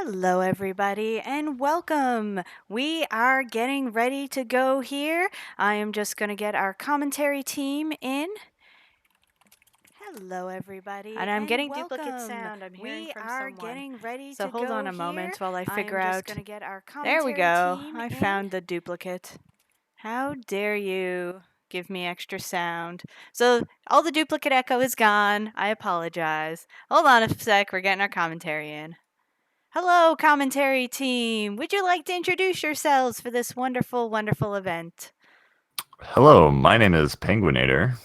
Hello, everybody, and welcome. We are getting ready to go here. I am just going to get our commentary team in. Hello, everybody, and I'm getting welcome. duplicate sound. I'm hearing from someone. We are getting ready So to hold go on a moment here. while I figure am out. just going to get our commentary There we go. team I in. found the duplicate. How dare you give me extra sound? So all the duplicate echo is gone. I apologize. Hold on a sec. We're getting our commentary in. Hello, commentary team. Would you like to introduce yourselves for this wonderful, wonderful event? Hello, my name is Penguinator.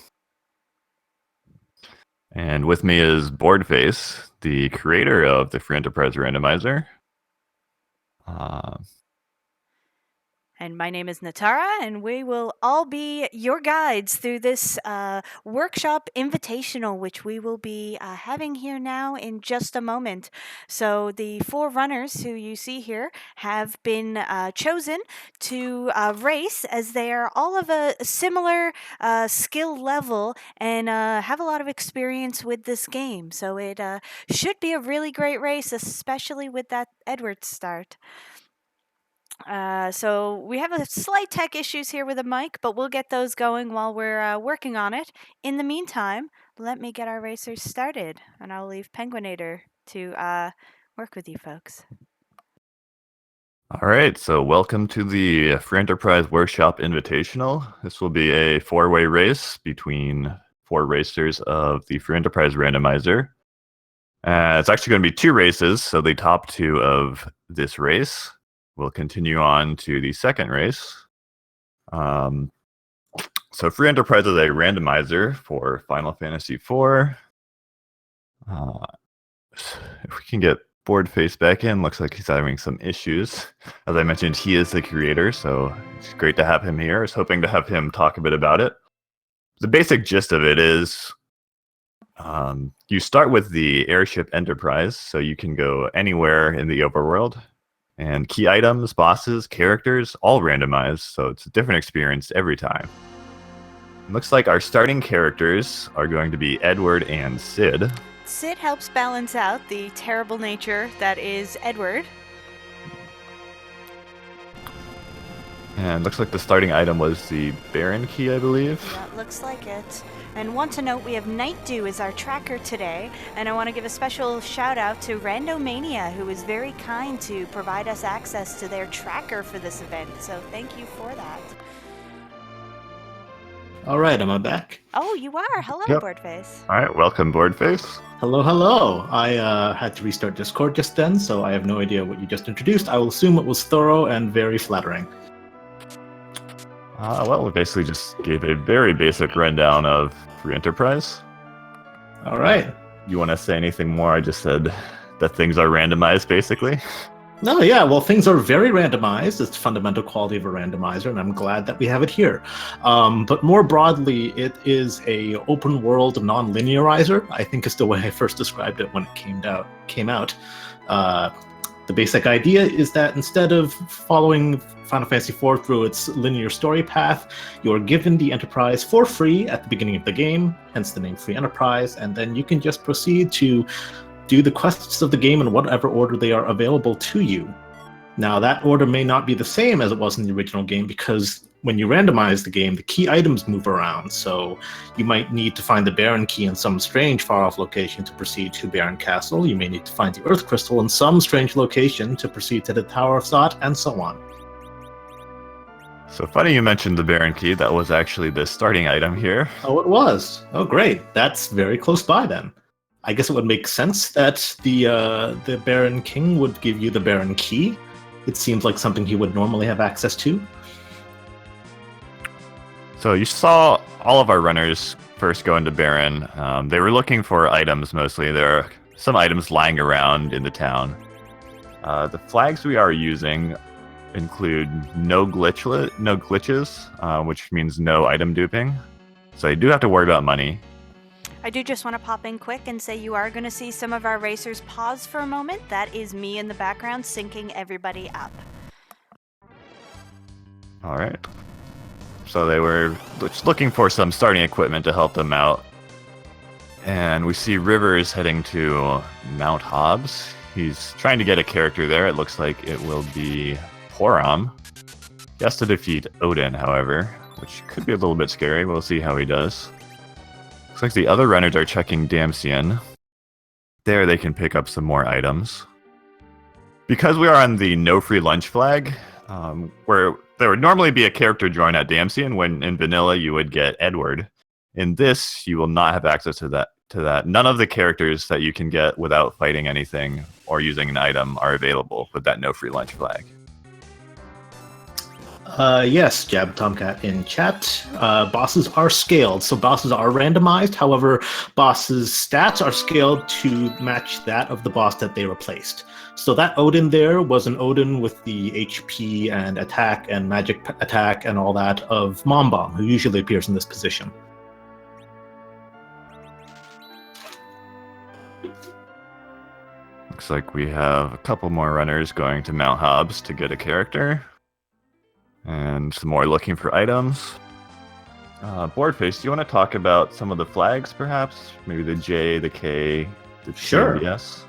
And with me is Boardface, the creator of the Free Enterprise Randomizer. And my name is Netara, and we will all be your guides through this workshop invitational, which we will be having here now in just a moment. So the 4 runners who you see here have been chosen to race, as they are all of a similar skill level and have a lot of experience with this game. So it should be a really great race, especially with that Edward start. So we have a slight tech issues here with the mic, but we'll get those going while we're working on it. In the meantime, let me get our racers started, and I'll leave Penguinator to work with you folks. All right, so welcome to the Free Enterprise Workshop Invitational. This will be a 4-way race between 4 racers of the Free Enterprise Randomizer. It's actually going to be 2 races, so the top 2 of this race will continue on to the second race. So Free Enterprise is a randomizer for Final Fantasy IV. If we can get Boardface back in, looks like he's having some issues. As I mentioned, he is the creator, so it's great to have him here. I was hoping to have him talk a bit about it. The basic gist of it is you start with the airship Enterprise, so you can go anywhere in the overworld. And key items, bosses, characters, all randomized, so it's a different experience every time. It looks like our starting characters are going to be Edward and Sid. Sid helps balance out the terrible nature that is Edward. And looks like the starting item was the Baron Key, I believe. That looks like it. And want to note, we have Night Dew as our tracker today, and I want to give a special shout out to Randomania, who was very kind to provide us access to their tracker for this event, so thank you for that. All right, am I back? Oh, you are. Hello, Yep. Boardface. All right, welcome, Boardface. Hello, hello. I had to restart Discord just then, so I have no idea what you just introduced. I will assume it was thorough and very flattering. Well, we basically just gave a very basic rundown of Free Enterprise. All right. You want to say anything more? I just said that things are randomized, basically. No, yeah, well, things are very randomized. It's the fundamental quality of a randomizer, and I'm glad that we have it here. But more broadly, it is a open world non-linearizer, I think is the way I first described it when it came out. The basic idea is that instead of following Final Fantasy IV through its linear story path, you're given the Enterprise for free at the beginning of the game, hence the name Free Enterprise, and then you can just proceed to do the quests of the game in whatever order they are available to you. Now, that order may not be the same as it was in the original game, because when you randomize the game, the key items move around, so you might need to find the Baron Key in some strange far-off location to proceed to Baron Castle. You may need to find the Earth Crystal in some strange location to proceed to the Tower of Thought, and so on. So funny you mentioned the Baron Key. That was actually the starting item here. Oh, it was? Oh, great. That's very close by, then. I guess it would make sense that the Baron King would give you the Baron Key. It seems like something he would normally have access to. So you saw all of our runners first go into Baron. They were looking for items mostly. There are some items lying around in the town. The flags we are using include no glitches, which means no item duping. So you do have to worry about money. I do just want to pop in quick and say you are going to see some of our racers pause for a moment. That is me in the background syncing everybody up. All right. So they were just looking for some starting equipment to help them out. And we see Rivers heading to Mount Hobbs. he's trying to get a character there. It looks like it will be Poram. He has to defeat Odin, however, which could be a little bit scary. We'll see how he does. Looks like the other runners are checking Damsian. There they can pick up some more items. Because we are on the no free lunch flag, where there would normally be a character join at Damsian, when in vanilla you would get Edward. In this, you will not have access to that. None of the characters that you can get without fighting anything or using an item are available with that no free lunch flag. Yes, Jab Tomcat in chat. Bosses are scaled, so bosses are randomized. However, bosses' stats are scaled to match that of the boss that they replaced. So that Odin there was an Odin with the HP and attack and magic attack and all that of Mom Bomb, who usually appears in this position. Looks like we have a couple more runners going to Mount Hobbs to get a character. And some more looking for items. Boardface, do you want to talk about some of the flags, perhaps? Maybe the J, the K, the T, Sure. yes.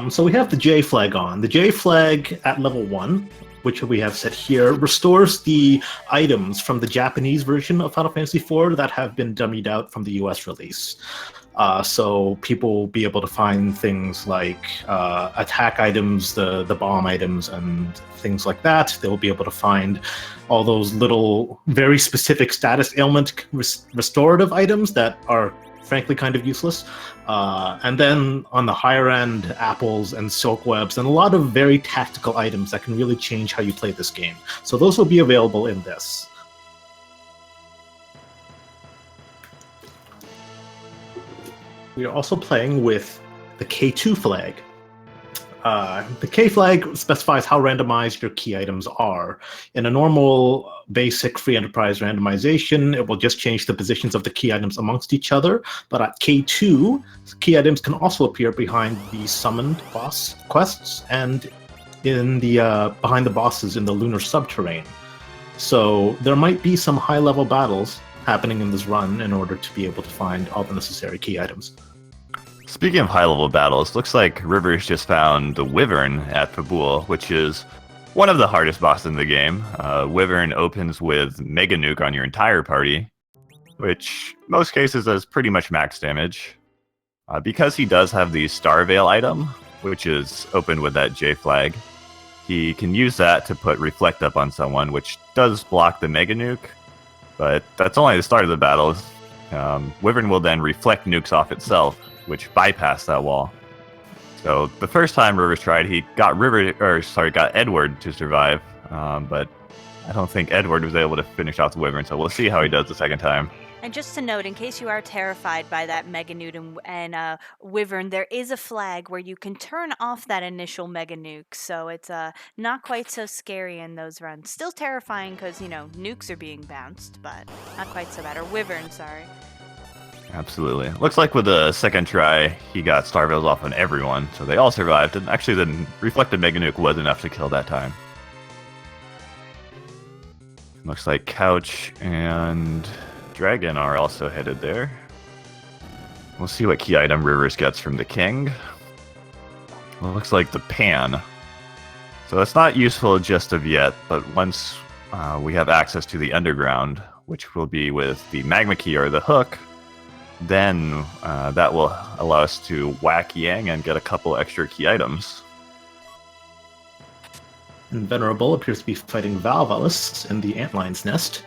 So we have the J flag on. The J flag at level 1, which we have set here, restores the items from the Japanese version of Final Fantasy IV that have been dummied out from the US release. So people will be able to find things like attack items, the bomb items, and things like that. They'll be able to find all those little, very specific status ailment restorative items that are frankly kind of useless. And then on the higher end, apples and silk webs, and a lot of very tactical items that can really change how you play this game. So those will be available in this. We are also playing with the K2 flag. The K flag specifies how randomized your key items are. In a normal, basic free enterprise randomization, it will just change the positions of the key items amongst each other. But at K2, key items can also appear behind the summoned boss quests and in the behind the bosses in the lunar subterrane. So there might be some high-level battles happening in this run in order to be able to find all the necessary key items. Speaking of high-level battles, looks like Rivers just found the Wyvern at Fabul, which is one of the hardest bosses in the game. Wyvern opens with Mega Nuke on your entire party, which most cases does pretty much max damage. Because he does have the Star Veil item, which is opened with that J flag, he can use that to put Reflect Up on someone, which does block the Mega Nuke. But that's only the start of the battle. Wyvern will then reflect nukes off itself, which bypass that wall. So the first time Rivers tried, he got Edward to survive, but I don't think Edward was able to finish off the Wyvern. So we'll see how he does the second time. And just to note, in case you are terrified by that Mega Nuke and Wyvern, there is a flag where you can turn off that initial Mega Nuke, so it's not quite so scary in those runs. Still terrifying because, nukes are being bounced, but not quite so bad. Or Wyvern, sorry. Absolutely. Looks like with the second try, he got Star Veils off on everyone, so they all survived, and actually the reflected Mega Nuke was enough to kill that time. Looks like Couch and Dragon are also headed there. We'll see what key item Rivers gets from the King. Well, it looks like the Pan. So it's not useful just of yet, but once we have access to the Underground, which will be with the Magma Key or the Hook, then that will allow us to whack Yang and get a couple extra key items. Invenerable appears to be fighting Valvalis in the Antlion's Nest.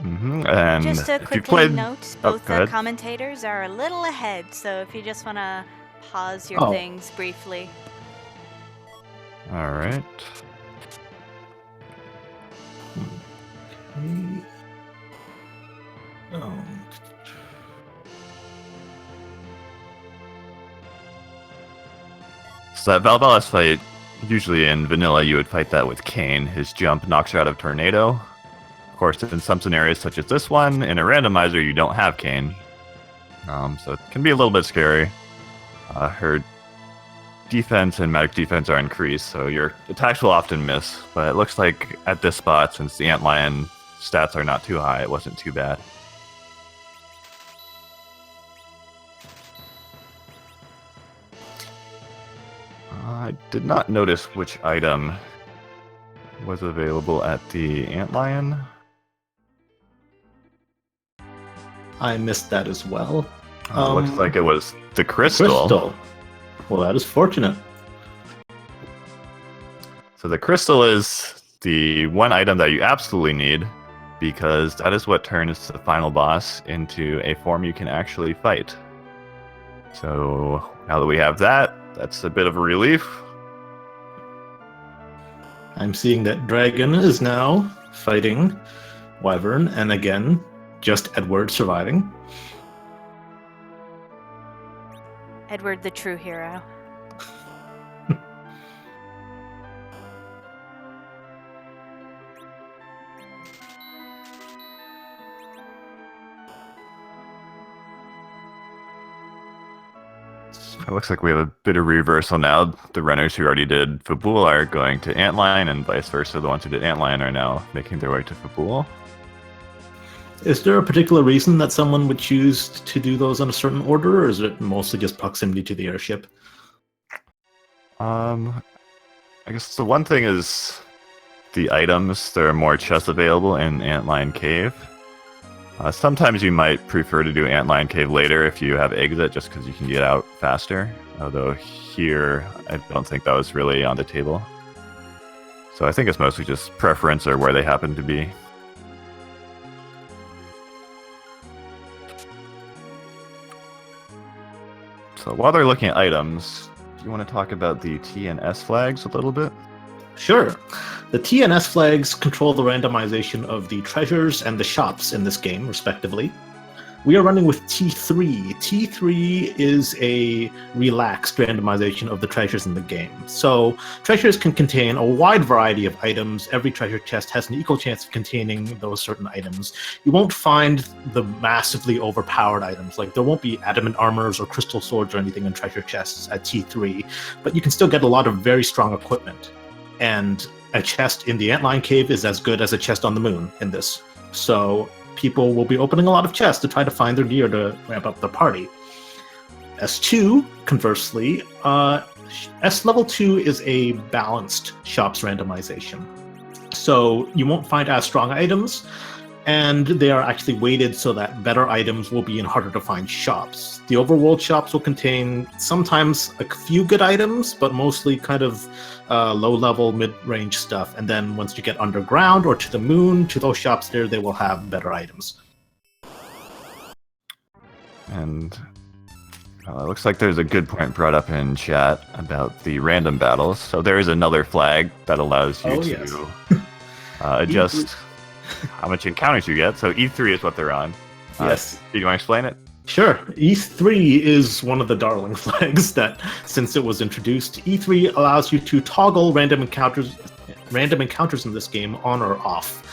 Mm-hmm. And just to if you quickly played... note, both go ahead. commentators are a little ahead, so if you just want to pause your things briefly. All right. So that Valvalis fight, usually in vanilla, you would fight that with Kane. His jump knocks her out of Tornado. Of course, in some scenarios such as this one, in a randomizer, you don't have Kane. So it can be a little bit scary. Her defense and magic defense are increased, so your attacks will often miss. But it looks like at this spot, since the Antlion stats are not too high, it wasn't too bad. did not notice which item was available at the Antlion. I missed that as well. Looks like it was the crystal. Well, that is fortunate. So the crystal is the one item that you absolutely need, because that is what turns the final boss into a form you can actually fight. So now that we have that, that's a bit of a relief. I'm seeing that Dragon is now fighting Wyvern, and again, just Edward surviving. Edward, the true hero. It looks like we have a bit of reversal now. The runners who already did Fabul are going to Antlion, and vice versa. The ones who did Antlion are now making their way to Fabul. Is there a particular reason that someone would choose to do those in a certain order, or is it mostly just proximity to the airship? I guess the one thing is the items. There are more chests available in Antlion Cave. Sometimes you might prefer to do Antlion Cave later if you have exit, just because you can get out faster. Although here, I don't think that was really on the table. So I think it's mostly just preference or where they happen to be. So while they're looking at items, do you want to talk about the T and S flags a little bit? Sure. The T and S flags control the randomization of the treasures and the shops in this game, respectively. We are running with T3. T3 is a relaxed randomization of the treasures in the game. So, treasures can contain a wide variety of items. Every treasure chest has an equal chance of containing those certain items. You won't find the massively overpowered items, like there won't be adamant armors or crystal swords or anything in treasure chests at T3, but you can still get a lot of very strong equipment. And a chest in the Antlion Cave is as good as a chest on the moon in this. So people will be opening a lot of chests to try to find their gear to ramp up the party. S2, conversely, S level 2 is a balanced shops randomization. So you won't find as strong items, and they are actually weighted so that better items will be in harder to find shops. The overworld shops will contain sometimes a few good items, but mostly kind of low-level, mid-range stuff. And then once you get underground or to the moon, to those shops there, they will have better items. And it looks like there's a good point brought up in chat about the random battles. So there is another flag that allows you to adjust how much encounters you get. So E3 is what they're on. Yes. Do you want to explain it? Sure. E3 is one of the darling flags that, since it was introduced, E3 allows you to toggle random encounters in this game on or off.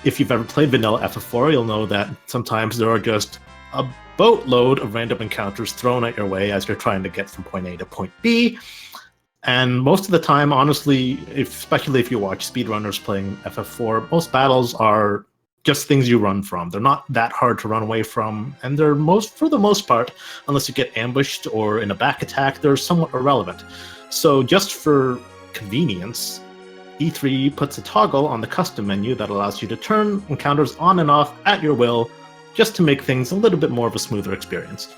If you've ever played vanilla FF4, you'll know that sometimes there are just a boatload of random encounters thrown at your way as you're trying to get from point A to point B. And most of the time, honestly, especially if you watch speedrunners playing FF4, most battles are just things you run from. They're not that hard to run away from, and they're for the most part, unless you get ambushed or in a back attack, they're somewhat irrelevant. So just for convenience, E3 puts a toggle on the custom menu that allows you to turn encounters on and off at your will, just to make things a little bit more of a smoother experience.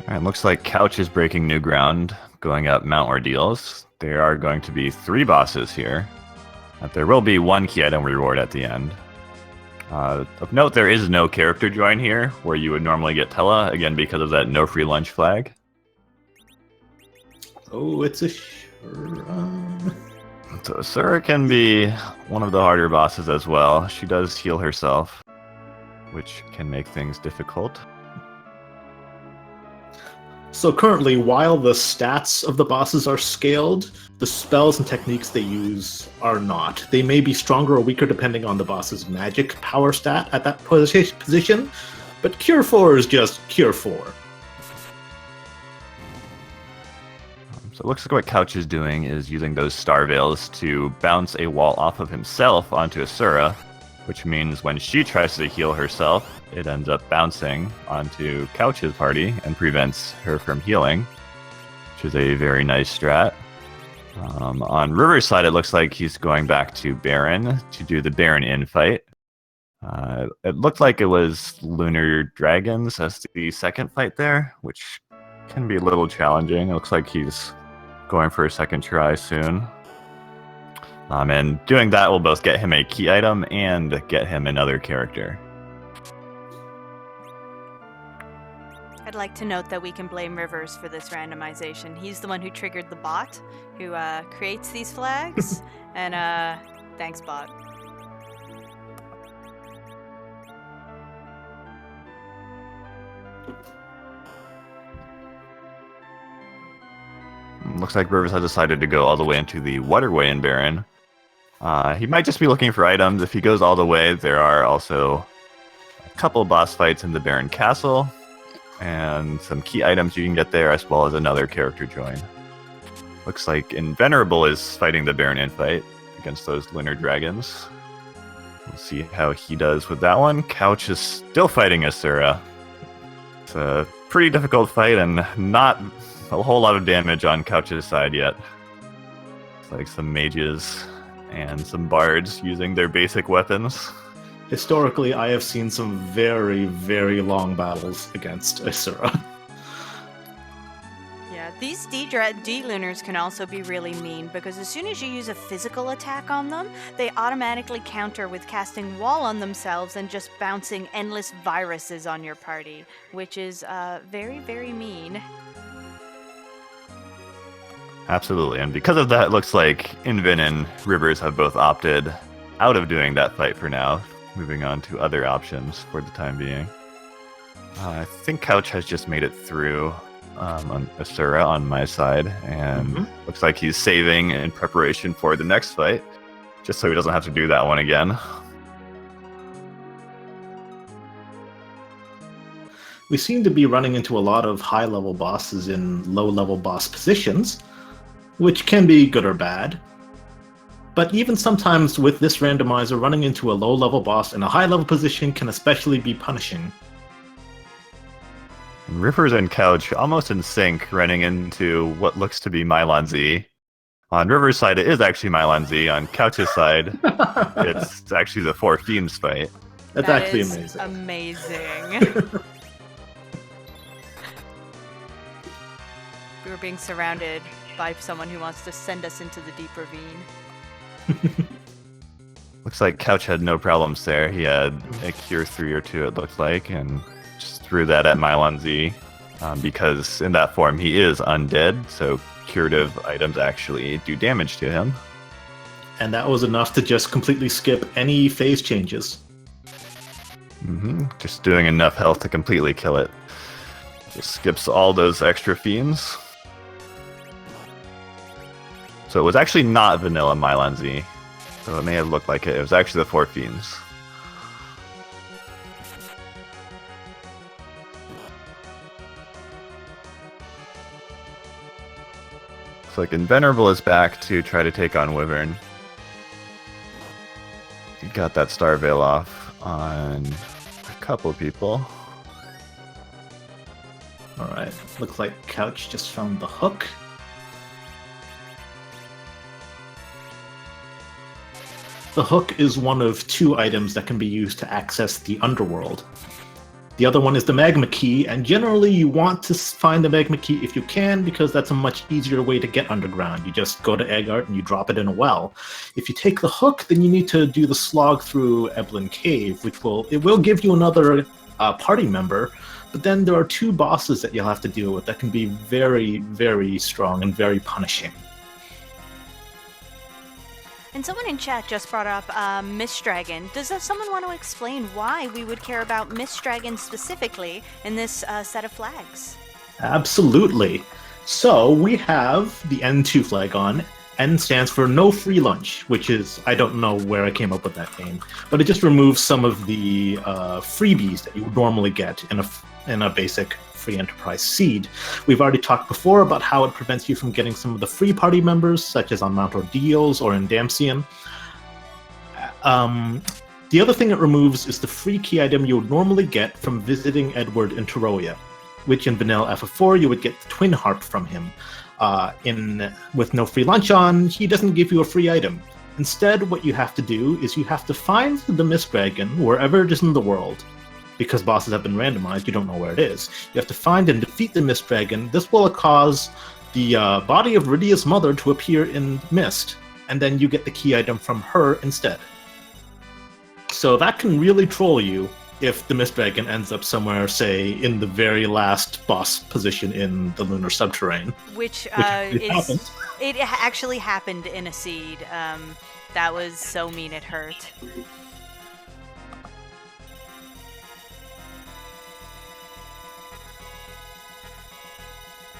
Alright, looks like Couch is breaking new ground, going up Mount Ordeals. There are going to be 3 bosses here. There will be 1 key item reward at the end. Of note, there is no character join here, where you would normally get Tella, again because of that no free lunch flag. Oh, it's a So Asura can be one of the harder bosses as well. She does heal herself, which can make things difficult. So currently, while the stats of the bosses are scaled, the spells and techniques they use are not. They may be stronger or weaker depending on the boss's magic power stat at that position, but Cure 4 is just Cure 4. So it looks like what Couch is doing is using those Star Veils to bounce a wall off of himself onto Asura, which means when she tries to heal herself, it ends up bouncing onto Couch's party and prevents her from healing. which is a very nice strat. On Riverside, it looks like he's going back to Baron to do the Baron in fight. It looked like it was Lunar Dragons as the second fight there, which can be a little challenging. It looks like he's going for a second try soon. And doing that will both get him a key item and get him another character. I'd like to note that we can blame Rivers for this randomization. He's the one who triggered the bot, who creates these flags. And thanks, bot. Looks like Rivers has decided to go all the way into the Waterway in Baron. He might just be looking for items. If he goes all the way, there are also a couple boss fights in the Baron Castle, and some key items you can get there, as well as another character join. Looks like Invenerable is fighting the Baron in fight against those Lunar Dragons. We'll see how he does with that one. Couch is still fighting Asura. It's a pretty difficult fight and not a whole lot of damage on Couch's side yet. It's like some mages and some bards using their basic weapons. Historically, I have seen some very, very long battles against Asura. Yeah, these D-Lunars can also be really mean, because as soon as you use a physical attack on them, they automatically counter with casting Wall on themselves and just bouncing endless viruses on your party, which is very, very mean. Absolutely, and because of that, it looks like Invin and Rivers have both opted out of doing that fight for now, moving on to other options for the time being. I think Couch has just made it through on Asura on my side, and looks like he's saving in preparation for the next fight, just so he doesn't have to do that one again. We seem to be running into a lot of high-level bosses in low-level boss positions, which can be good or bad. But even sometimes with this randomizer, running into a low-level boss in a high-level position can especially be punishing. Rivers and Couch almost in sync, running into what looks to be Mylon Z. On Rivers' side, it is actually Mylon Z. On Couch's side, it's actually the Four Fiends fight. That's actually amazing. Amazing. We were being surrounded by someone who wants to send us into the deep ravine. Looks like Couch had no problems there. He had a Cure 3 or 2, it looked like, and just threw that at Mylon Z, because in that form he is undead, so curative items actually do damage to him. And that was enough to just completely skip any phase changes. Just doing enough health to completely kill it. Just skips all those extra fiends. So it was actually not vanilla Mylon Z. So it may have looked like it. It was actually the Four Fiends. Looks like Invenerable is back to try to take on Wyvern. He got that Star Veil off on a couple of people. Alright, looks like Couch just found the hook. The hook is one of 2 items that can be used to access the underworld. The other one is the magma key, and generally you want to find the magma key if you can, because that's a much easier way to get underground. You just go to Eggart and you drop it in a well. If you take the hook, then you need to do the slog through Eblin Cave, which will give you another party member, but then there are 2 bosses that you'll have to deal with that can be very, very strong and very punishing. And someone in chat just brought up Mist Dragon. Does someone want to explain why we would care about Mist Dragon specifically in this set of flags? Absolutely. So we have the N2 flag on. N stands for No Free Lunch, which is, I don't know where I came up with that name, but it just removes some of the freebies that you would normally get in a basic free enterprise seed. We've already talked before about how it prevents you from getting some of the free party members, such as on Mount Ordeals or in Damcian. The other thing it removes is the free key item you would normally get from visiting Edward in Teroia, which in Vanilla FF4 you would get the Twin Harp from him. with no free lunch on, he doesn't give you a free item. Instead, what you have to do is you have to find the Mist Dragon wherever it is in the world. Because bosses have been randomized, you don't know where it is. You have to find and defeat the Mist Dragon. This will cause the body of Rydia's mother to appear in mist, and then you get the key item from her instead. So that can really troll you if the Mist Dragon ends up somewhere, say, in the very last boss position in the Lunar Subterrane. Which happens. It actually happened in a seed. That was so mean it hurt.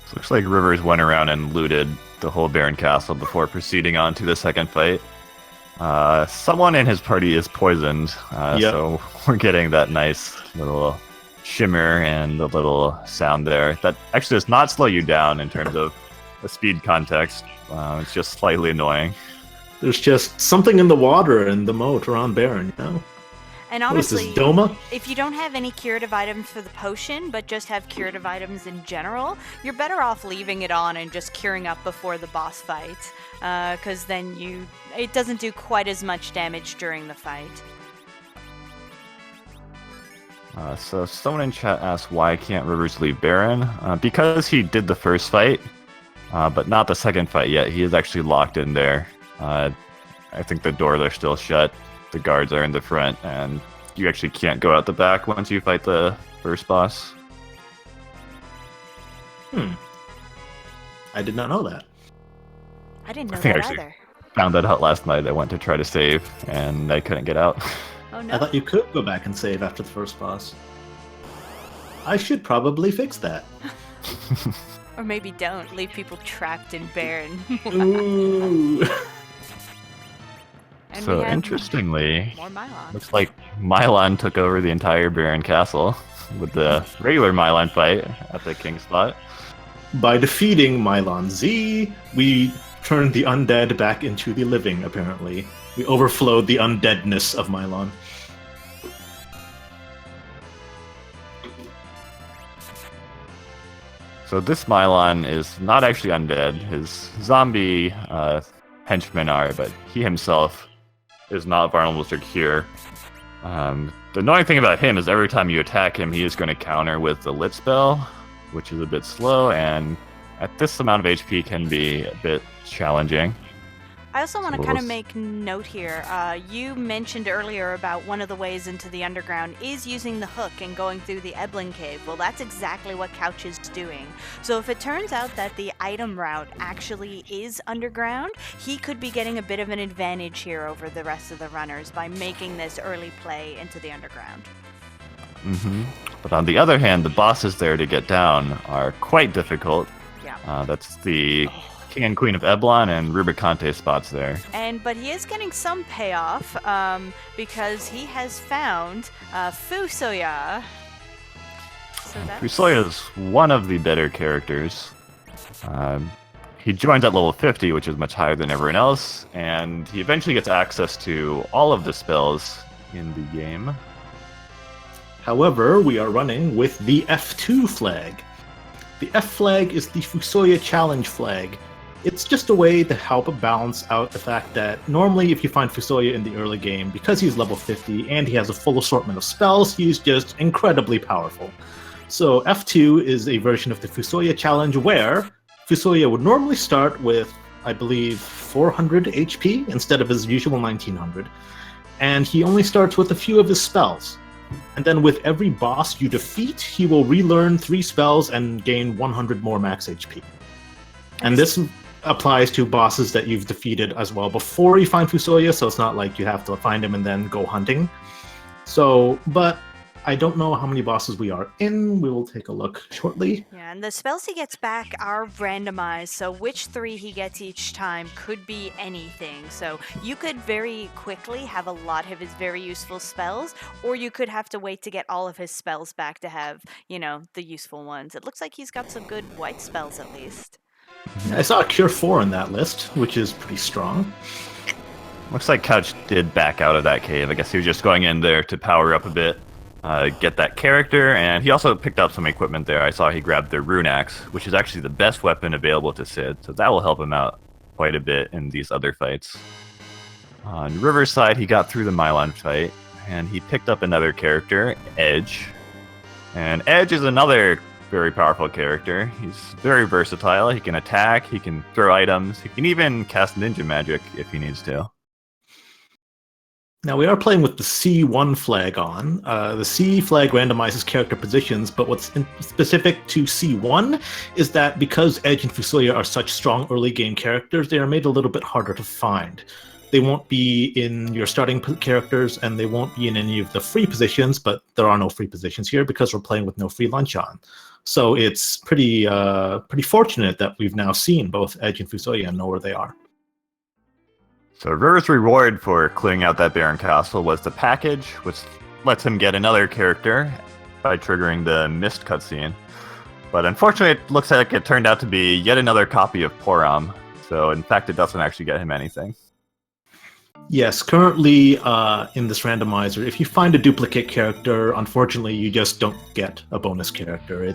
So looks like Rivers went around and looted the whole Baron Castle before proceeding on to the second fight. Someone in his party is poisoned, so we're getting that nice little shimmer and the little sound there. That actually does not slow you down in terms of a speed context. It's just slightly annoying. There's just something in the water and the moat around Baron, you know? And honestly, what is this, Doma? If you don't have any curative items for the potion, but just have curative items in general, you're better off leaving it on and just curing up before the boss fight, because then it doesn't do quite as much damage during the fight. So someone in chat asked why can't Rivers leave Baron? Because he did the first fight, but not the second fight yet. He is actually locked in there. I think the doors are still shut. The guards are in the front, and you actually can't go out the back once you fight the first boss. I did not know that. I didn't know I think that I actually either. found that out last night. I went to try to save, and I couldn't get out. Oh no. I thought you could go back and save after the first boss. I should probably fix that. Or maybe don't. Leave people trapped in Baron. Ooh. And So we have interestingly, more Mylon. looks like Mylon took over the entire Baron Castle with the regular Mylon fight at the King spot. By defeating Mylon Z, we turned the undead back into the living, apparently. We overflowed the undeadness of Mylon. So this Mylon is not actually undead. His zombie henchmen are, but he himself is not vulnerable to cure. The annoying thing about him is every time you attack him, he is going to counter with the lit spell, which is a bit slow, and at this amount of HP can be a bit challenging. I also want to So kind of we'll make note here. You mentioned earlier about one of the ways into the underground is using the hook and going through the Eblin Cave. Well, that's exactly what Couch is doing. So if it turns out that the item route actually is underground, he could be getting a bit of an advantage here over the rest of the runners by making this early play into the underground. But on the other hand, the bosses there to get down are quite difficult. Yeah. That's the King and Queen of Eblon and Rubicante spots there. But he is getting some payoff because he has found Fusoya. So that's... Fusoya is one of the better characters. He joins at level 50, which is much higher than everyone else, and he eventually gets access to all of the spells in the game. However, we are running with the F2 flag. The F flag is the Fusoya challenge flag. It's just a way to help balance out the fact that normally if you find Fusoya in the early game, because he's level 50 and he has a full assortment of spells, he's just incredibly powerful. So F2 is a version of the Fusoya challenge where Fusoya would normally start with, I believe, 400 HP instead of his usual 1900. And he only starts with a few of his spells. And then with every boss you defeat, he will relearn 3 spells and gain 100 more max HP. And this applies to bosses that you've defeated as well before you find Fusoya, so it's not like you have to find him and then go hunting. So, but I don't know how many bosses we are in. We will take a look shortly. Yeah, and the spells he gets back are randomized, so which 3 he gets each time could be anything. So you could very quickly have a lot of his very useful spells, or you could have to wait to get all of his spells back to have, the useful ones. It looks like he's got some good white spells at least. I saw a Cure 4 in that list, which is pretty strong. Looks like Couch did back out of that cave. I guess he was just going in there to power up a bit. get that character, and he also picked up some equipment there. I saw he grabbed the Rune Axe, which is actually the best weapon available to Sid, so that will help him out quite a bit in these other fights. On River's side, he got through the Mylon fight, and he picked up another character, Edge. And Edge is another very powerful character. He's very versatile. He can attack, he can throw items, he can even cast ninja magic if he needs to. Now we are playing with the C1 flag on. The C flag randomizes character positions, but what's specific to C1 is that because Edge and Fusoya are such strong early game characters, they are made a little bit harder to find. They won't be in your starting characters, and they won't be in any of the free positions, but there are no free positions here because we're playing with no free lunch on. So it's pretty fortunate that we've now seen both Edge and Fusoya and know where they are. So River's reward for clearing out that Barren Castle was the package, which lets him get another character by triggering the Mist cutscene. But unfortunately, it looks like it turned out to be yet another copy of Poram. So in fact, it doesn't actually get him anything. Yes, currently in this randomizer, if you find a duplicate character, unfortunately, you just don't get a bonus character.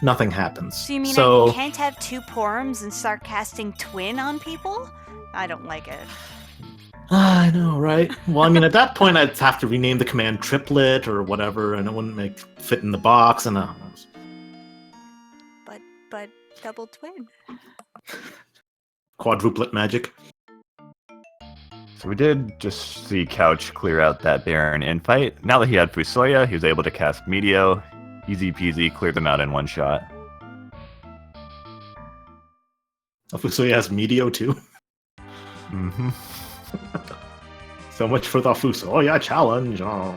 Nothing happens. So you mean I can't have two Porums and start casting Twin on people? I don't like it. I know, right? Well, I mean, at that point, I'd have to rename the command Triplet or whatever, and it wouldn't fit in the box, and But double Twin. Quadruplet magic. So we did just see Couch clear out that Baron infight. Now that he had Fusoya, he was able to cast Meteo. Easy peasy, cleared them out in one shot. Oh, Fusoya has Meteo too? Mm-hmm. So much for the Fusoya challenge. Oh.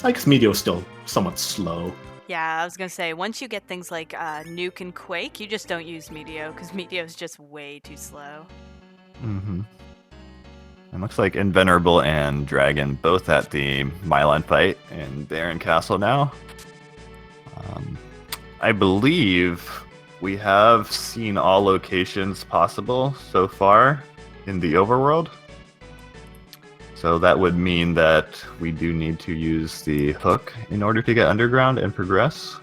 I guess Meteo's still somewhat slow. Yeah, I was going to say, once you get things like Nuke and Quake, you just don't use Meteo, because Meteo's just way too slow. Mm-hmm. It looks like Invenerable and Dragon both at the Mylon fight in Barren Castle now. I believe we have seen all locations possible so far in the overworld. So that would mean that we do need to use the hook in order to get underground and progress.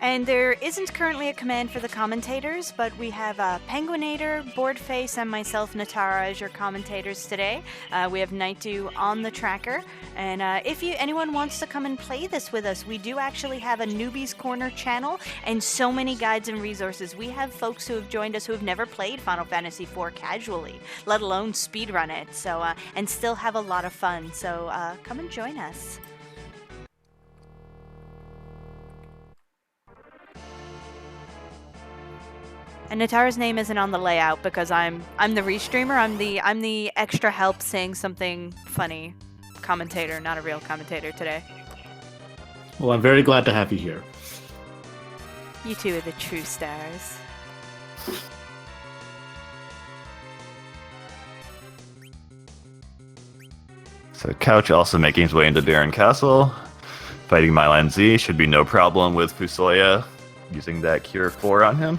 And there isn't currently a command for the commentators, but we have Penguinator, Boardface, and myself, Netara, as your commentators today. We have Nightdew on the tracker. And if anyone wants to come and play this with us, we do actually have a Newbies Corner channel and so many guides and resources. We have folks who have joined us who have never played Final Fantasy IV casually, let alone speedrun it, and still have a lot of fun. So come and join us. And Natara's name isn't on the layout because I'm the restreamer. I'm the extra help saying something funny commentator, not a real commentator today. Well, I'm very glad to have you here. You two are the true stars. So Couch also making his way into Barren Castle. Fighting MylandZ should be no problem with Fusoya using that Cure 4 on him.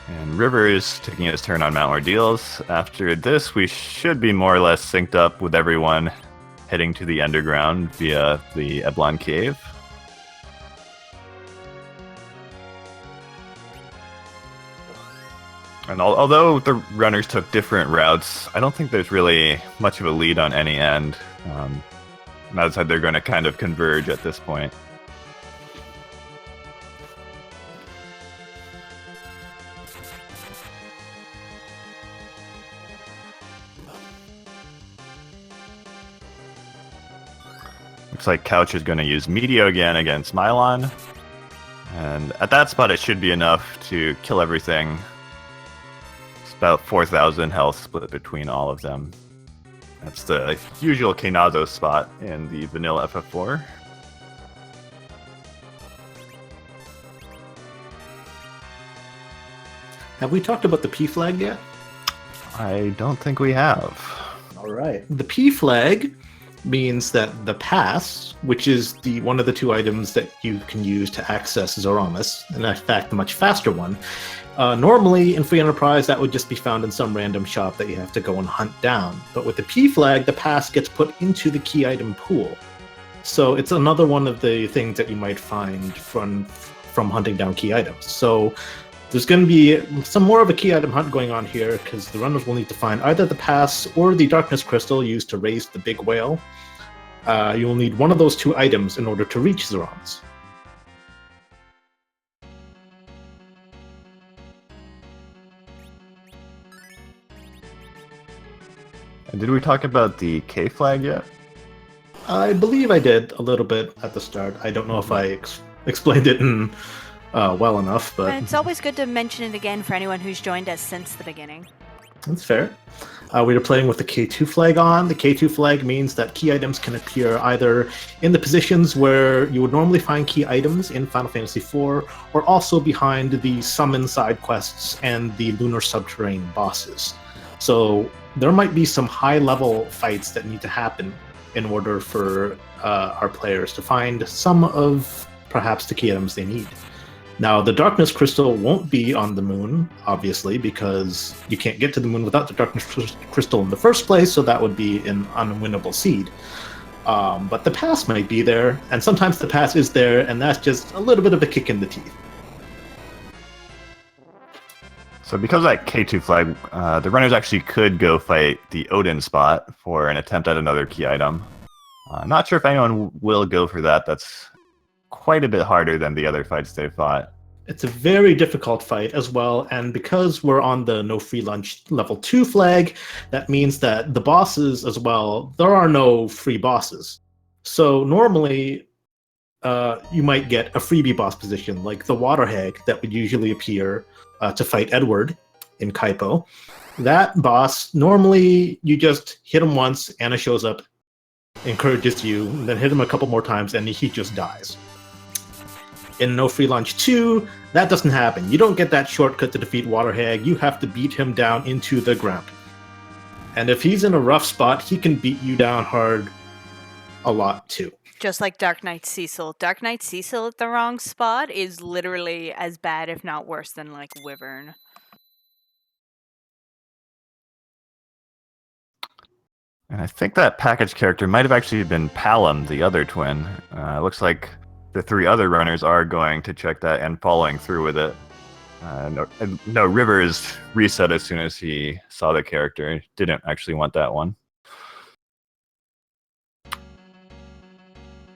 And River is taking his turn on Mount Ordeals. After this, we should be more or less synced up with everyone heading to the underground via the Eblon Cave. And although the runners took different routes, I don't think there's really much of a lead on any end. Outside, they're going to kind of converge at this point. Looks like Couch is going to use Meteo again against Mylon. And at that spot, it should be enough to kill everything. It's about 4,000 health split between all of them. That's the usual Kenazo spot in the vanilla FF4. Have we talked about the P flag yet? I don't think we have. All right. The P flag means that the pass, which is one of the two items that you can use to access Zoramus, and in fact the much faster one, Normally, in Free Enterprise, that would just be found in some random shop that you have to go and hunt down. But with the P flag, the pass gets put into the key item pool. So it's another one of the things that you might find from hunting down key items. So there's going to be some more of a key item hunt going on here, because the runners will need to find either the pass or the darkness crystal used to raise the big whale. You will need one of those two items in order to reach Zerons. And did we talk about the K flag yet? I believe I did a little bit at the start. I don't know if I explained it well enough, but It's always good to mention it again for anyone who's joined us since the beginning. that's fair. We are playing with the K2 flag on. The K2 flag means that key items can appear either in the positions where you would normally find key items in Final Fantasy IV, or also behind the summon side quests and the lunar subterranean bosses. So there might be some high-level fights that need to happen in order for our players to find some of perhaps the key items they need. Now, the Darkness Crystal won't be on the moon, obviously, because you can't get to the moon without the Darkness Crystal in the first place, so that would be an unwinnable seed. But the pass might be there, and sometimes the pass is there, and that's just a little bit of a kick in the teeth. So because of that K2 flag, the runners actually could go fight the Odin spot for an attempt at another key item. Not sure if anyone will go for that. That's quite a bit harder than the other fights they've fought. It's a very difficult fight as well, and because we're on the no free lunch level 2 flag, that means that the bosses as well, there are no free bosses. So normally, you might get a freebie boss position, like the Water Hag that would usually appear to fight Edward in Kaipo. That boss, normally you just hit him once, Anna shows up, encourages you, then hit him a couple more times, and he just dies. In No Free Lunch 2, that doesn't happen. You don't get that shortcut to defeat Water Hag. You have to beat him down into the ground. And if he's in a rough spot, he can beat you down hard a lot too. Just like Dark Knight Cecil. Dark Knight Cecil at the wrong spot is literally as bad, if not worse, than like Wyvern. And I think that package character might have actually been Palom, the other twin. Looks like the three other runners are going to check that and following through with it. No, Rivers reset as soon as he saw the character. Didn't actually want that one.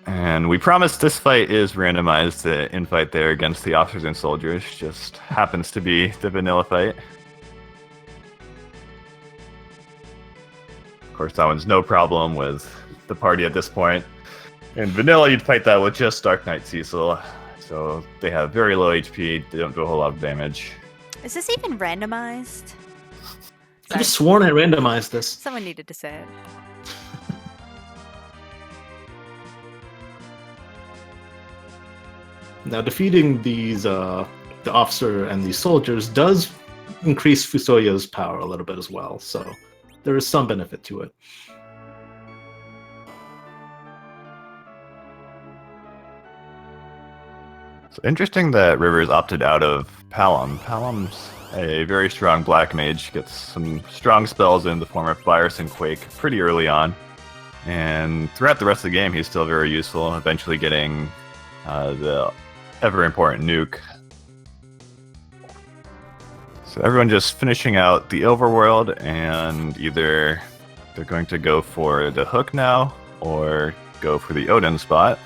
And we promised this fight is randomized. The infight there against the officers and soldiers just happens to be the vanilla fight. Of course, that one's no problem with the party at this point. In vanilla, you'd fight that with just Dark Knight Cecil. So they have very low HP, they don't do a whole lot of damage. Is this even randomized? I just sworn I randomized this. Someone needed to say it. Now, defeating these, the officer and these soldiers does increase Fusoya's power a little bit as well, so there is some benefit to it. It's interesting that Rivers opted out of Palom. Palom's a very strong black mage, gets some strong spells in the form of Virus and Quake pretty early on. And throughout the rest of the game, he's still very useful, eventually getting the ever-important nuke. So everyone just finishing out the overworld, and either they're going to go for the hook now, or go for the Odin spot.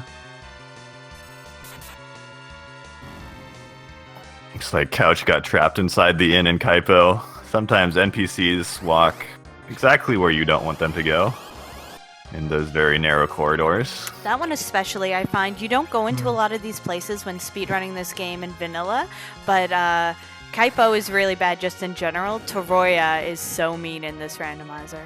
Looks like Couch got trapped inside the inn in Kaipo. Sometimes NPCs walk exactly where you don't want them to go, in those very narrow corridors. That one especially, I find. You don't go into a lot of these places when speedrunning this game in vanilla, but Kaipo is really bad just in general. Toroya is so mean in this randomizer.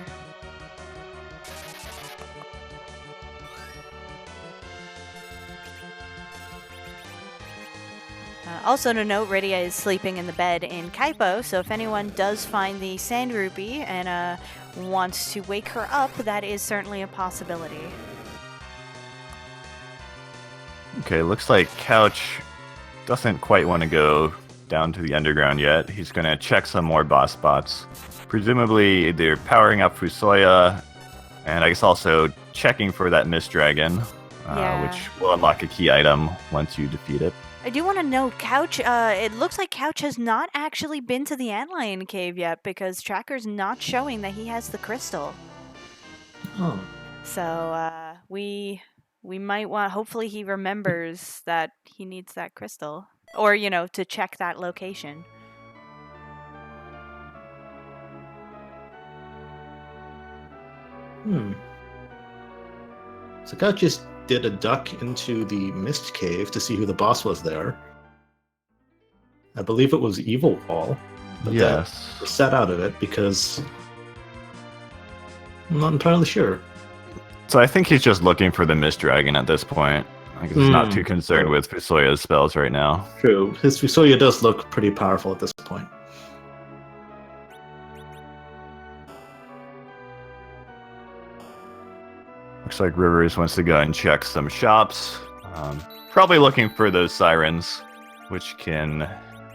Also to note, Rydia is sleeping in the bed in Kaipo, so if anyone does find the Sand Rupee and wants to wake her up, that is certainly a possibility. Okay, looks like Couch doesn't quite want to go down to the underground yet. He's going to check some more boss spots. Presumably, they're powering up Fusoya, and I guess also checking for that Mist Dragon, which will unlock a key item once you defeat it. I do want to note, Couch, it looks like Couch has not actually been to the Antlion Cave yet because Tracker's not showing that he has the crystal. Oh. So we might want, hopefully he remembers that he needs that crystal. Or, to check that location. So Couch just did a duck into the Mist Cave to see who the boss was there. I believe it was Evil Wall. But yes. We're set out of it because I'm not entirely sure. So I think he's just looking for the Mist Dragon at this point. I guess he's not too concerned with Fusoya's spells right now. True. His Fusoya does look pretty powerful at this point. Looks like Rivers wants to go and check some shops. Probably looking for those sirens, which can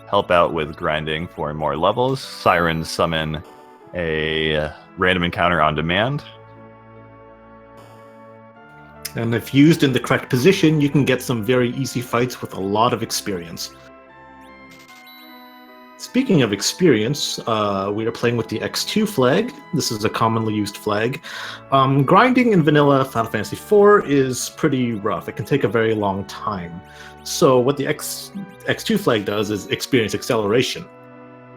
help out with grinding for more levels. Sirens summon a random encounter on demand. And if used in the correct position, you can get some very easy fights with a lot of experience. Speaking of experience, we are playing with the X2 flag. This is a commonly used flag. Grinding in vanilla Final Fantasy IV is pretty rough. It can take a very long time. So what the X2 flag does is experience acceleration.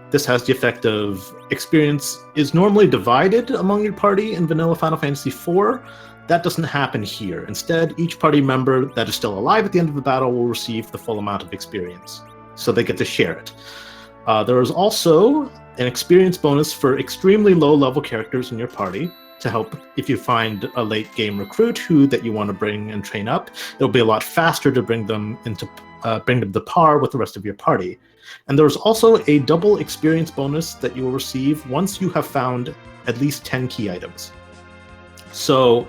This has the effect of experience is normally divided among your party in vanilla Final Fantasy IV. That doesn't happen here. Instead, each party member that is still alive at the end of the battle will receive the full amount of experience. So they get to share it. There is also an experience bonus for extremely low-level characters in your party to help if you find a late-game recruit that you want to bring and train up. It'll be a lot faster to bring them to par with the rest of your party. And there's also a double experience bonus that you will receive once you have found at least 10 key items. So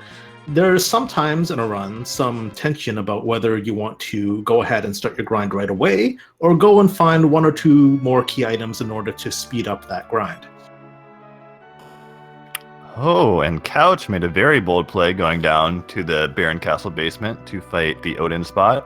there's sometimes in a run some tension about whether you want to go ahead and start your grind right away or go and find one or two more key items in order to speed up that grind. Oh, and Couch made a very bold play going down to the Baron Castle basement to fight the Odin spot.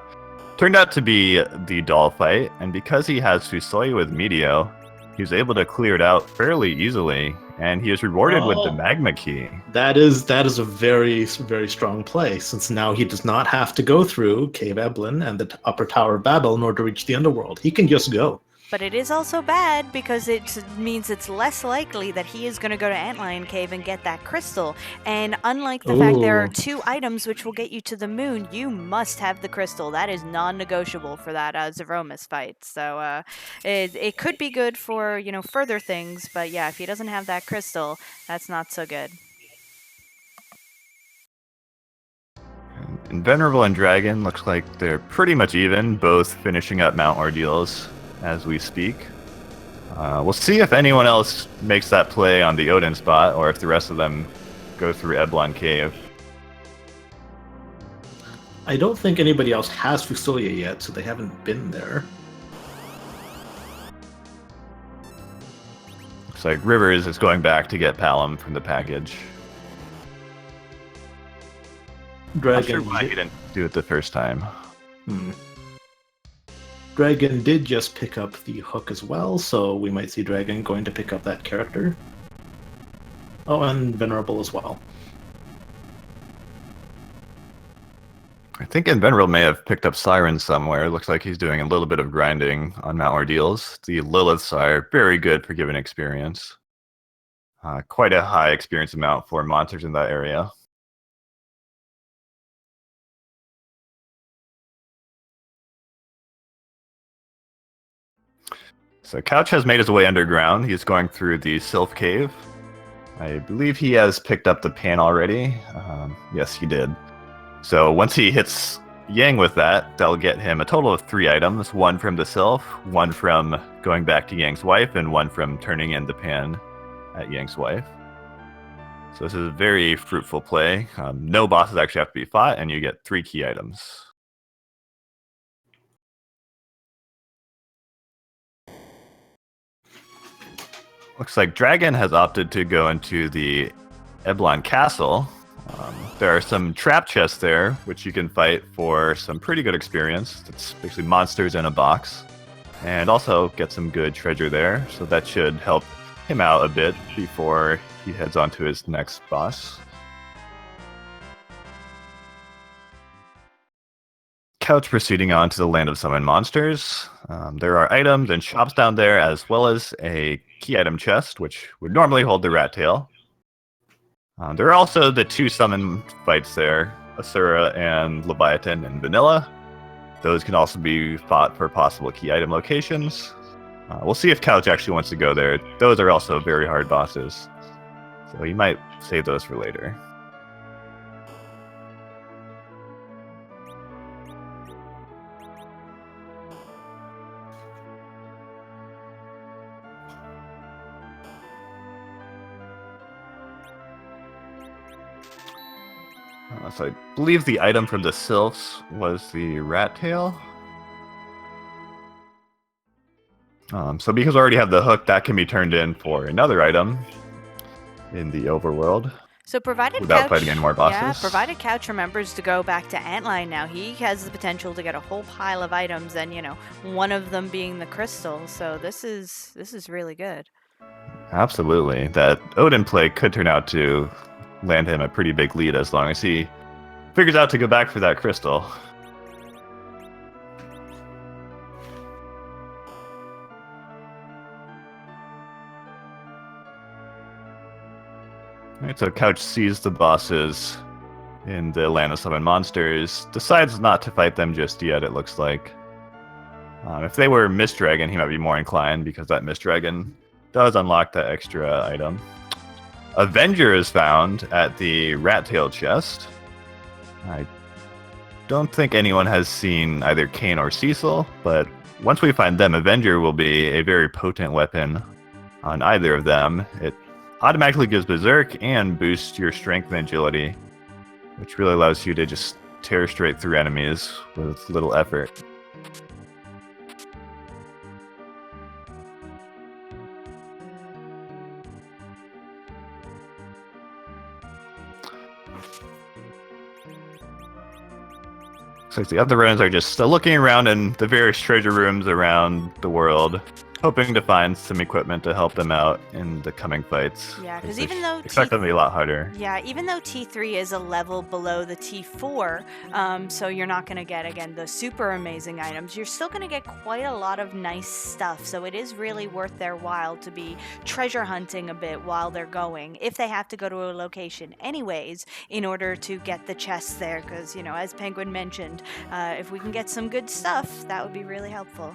Turned out to be the doll fight, and because he has Fusoya with Meteo, he was able to clear it out fairly easily, and he is rewarded with the Magma Key. That is a very, very strong play, since now he does not have to go through Cave Eblin and the Upper Tower of Babel in order to reach the Underworld. He can just go. But it is also bad because it means it's less likely that he is going to go to Antlion Cave and get that crystal. And unlike the fact there are 2 items which will get you to the moon, you must have the crystal. That is non-negotiable for that Zeromus fight. So it could be good for, further things. But yeah, if he doesn't have that crystal, that's not so good. Invenerable and Dragon looks like they're pretty much even, both finishing up Mount Ordeals as we speak. We'll see if anyone else makes that play on the Odin spot, or if the rest of them go through Eblon Cave. I don't think anybody else has Fusoya yet, so they haven't been there. Looks like Rivers is going back to get Palom from the package. Dragon, Not sure why he didn't do it the first time. Dragon did just pick up the hook as well, so we might see Dragon going to pick up that character. Oh, and Venerable as well. I think Invenerable may have picked up Siren somewhere. Looks like he's doing a little bit of grinding on Mount Ordeals. The Liliths are very good for giving experience. Quite a high experience amount for monsters in that area. So Couch has made his way underground. He's going through the Sylph Cave. I believe he has picked up the pan already. Yes, he did. So once he hits Yang with that, that'll get him a total of 3 items. 1 from the Sylph, 1 from going back to Yang's wife, and 1 from turning in the pan at Yang's wife. So this is a very fruitful play. No bosses actually have to be fought, and you get 3 key items. looks like Dragon has opted to go into the Eblon Castle. There are some trap chests there, which you can fight for some pretty good experience. It's basically monsters in a box. And also get some good treasure there, so that should help him out a bit before he heads on to his next boss. Couch proceeding on to the Land of Summon Monsters. There are items and shops down there, as well as a key item chest, which would normally hold the rat tail. There are also the 2 summon fights there, Asura and Leviathan and Vanilla. Those can also be fought for possible key item locations. We'll see if Couch actually wants to go there. Those are also very hard bosses, so he might save those for later. So I believe the item from the Sylphs was the rat tail. So because we already have the hook, that can be turned in for another item in the overworld. So provided without Couch, fighting any more bosses. Yeah, provided Couch remembers to go back to Antline now, he has the potential to get a whole pile of items, and one of them being the crystal. So this is really good. Absolutely, that Odin play could turn out to land him a pretty big lead as long as he figures out to go back for that crystal. Alright, so Couch sees the bosses in the Land of Summon Monsters, decides not to fight them just yet, it looks like. If they were Mist Dragon, he might be more inclined, because that Mist Dragon does unlock that extra item. Avenger is found at the Rat Tail chest. I don't think anyone has seen either Kane or Cecil, but once we find them, Avenger will be a very potent weapon on either of them. It automatically gives Berserk and boosts your strength and agility, which really allows you to just tear straight through enemies with little effort. Looks like the other runners are just looking around in the various treasure rooms around the world, hoping to find some equipment to help them out in the coming fights. Yeah, because even though expect them to be a lot harder. Yeah, even though T3 is a level below the T4, so you're not going to get, again, the super amazing items, you're still going to get quite a lot of nice stuff, so it is really worth their while to be treasure hunting a bit while they're going, if they have to go to a location anyways, in order to get the chests there, because, as Penguin mentioned, if we can get some good stuff, that would be really helpful.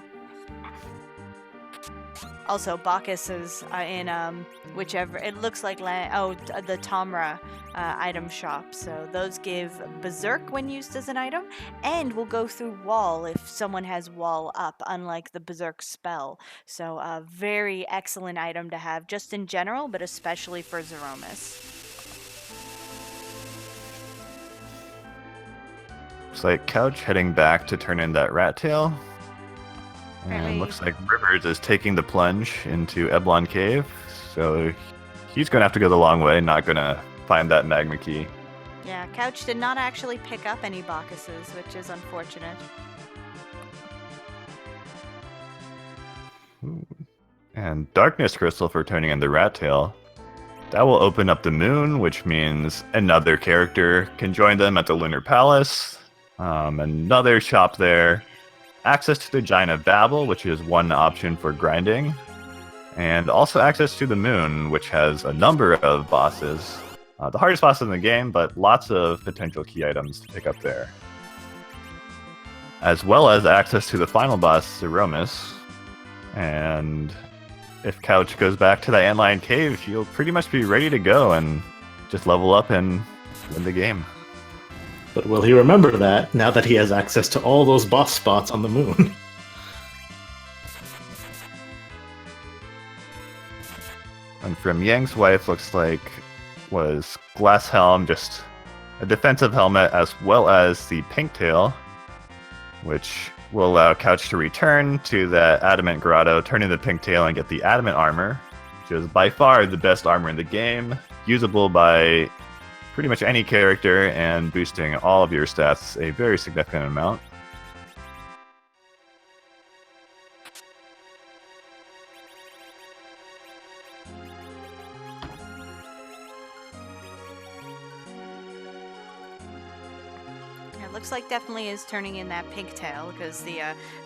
Also, Bacchus is in whichever, it looks like, the Tamra item shop. So those give Berserk when used as an item, and will go through Wall if someone has Wall up, unlike the Berserk spell. So a very excellent item to have just in general, but especially for Zeromus. Looks like Couch heading back to turn in that rat tail. And looks like Rivers is taking the plunge into Eblon Cave, so he's going to have to go the long way, not going to find that magma key. Yeah, Couch did not actually pick up any Bacchuses, which is unfortunate. Ooh. And Darkness Crystal for turning in the rat tail. That will open up the moon, which means another character can join them at the Lunar Palace. Another shop there. Access to the Giant of Babel, which is one option for grinding. And also access to the moon, which has a number of bosses. The hardest boss in the game, but lots of potential key items to pick up there. As well as access to the final boss, Zeromus. And if Couch goes back to the Antlion Cave, he'll pretty much be ready to go and just level up and win the game. But will he remember that, now that he has access to all those boss spots on the moon? And from Yang's wife, looks like was Glass Helm, just a defensive helmet, as well as the Pink Tail, which will allow Couch to return to the Adamant Grotto, turn in the Pink Tail and get the Adamant Armor, which which is by far the best armor in the game, usable by pretty much any character and boosting all of your stats a very significant amount. Looks like definitely is turning in that pink tail, because the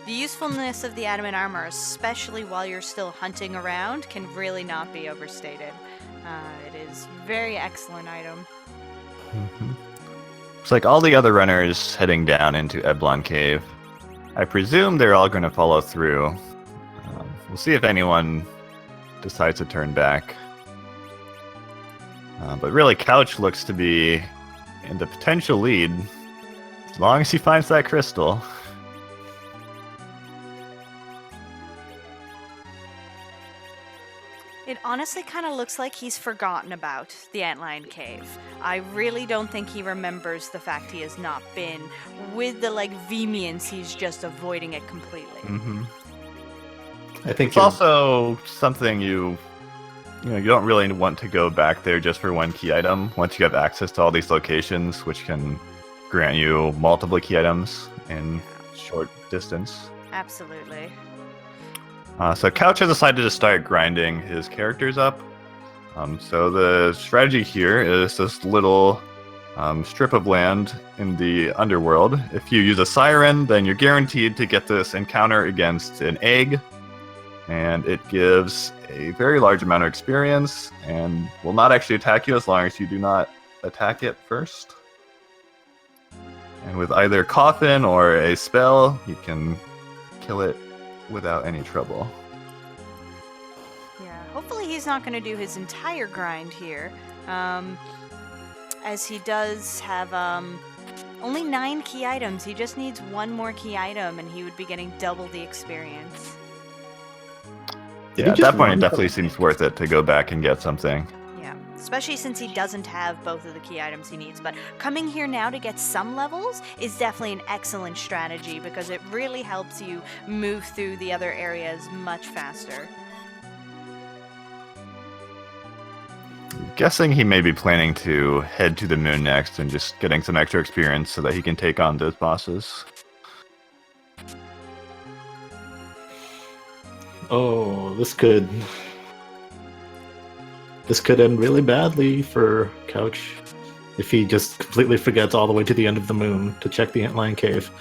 usefulness of the adamant armor, especially while you're still hunting around, can really not be overstated. It is very excellent item. Looks like all the other runners heading down into Eblon Cave. I presume they're all going to follow through. We'll see if anyone decides to turn back. But really, Couch looks to be in the potential lead. As long as he finds that crystal. It honestly kind of looks like he's forgotten about the Antlion Cave. I really don't think he remembers the fact he has not been. With the vehemence, he's just avoiding it completely. I think it's also something you don't really want to go back there just for one key item. Once you have access to all these locations, which can grant you multiple key items in short distance. Absolutely. So Couch has decided to start grinding his characters up. So the strategy here is this little strip of land in the underworld. If you use a siren, then you're guaranteed to get this encounter against an egg. And it gives a very large amount of experience and will not actually attack you as long as you do not attack it first. And with either Coffin or a spell, you can kill it without any trouble. Yeah, hopefully he's not going to do his entire grind here, as he does have only 9 key items. He just needs 1 more key item, and he would be getting double the experience. Yeah, at that point, it definitely seems worth it to go back and get something. Especially since he doesn't have both of the key items he needs. But coming here now to get some levels is definitely an excellent strategy, because it really helps you move through the other areas much faster. I'm guessing he may be planning to head to the moon next and just getting some extra experience so that he can take on those bosses. Oh, this could end really badly for Couch if he just completely forgets all the way to the end of the moon to check the Antlion Cave.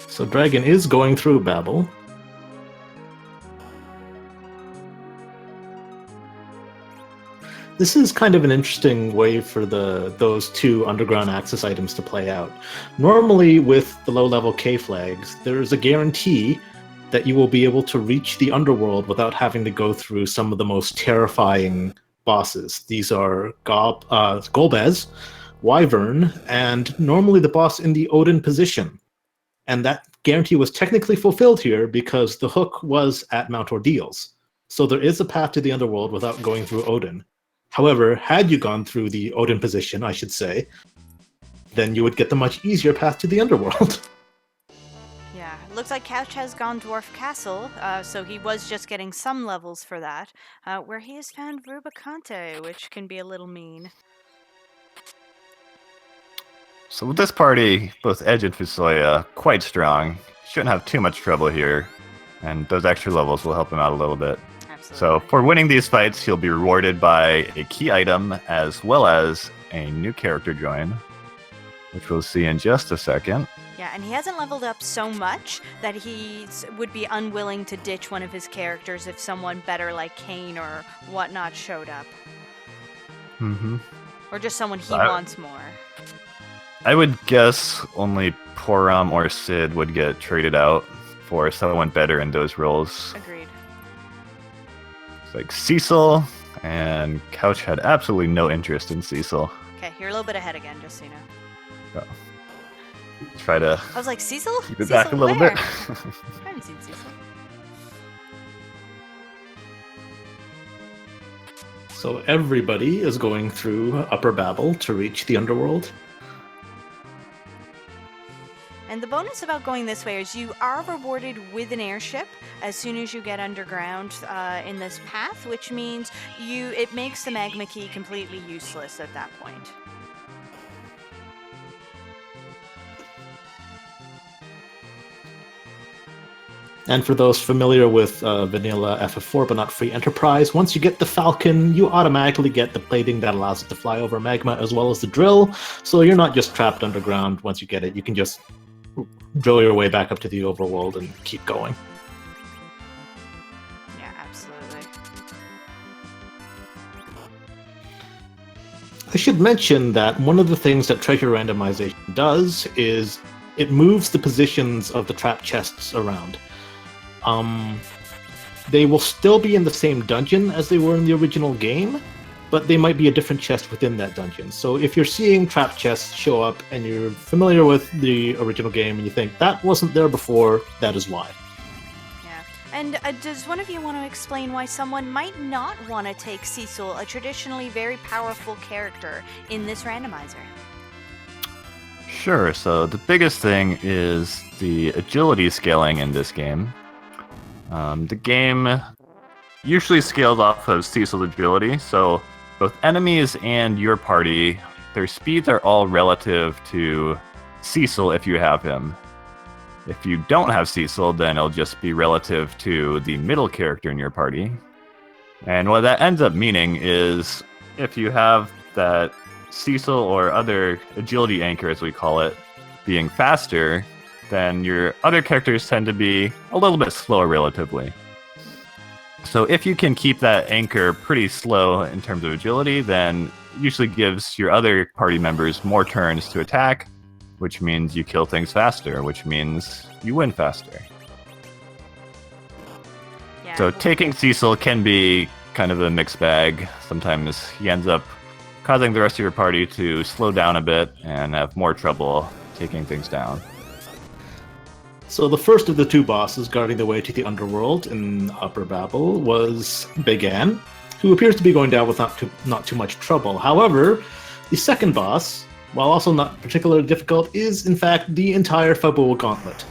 So Dragon is going through Babel. This is kind of an interesting way for those 2 underground access items to play out. Normally, with the low-level K flags, there's a guarantee that you will be able to reach the underworld without having to go through some of the most terrifying bosses. These are Golbez, Wyvern, and normally the boss in the Odin position. And that guarantee was technically fulfilled here because the hook was at Mount Ordeals. So there is a path to the underworld without going through Odin. However, had you gone through the Odin position, I should say, then you would get the much easier path to the underworld. Yeah, it looks like Couch has gone Dwarf Castle, so he was just getting some levels for that, where he has found Rubicante, which can be a little mean. So with this party, both Edge and Fusoya quite strong. Shouldn't have too much trouble here, and those extra levels will help him out a little bit. So for winning these fights, he'll be rewarded by a key item as well as a new character join, which we'll see in just a second. Yeah, and he hasn't leveled up so much that he would be unwilling to ditch one of his characters if someone better like Kane or whatnot showed up. Or just someone he wants more. I would guess only Poram or Sid would get traded out for someone better in those roles. Agreed. It's like Cecil, and Couch had absolutely no interest in Cecil. Okay, you're a little bit ahead again, just so you know. Try to I was like, Cecil? keep it back a little where? bit. I haven't seen Cecil. So everybody is going through Upper Babel to reach the underworld. And the bonus about going this way is you are rewarded with an airship as soon as you get underground in this path, which means it makes the magma key completely useless at that point. And for those familiar with vanilla FF4 but not free Enterprise, once you get the Falcon, you automatically get the plating that allows it to fly over magma as well as the drill, so you're not just trapped underground once you get it. You can just drill your way back up to the overworld and keep going. Yeah, absolutely. I should mention that one of the things that treasure randomization does is it moves the positions of the trap chests around. They will still be in the same dungeon as they were in the original game, but they might be a different chest within that dungeon. So if you're seeing trap chests show up and you're familiar with the original game and you think that wasn't there before, that is why. Yeah. And does one of you want to explain why someone might not want to take Cecil, a traditionally very powerful character, in this randomizer? Sure, so the biggest thing is the agility scaling in this game. The game usually scales off of Cecil's agility, so both enemies and your party, their speeds are all relative to Cecil if you have him. If you don't have Cecil, then it'll just be relative to the middle character in your party. And what that ends up meaning is if you have that Cecil or other agility anchor, as we call it, being faster, then your other characters tend to be a little bit slower relatively. So if you can keep that anchor pretty slow in terms of agility, then it usually gives your other party members more turns to attack, which means you kill things faster, which means you win faster. Yeah. So taking Cecil can be kind of a mixed bag. Sometimes he ends up causing the rest of your party to slow down a bit and have more trouble taking things down. So the first of the two bosses guarding the way to the underworld in Upper Babel was Big Ann, who appears to be going down with not too much trouble. However, the second boss, while also not particularly difficult, is in fact the entire Fabul Gauntlet.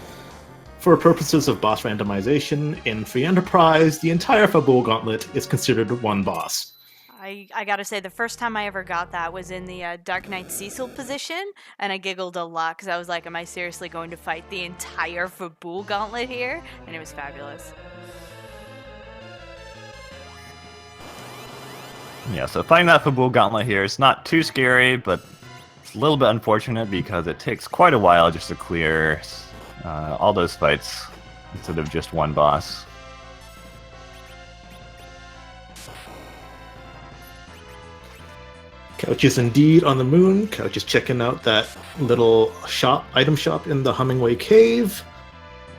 For purposes of boss randomization in Free Enterprise, the entire Fabul Gauntlet is considered one boss. I gotta say, the first time I ever got that was in the Dark Knight Cecil position, and I giggled a lot because I was like, am I seriously going to fight the entire Fabul Gauntlet here? And it was fabulous. Yeah, so fighting that Fabul Gauntlet here is not too scary, but it's a little bit unfortunate because it takes quite a while just to clear all those fights instead of just one boss. Couch is indeed on the moon. Couch is checking out that little item shop in the Hummingway Cave.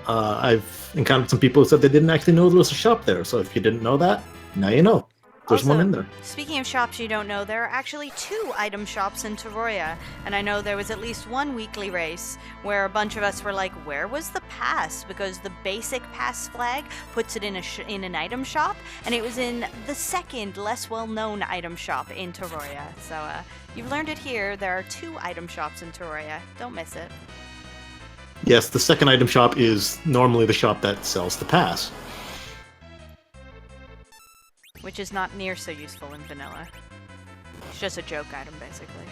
I've encountered some people who said they didn't actually know there was a shop there, so if you didn't know that, now you know. There's Also, one in there. Speaking of shops you don't know, there are actually 2 item shops in Toroya, and I know there was at least one weekly race where a bunch of us were like, where was the pass? Because the basic pass flag puts it in an item shop, and it was in the second, less well-known item shop in Toroya. So you've learned it here. There are 2 item shops in Toroya. Don't miss it. Yes, the second item shop is normally the shop that sells the pass. Which is not near so useful in vanilla. It's just a joke item, basically.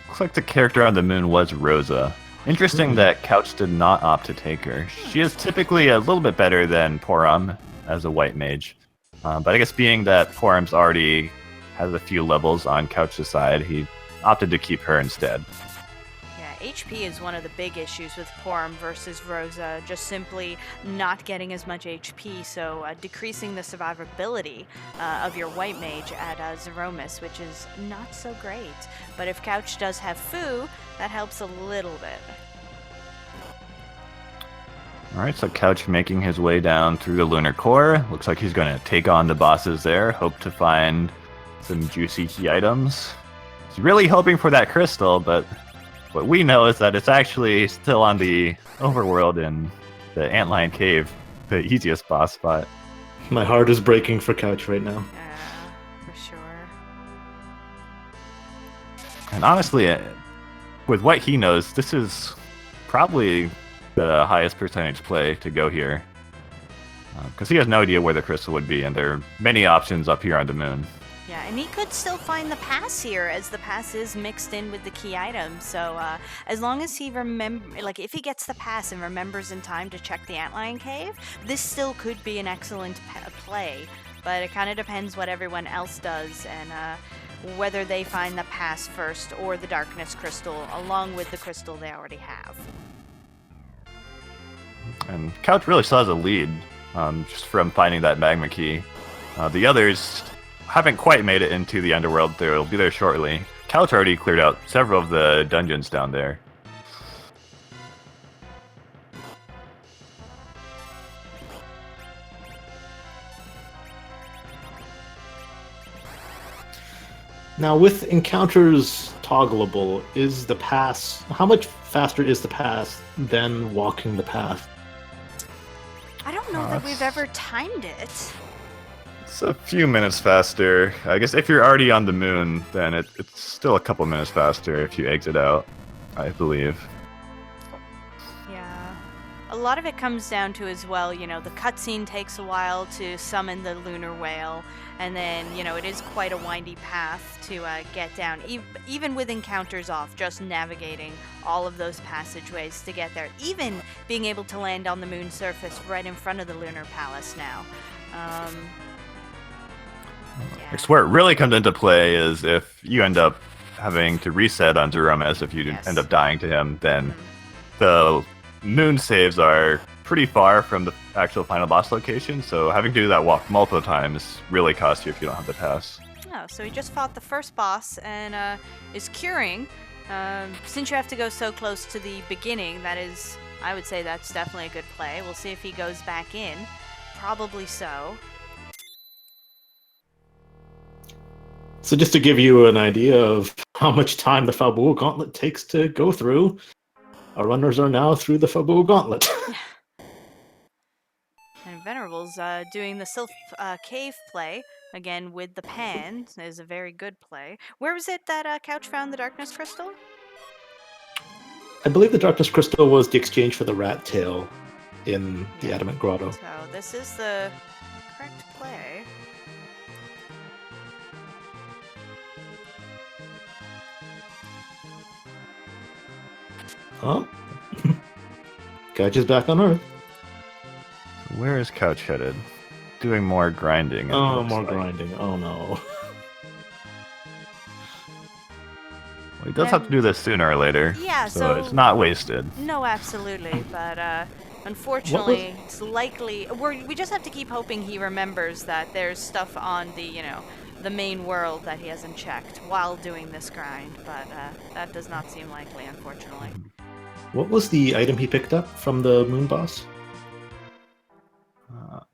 Looks like the character on the moon was Rosa. Interesting that Couch did not opt to take her. She is typically a little bit better than Porum as a white mage. But I guess being that Porum's already has a few levels on Couch's side, he opted to keep her instead. Yeah, HP is one of the big issues with Porum versus Rosa, just simply not getting as much HP, so decreasing the survivability of your white mage at Zeromus, which is not so great. But if Couch does have Fu, that helps a little bit. Alright, so Couch making his way down through the lunar core. Looks like he's going to take on the bosses there, hope to find some juicy key items. He's really hoping for that crystal, but what we know is that it's actually still on the overworld in the Antlion Cave, the easiest boss spot. My heart is breaking for Couch right now. Yeah, for sure. And honestly, with what he knows, this is probably the highest percentage play to go here. Because he has no idea where the crystal would be, and there are many options up here on the moon. Yeah, and he could still find the pass here, as the pass is mixed in with the key item. So as long as he if he gets the pass and remembers in time to check the Antlion Cave, this still could be an excellent play. But it kind of depends what everyone else does, and whether they find the pass first or the Darkness Crystal, along with the crystal they already have. And Couch really still has a lead, just from finding that magma key. The others haven't quite made it into the underworld. They'll be there shortly. Couch already cleared out several of the dungeons down there. Now, with encounters toggleable, is the pass... How much faster is the pass than walking the path? I don't know that we've ever timed it. It's a few minutes faster. I guess if you're already on the moon, then it's still a couple minutes faster if you exit out, I believe. Yeah. A lot of it comes down to, as well, the cutscene takes a while to summon the lunar whale, and then, it is quite a windy path to get down. Even with encounters off, just navigating all of those passageways to get there. Even being able to land on the moon surface right in front of the lunar palace now. I guess where it really comes into play is if you end up having to reset on DragonMZ, if you end up dying to him, then the moon saves are pretty far from the actual final boss location, so having to do that walk multiple times really costs you if you don't have the pass. Oh, so he just fought the first boss and is curing. Since you have to go so close to the beginning, I would say that's definitely a good play. We'll see if he goes back in. Probably so. So just to give you an idea of how much time the Fabu Gauntlet takes to go through, our runners are now through the Fabu Gauntlet. And Invenerable's doing the Sylph Cave play, again with the pan, is a very good play. Where was it that Couch found the Darkness Crystal? I believe the Darkness Crystal was the exchange for the rat tail in the Adamant Grotto. So this is the correct play. Oh. Couch is back on Earth. Where is Couch headed? Doing more grinding. Oh, more grinding. Oh, no. Well, he does have to do this sooner or later. Yeah, so it's not wasted. No, absolutely. But unfortunately, it's likely... We just have to keep hoping he remembers that there's stuff on the main world that he hasn't checked while doing this grind. But that does not seem likely, unfortunately. What was the item he picked up from the moon boss?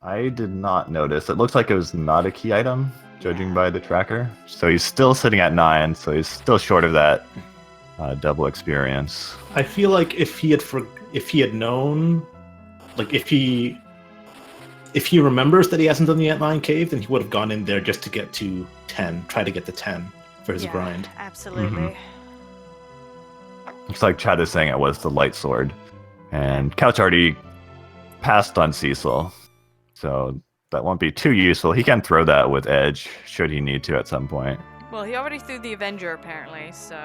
I did not notice. It looks like it was not a key item, judging by the tracker. So he's still sitting at 9, so he's still short of that double experience. I feel like if he had known, like if he remembers that he hasn't done the Antlion Cave, then he would have gone in there just to get to 10, try to get to 10 for his grind. Absolutely. Looks like Chad is saying it was the light sword. And Couch already passed on Cecil, so that won't be too useful. He can throw that with Edge, should he need to at some point. Well, he already threw the Avenger, apparently, so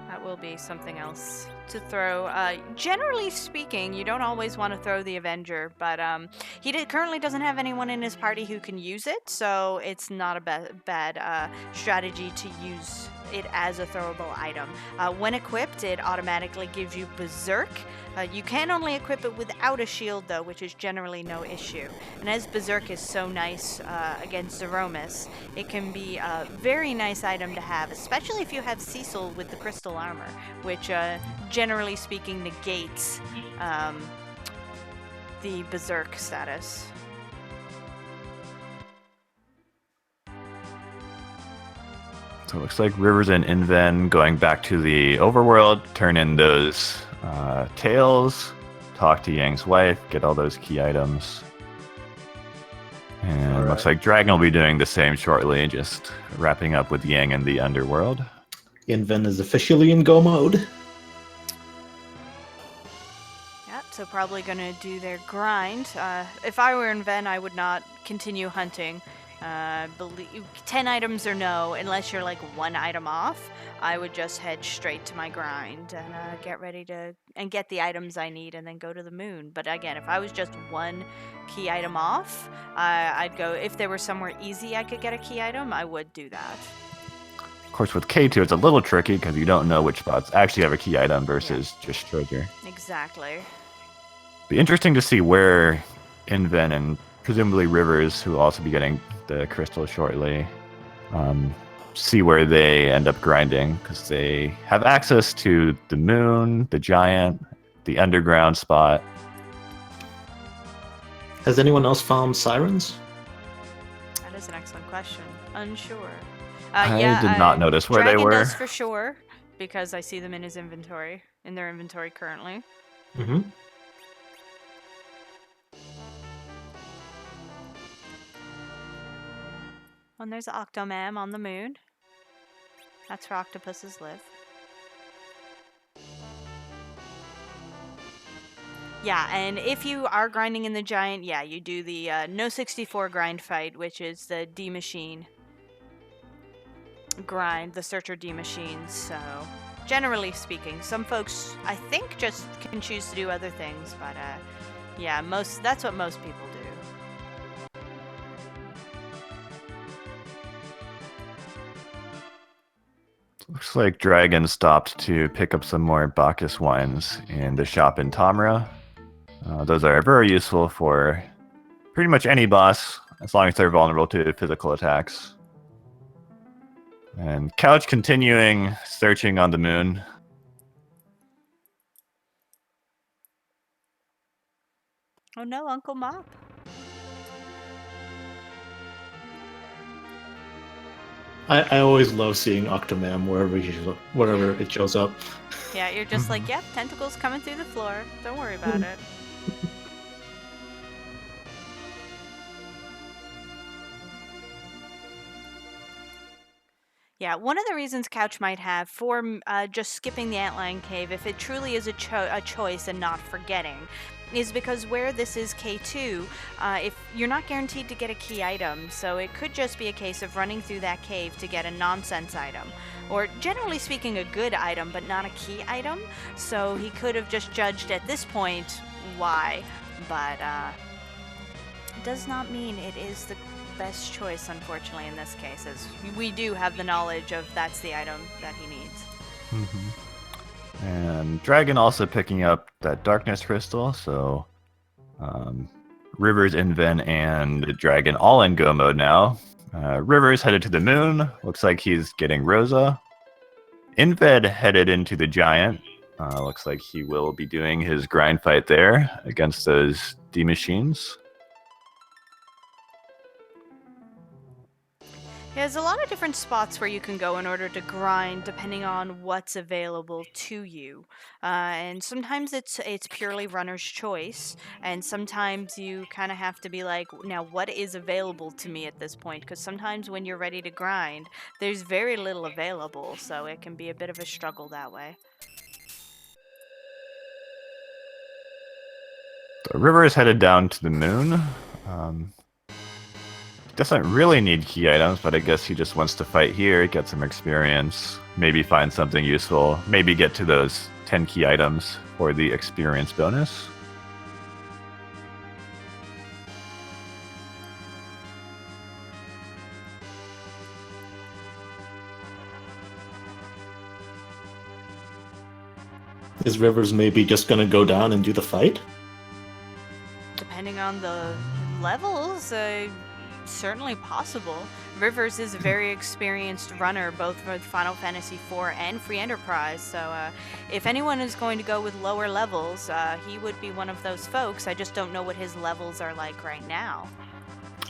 that will be something else to throw. Generally speaking, you don't always want to throw the Avenger, but he currently doesn't have anyone in his party who can use it, so it's not a bad strategy to use it as a throwable item. When equipped, it automatically gives you Berserk. You can only equip it without a shield, though, which is generally no issue. And as Berserk is so nice against Zeromus, it can be a very nice item to have, especially if you have Cecil with the crystal armor, which generally speaking negates the Berserk status. So it looks like Rivers and Inven going back to the overworld, turn in those tails, talk to Yang's wife, get all those key items. And looks like Dragon will be doing the same shortly, just wrapping up with Yang in the underworld. Inven is officially in go mode. also probably going to do their grind. If I were in Ven, I would not continue hunting. 10 items or no, unless you're like 1 item off, I would just head straight to my grind and get ready to and get the items I need and then go to the moon. But again, if I was just 1 key item off, I'd go. If there were somewhere easy I could get a key item, I would do that. Of course, with K2, it's a little tricky because you don't know which spots actually have a key item versus just treasure. Exactly. Be interesting to see where Inven and presumably Rivers, who will also be getting the crystal shortly, see where they end up grinding, because they have access to the moon, the giant, the underground spot. Has anyone else found sirens? That is an excellent question. Unsure. I did not notice where Dragon they were. does for sure, because I see them in his inventory, in their inventory currently. Mm-hmm. And there's Octomam on the moon. That's where octopuses live. Yeah, and if you are grinding in the giant, yeah, you do the No 64 grind fight, which is the D machine grind, the searcher D machines. So, generally speaking, some folks, I think, just can choose to do other things, but yeah, that's what most people do. Looks like Dragon stopped to pick up some more Bacchus wines in the shop in Tamra. Those are very useful for pretty much any boss, as long as they're vulnerable to physical attacks. And Couch continuing searching on the moon. Oh no, Uncle Mop. I always love seeing Octomam wherever it shows up. Yeah, you're just like, yep, tentacles coming through the floor. Don't worry about it. Yeah, one of the reasons Couch might have for just skipping the Antlion Cave, if it truly is a choice and not forgetting, is because where this is K2, if you're not guaranteed to get a key item, so it could just be a case of running through that cave to get a nonsense item, or generally speaking a good item but not a key item. So he could have just judged at this point why, but it does not mean it is the best choice, unfortunately, in this case, as we do have the knowledge of that's the item that he needs. Mm-hmm. And Dragon also picking up that darkness crystal, so Rivers, Inven, and Dragon all in go mode now. Rivers headed to the moon, looks like he's getting Rosa. Inved headed into the giant, looks like he will be doing his grind fight there against those D-machines. Yeah, there's a lot of different spots where you can go in order to grind, depending on what's available to you. And sometimes it's purely runner's choice, and sometimes you kind of have to be like, now what is available to me at this point? Because sometimes when you're ready to grind, there's very little available, so it can be a bit of a struggle that way. So River is headed down to the moon. Doesn't really need key items, but I guess he just wants to fight here, get some experience, maybe find something useful, maybe get to those 10 key items for the experience bonus. Is Rivers maybe just going to go down and do the fight? Depending on the levels, certainly possible. Rivers is a very experienced runner, both for Final Fantasy IV and Free Enterprise, so if anyone is going to go with lower levels, he would be one of those folks. I just don't know what his levels are like right now.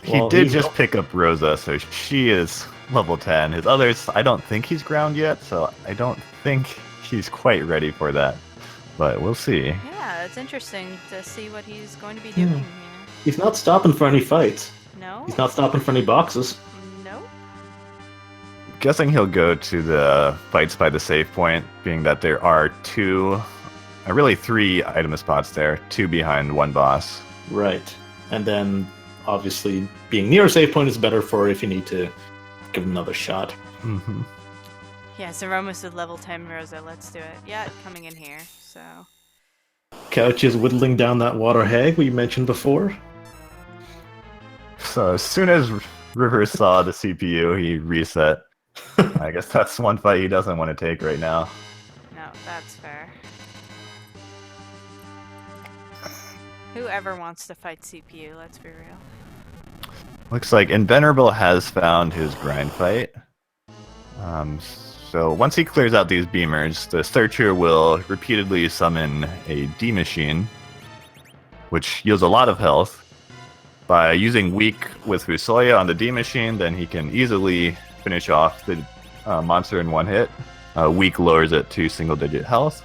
He did just pick up Rosa, so she is level 10. His others, I don't think he's ground yet, so I don't think he's quite ready for that. But we'll see. Yeah, it's interesting to see what he's going to be doing here. He's not stopping for any fights. No? He's not stopping for any boxes. No? Guessing he'll go to the fights by the save point, being that there are 2 Really 3 item spots there, 2 behind 1 boss. Right. And then, obviously, being near a save point is better for if you need to give another shot. Mm-hmm. Yeah, so we're almost at level 10, Rosa. Let's do it. Yeah, coming in here, so... Couch is whittling down that water hag we mentioned before. So as soon as Rivers saw the CPU, he reset. I guess that's one fight he doesn't want to take right now. No, that's fair. Whoever wants to fight CPU, let's be real. Looks like Invenerable has found his grind fight. So once he clears out these beamers, the Searcher will repeatedly summon a D machine, which yields a lot of health. By using Weak with Fusoya on the D machine, then he can easily finish off the monster in one hit. Weak lowers it to single-digit health.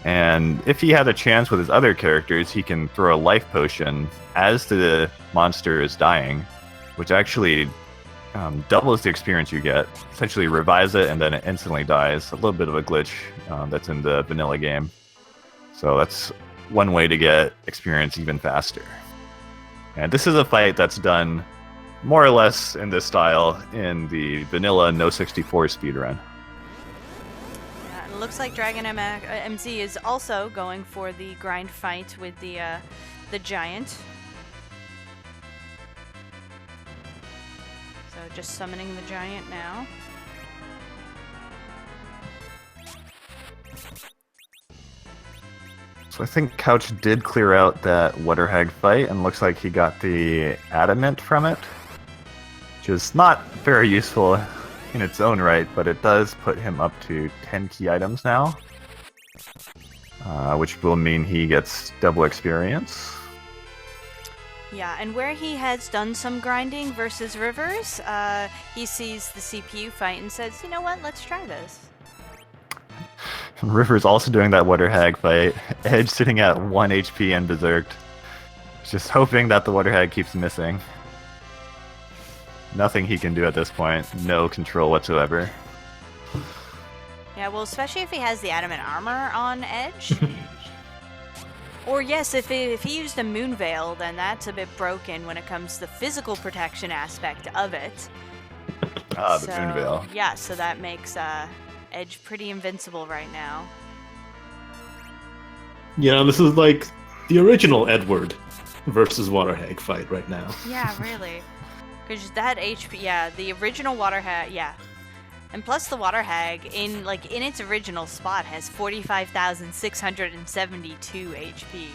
And if he had a chance with his other characters, he can throw a life potion as the monster is dying, which actually doubles the experience you get. Essentially revives it and then it instantly dies. A little bit of a glitch that's in the vanilla game. So that's one way to get experience even faster. And this is a fight that's done more or less in this style in the vanilla No 64 speedrun. Yeah, and it looks like DragonMZ is also going for the grind fight with the giant. So just summoning the giant now. So I think Couch did clear out that Water Hag fight, and looks like he got the Adamant from it, which is not very useful in its own right, but it does put him up to 10 key items now, which will mean he gets double experience. Yeah, and where he has done some grinding versus Rivers, he sees the CPU fight and says, you know what, let's try this. River's also doing that Water Hag fight. Edge sitting at 1 HP and berserked. Just hoping that the Water Hag keeps missing. Nothing he can do at this point. No control whatsoever. Yeah, well, especially if he has the adamant armor on Edge. Or yes, if he used a Moon Veil, then that's a bit broken when it comes to the physical protection aspect of it. The Moon Veil. Yeah, so that makes Edge pretty invincible right now. Yeah, this is like the original Edward versus Water Hag fight right now. Yeah, really. Because that HP, yeah, the original Water Hag, yeah. And plus the Water Hag, in its original spot, has 45,672 HP.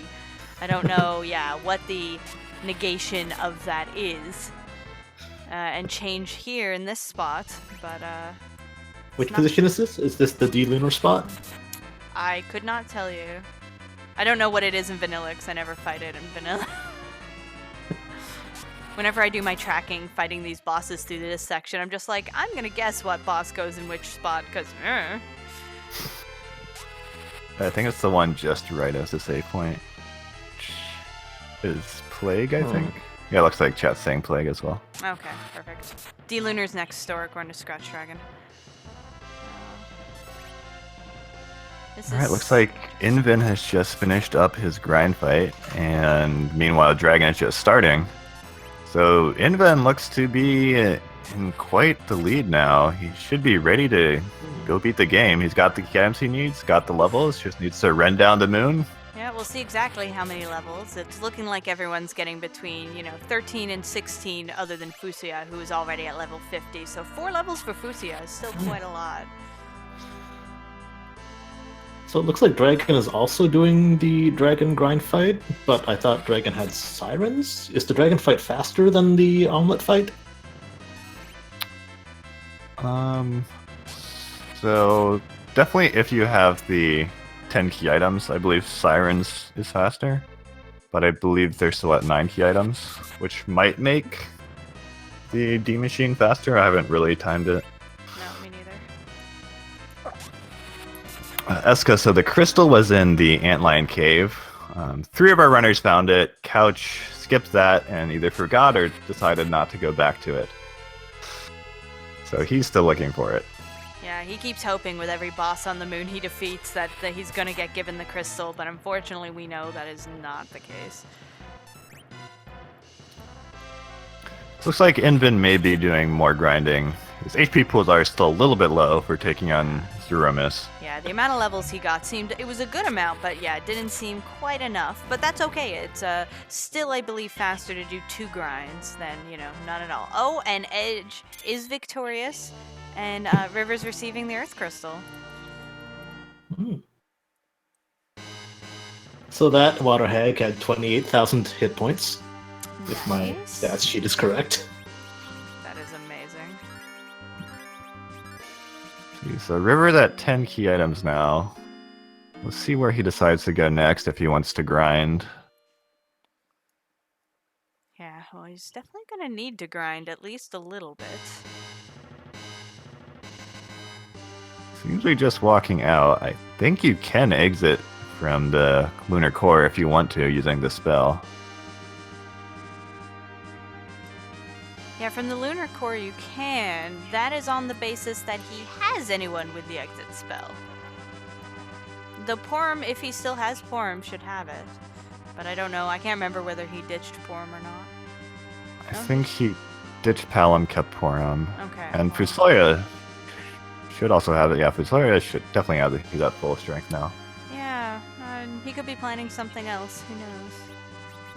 I don't know, yeah, what the negation of that is. And change here in this spot, but Which position is this? Is this the D-Lunar spot? I could not tell you. I don't know what it is in vanilla, because I never fight it in vanilla. Whenever I do my tracking, fighting these bosses through this section, I'm just like, I'm gonna guess what boss goes in which spot, because... I think it's the one just right as the save point. Which is Plague, I think. Yeah, it looks like chat's saying Plague as well. Okay, perfect. D-Lunar's next store, going to Scratch Dragon. Alright, looks like Inven has just finished up his grind fight, and meanwhile Dragon is just starting. So Inven looks to be in quite the lead now. He should be ready to go beat the game. He's got the camps he needs, got the levels, just needs to run down the moon. Yeah, we'll see exactly how many levels. It's looking like everyone's getting between, 13 and 16, other than Fusuya, who is already at level 50. So 4 levels for Fusuya is still quite a lot. So it looks like Dragon is also doing the Dragon grind fight, but I thought Dragon had Sirens? Is the Dragon fight faster than the Omelet fight? So definitely if you have the 10 key items, I believe Sirens is faster. But I believe they're still at 9 key items, which might make the D machine faster. I haven't really timed it. No, me neither. Eska, so the crystal was in the Antlion Cave. 3 of our runners found it. Couch skipped that and either forgot or decided not to go back to it. So he's still looking for it. Yeah, he keeps hoping with every boss on the moon he defeats that he's going to get given the crystal, but unfortunately we know that is not the case. Looks like Inven may be doing more grinding. His HP pools are still a little bit low for taking on Zeromus. Yeah, the amount of levels he got it was a good amount, but yeah, it didn't seem quite enough. But that's okay. It's still, I believe, faster to do 2 grinds than, none at all. Oh, and Edge is victorious, and River's receiving the Earth Crystal. So that water hag had 28,000 hit points, if my Nice. stats sheet is correct. That is amazing. So River's at 10 key items now. Let's see where he decides to go next if he wants to grind. Yeah, well, he's definitely going to need to grind at least a little bit. Usually just walking out. I think you can exit from the lunar core if you want to using the spell. Yeah, from the lunar core you can. That is on the basis that he has anyone with the exit spell. The Porum, if he still has Porum, should have it. But I don't know. I can't remember whether he ditched Porum or not. I think he ditched Palom, kept Porum. Okay. And Fusoya should also have it. Yeah, Fusoya should definitely have it. He's at full strength now. Yeah, he could be planning something else. Who knows?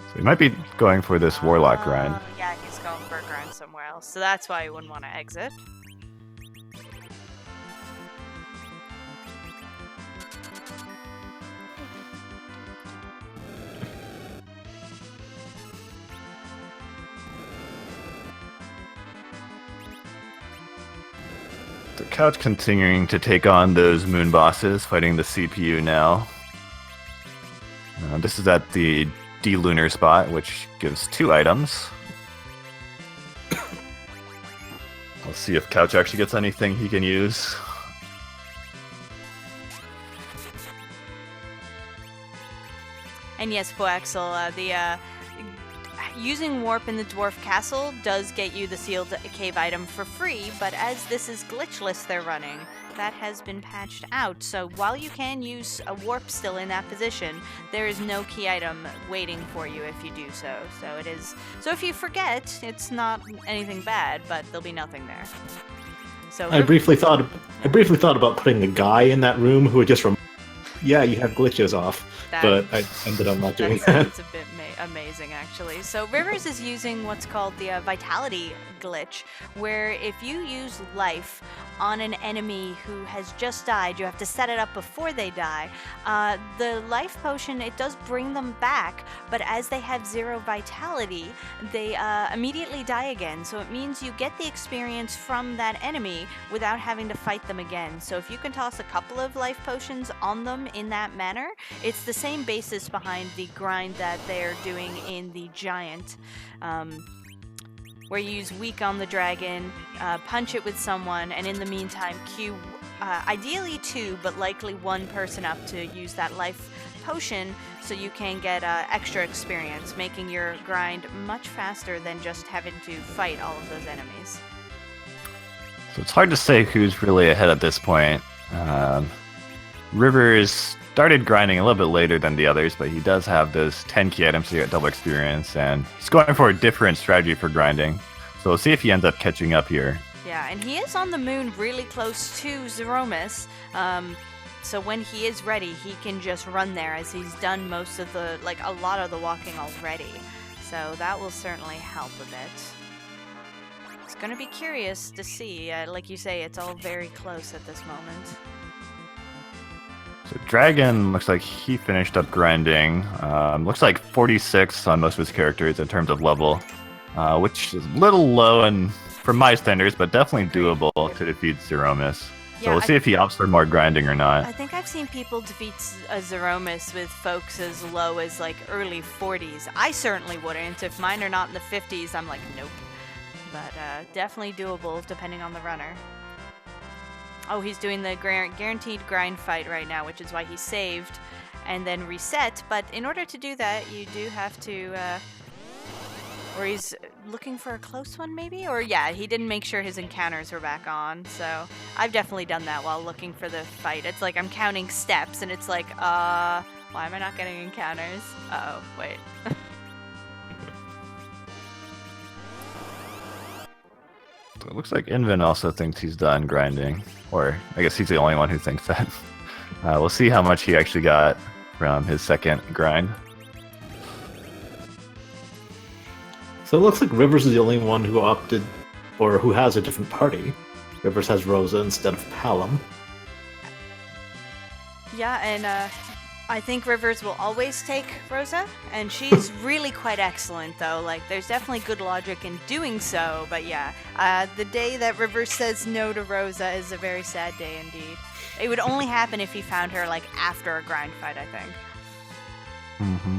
So he might be going for this Warlock grind. Yeah, he's going for a grind somewhere else. So that's why he wouldn't want to exit. The Couch continuing to take on those moon bosses, fighting the CPU now. This is at the D-Lunar spot, which gives 2 items. Let's see if Couch actually gets anything he can use. And yes, Poaxel, using Warp in the Dwarf Castle does get you the sealed cave item for free, but as this is glitchless they're running, that has been patched out. So while you can use a Warp still in that position, there is no key item waiting for you if you do so. So if you forget, it's not anything bad, but there'll be nothing there. So I briefly thought about putting a guy in that room who would just yeah, you have glitches off, but I ended up not doing that. That's a bit amazing, actually. So Rivers is using what's called the Vitality glitch, where if you use life on an enemy who has just died, you have to set it up before they die. The life potion, it does bring them back, but as they have 0 vitality, they immediately die again. So it means you get the experience from that enemy without having to fight them again. So if you can toss a couple of life potions on them in that manner, it's the same basis behind the grind that they're doing in the Giant. Where you use weak on the dragon, punch it with someone, and in the meantime queue ideally 2, but likely 1 person up to use that life potion so you can get extra experience, making your grind much faster than just having to fight all of those enemies. So it's hard to say who's really ahead at this point. Rivers started grinding a little bit later than the others, but he does have those 10 key items to get double experience, and he's going for a different strategy for grinding. So we'll see if he ends up catching up here. Yeah, and he is on the moon really close to Zeromus, so when he is ready, he can just run there as he's done most of the, a lot of the walking already. So that will certainly help a bit. It's going to be curious to see. Like you say, it's all very close at this moment. So Dragon looks like he finished up grinding. Looks like 46 on most of his characters in terms of level, which is a little low and for my standards, but definitely doable to defeat Zeromus. So we'll see if he opts for more grinding or not. I think I've seen people defeat Zeromus with folks as low as early 40s. I certainly wouldn't. If mine are not in the 50s, I'm like, nope. But definitely doable depending on the runner. Oh, he's doing the guaranteed grind fight right now, which is why he saved and then reset. But in order to do that, you do have to Or he's looking for a close one, maybe? Or, yeah, he didn't make sure his encounters were back on. So I've definitely done that while looking for the fight. It's like I'm counting steps, and it's like, why am I not getting encounters? Uh-oh, wait. So it looks like Inven also thinks he's done grinding. Or I guess he's the only one who thinks that. We'll see how much he actually got from his second grind. So it looks like Rivers is the only one who opted, or who has a different party. Rivers has Rosa instead of Palom. Yeah, and I think Rivers will always take Rosa, and she's really quite excellent, though. Like, there's definitely good logic in doing so, but yeah, the day that Rivers says no to Rosa is a very sad day indeed. It would only happen if he found her, like, after a grind fight, I think. Mm-hmm.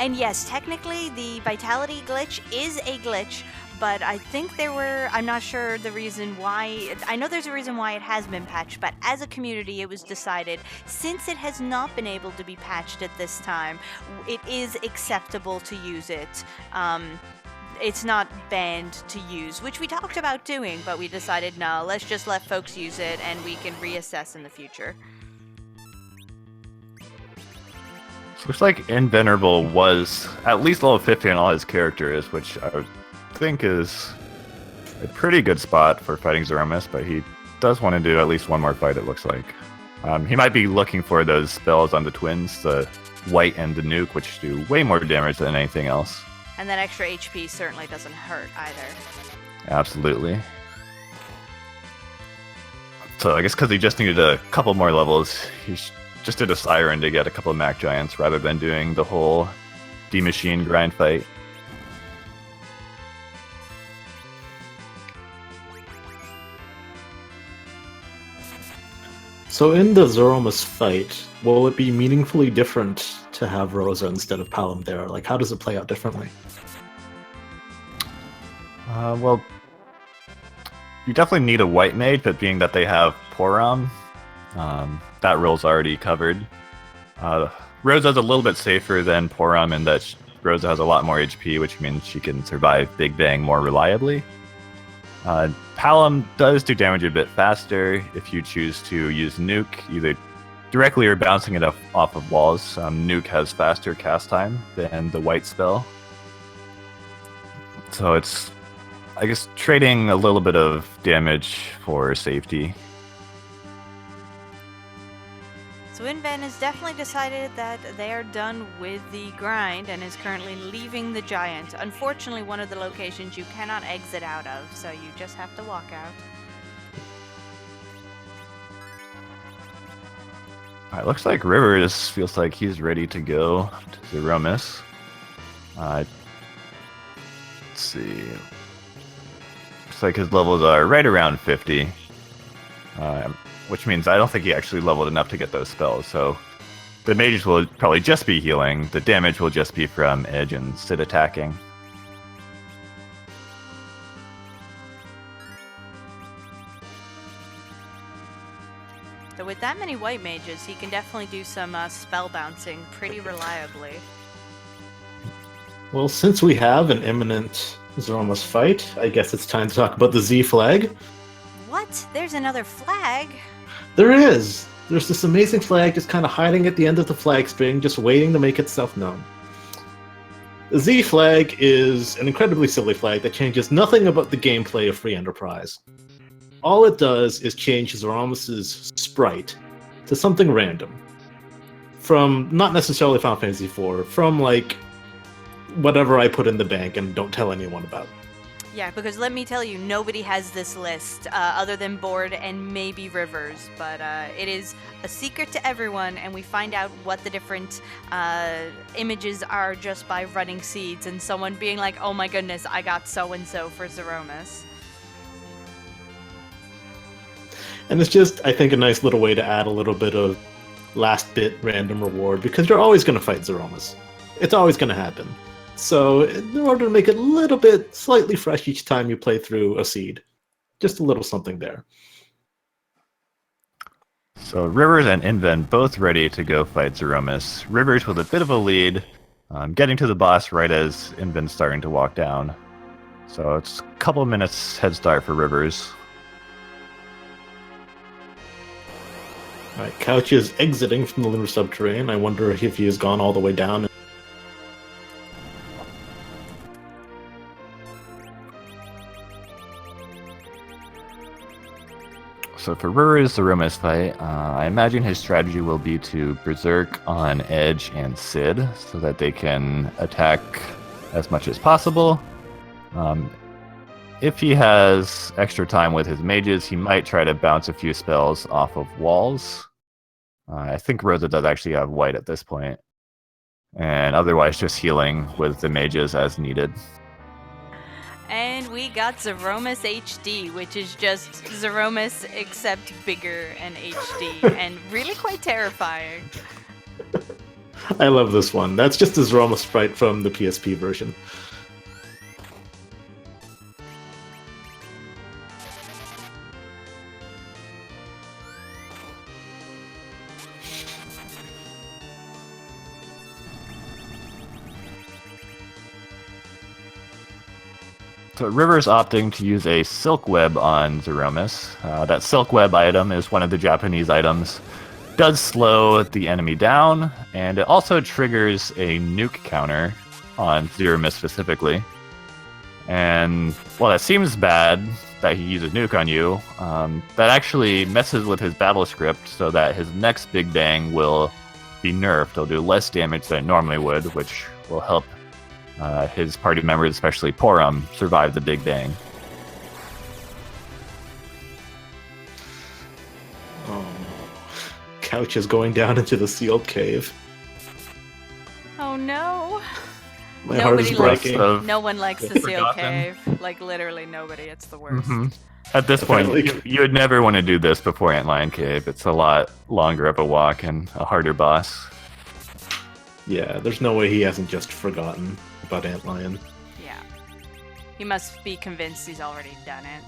And yes, technically, the Vitality glitch is a glitch, but I think I'm not sure the reason why. I know there's a reason why it has been patched, but as a community, it was decided, since it has not been able to be patched at this time, it is acceptable to use it. It's not banned to use, which we talked about doing, but we decided, no, let's just let folks use it, and we can reassess in the future. Looks like Invenerable was at least level 50 on all his characters, which I would think is a pretty good spot for fighting Zeromus, but he does want to do at least one more fight, it looks like. He might be looking for those spells on the twins, the White and the Nuke, which do way more damage than anything else. And that extra HP certainly doesn't hurt either. Absolutely. So I guess because he just needed a couple more levels, he's just did a Siren to get a couple of Mac Giants rather than doing the whole D-Machine grind fight. So in the Zeromus fight, will it be meaningfully different to have Rosa instead of Palom there? Like, how does it play out differently? Well, you definitely need a white mage, but being that they have Porom, that role's already covered. Rosa's a little bit safer than Porom in that Rosa has a lot more HP, which means she can survive Big Bang more reliably. Palom does do damage a bit faster if you choose to use Nuke, either directly or bouncing it off of walls. Nuke has faster cast time than the white spell. So it's, I guess, trading a little bit of damage for safety. So Inven has definitely decided that they are done with the grind and is currently leaving the Giant. Unfortunately, one of the locations you cannot exit out of, so you just have to walk out. Alright, looks like Rivers feels like he's ready to go to Zeromus. Let's see. Looks like his levels are right around 50. Which means I don't think he actually leveled enough to get those spells, so the mages will probably just be healing, the damage will just be from edge and Sid attacking. So with that many white mages, he can definitely do some spell bouncing pretty reliably. Well, since we have an imminent Zeromus fight, I guess it's time to talk about the Z flag. What? There's another flag? There is! There's this amazing flag just kind of hiding at the end of the flag string, just waiting to make itself known. The Z flag is an incredibly silly flag that changes nothing about the gameplay of Free Enterprise. All it does is change Zeromus's sprite to something random. From not necessarily Final Fantasy IV, from like whatever I put in the bank and don't tell anyone about. Yeah, because let me tell you, nobody has this list other than Board and maybe Rivers, but it is a secret to everyone, and we find out what the different images are just by running seeds and someone being like, oh my goodness, I got so-and-so for Zeromus. And it's just, I think, a nice little way to add a little bit of last bit random reward, because you're always going to fight Zeromus. It's always going to happen. So, in order to make it a little bit slightly fresh each time you play through a seed, just a little something there. So Rivers and Inven both ready to go fight Zeromus. Rivers with a bit of a lead, getting to the boss right as Invin's starting to walk down. So it's a couple of minutes head start for Rivers. Alright, Couch is exiting from the lunar subterranean. I wonder if he has gone all the way down. So for Rivers, the Romus fight, I imagine his strategy will be to Berserk on Edge and Sid so that they can attack as much as possible. If he has extra time with his mages, he might try to bounce a few spells off of walls. I think Rosa does actually have white at this point. And otherwise just healing with the mages as needed. And we got Zeromus HD, which is just Zeromus except bigger and HD, and really quite terrifying. I love this one. That's just a Zroma sprite from the PSP version. So River's opting to use a Silk Web on Zeromus. That Silk Web item is one of the Japanese items. Does slow the enemy down, and it also triggers a nuke counter on Zeromus specifically. And while that seems bad that he uses nuke on you, that actually messes with his battle script so that his next Big Bang will be nerfed. It'll do less damage than it normally would, which will help his party members, especially Porum, survive the Big Bang. Oh. Couch is going down into the sealed cave. Oh no. My heart is breaking. No one likes the sealed cave. Like, literally nobody. It's the worst. Mm-hmm. At this point, you would never want to do this before Antlion Cave. It's a lot longer of a walk and a harder boss. Yeah, there's no way he hasn't just forgotten about Antlion. Yeah. He must be convinced he's already done it.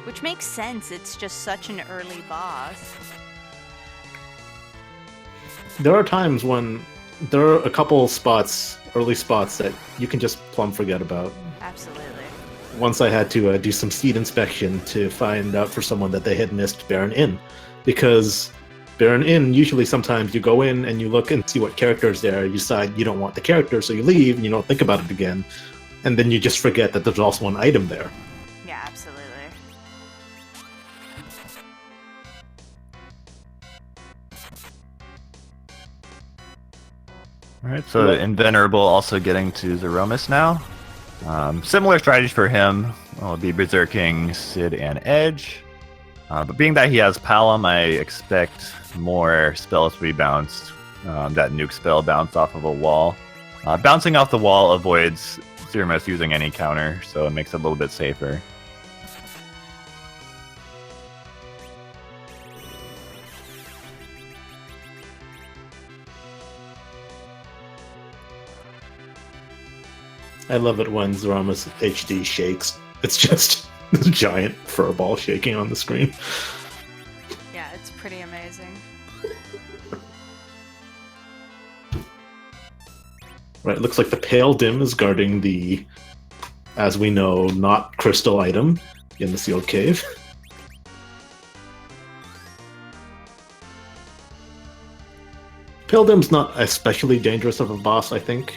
Which makes sense. It's just such an early boss. There are times when there are a couple spots, early spots, that you can just plumb forget about. Absolutely. Once I had to do some seed inspection to find out for someone that they had missed Baron Inn, because Baron Inn, usually sometimes you go in and you look and see what character's there, you decide you don't want the character, so you leave and you don't think about it again, and then you just forget that there's also an item there. Yeah, absolutely. Alright, so Invenerable also getting to Zeromus now. Similar strategy for him. Will be Berserking, Sid, and Edge. But being that he has Palom, I expect more spells to be bounced. That nuke spell bounced off of a wall. Bouncing off the wall avoids Zeromus using any counter, so it makes it a little bit safer. I love it when Zeromus HD shakes. It's just this giant fur ball shaking on the screen. Yeah, it's pretty amazing. Right, it looks like the Pale Dim is guarding the, as we know, not crystal item in the sealed cave. Pale Dim's not especially dangerous of a boss, I think.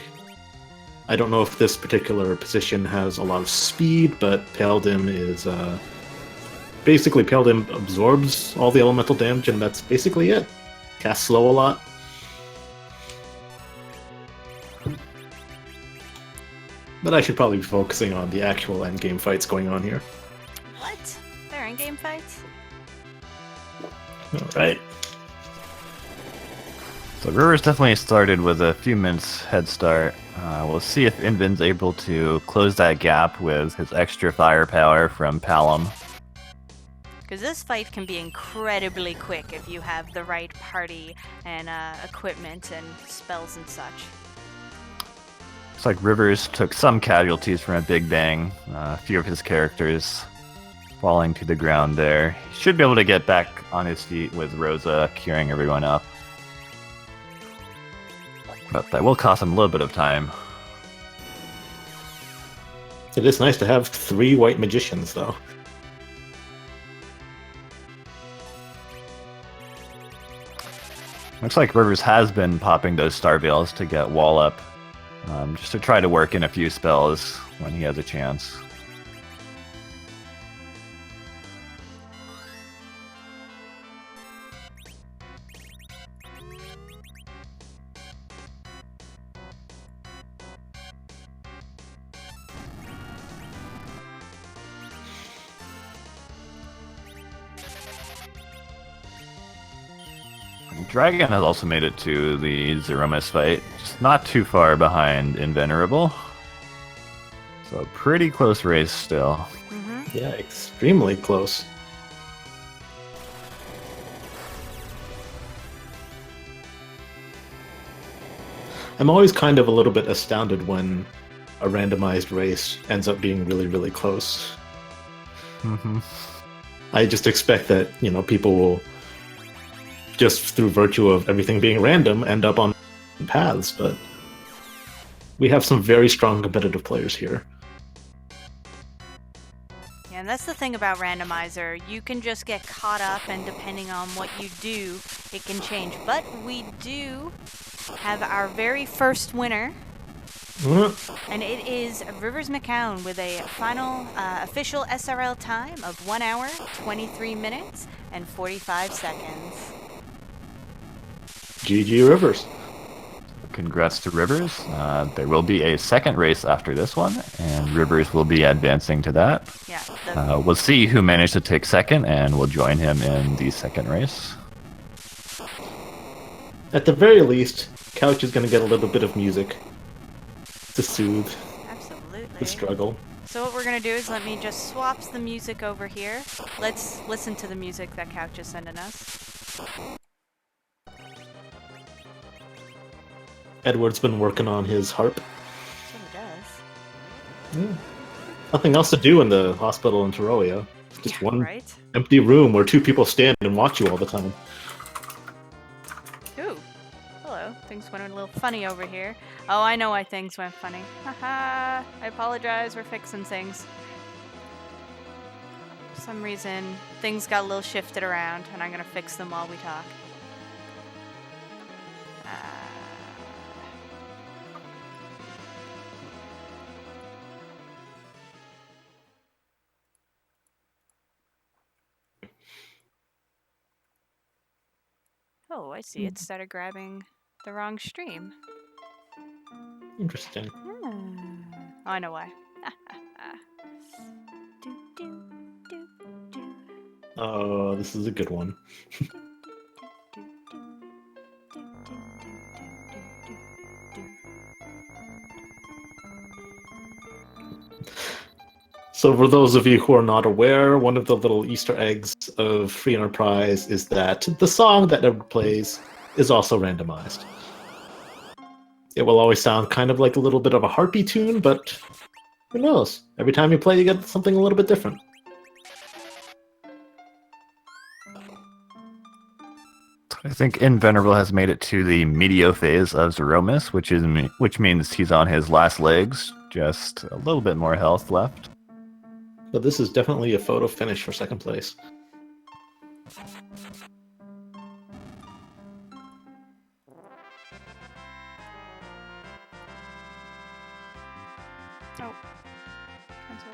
I don't know if this particular position has a lot of speed, but Pale Dim is basically Pale Dim absorbs all the elemental damage, and that's basically it. Casts slow a lot. But I should probably be focusing on the actual endgame fights going on here. What? They're in-game fights? Alright. So Rivers definitely started with a few minutes head start. We'll see if Invin's able to close that gap with his extra firepower from Palom. Because this fight can be incredibly quick if you have the right party and equipment and spells and such. Looks like Rivers took some casualties from a Big Bang. A few of his characters falling to the ground there. He should be able to get back on his feet with Rosa curing everyone up. but that will cost him a little bit of time. It is nice to have 3 white magicians, though. Looks like Rivers has been popping those Star Veils to get wall up, just to try to work in a few spells when he has a chance. Dragon has also made it to the Zeromus fight, just not too far behind Invenerable. So a pretty close race still. Mm-hmm. Yeah, extremely close. I'm always kind of a little bit astounded when a randomized race ends up being really, really close. Mm-hmm. I just expect that, people will, just through virtue of everything being random, end up on paths, but we have some very strong competitive players here. Yeah, and that's the thing about randomizer. You can just get caught up, and depending on what you do, it can change. But we do have our very first winner, and it is Riversmccown with a final official SRL time of 1 hour, 23 minutes, and 45 seconds. GG Rivers. Congrats to Rivers. There will be a second race after this one, and Rivers will be advancing to that. Yeah. We'll see who managed to take second, and we'll join him in the second race. At the very least, Couch is going to get a little bit of music to soothe Absolutely. the struggle. So what we're going to do is let me just swap the music over here. Let's listen to the music that Couch is sending us. Edward's been working on his harp. That's what he does. Yeah. Nothing else to do in the hospital in Teroia. Just one Right? empty room where 2 people stand and watch you all the time. Ooh. Hello. Things went a little funny over here. Oh, I know why things went funny. Haha. I apologize. We're fixing things. For some reason, things got a little shifted around, and I'm going to fix them while we talk. Oh, I see. It started grabbing the wrong stream. Interesting. Oh, I know why. Oh, this is a good one. So for those of you who are not aware, one of the little Easter eggs of Free Enterprise is that the song that Edward plays is also randomized. It will always sound kind of like a little bit of a harpy tune, but who knows? Every time you play, you get something a little bit different. I think Invenerable has made it to the medio phase of Zeromus, which means he's on his last legs, just a little bit more health left. But this is definitely a photo finish for second place. Oh. Cancel.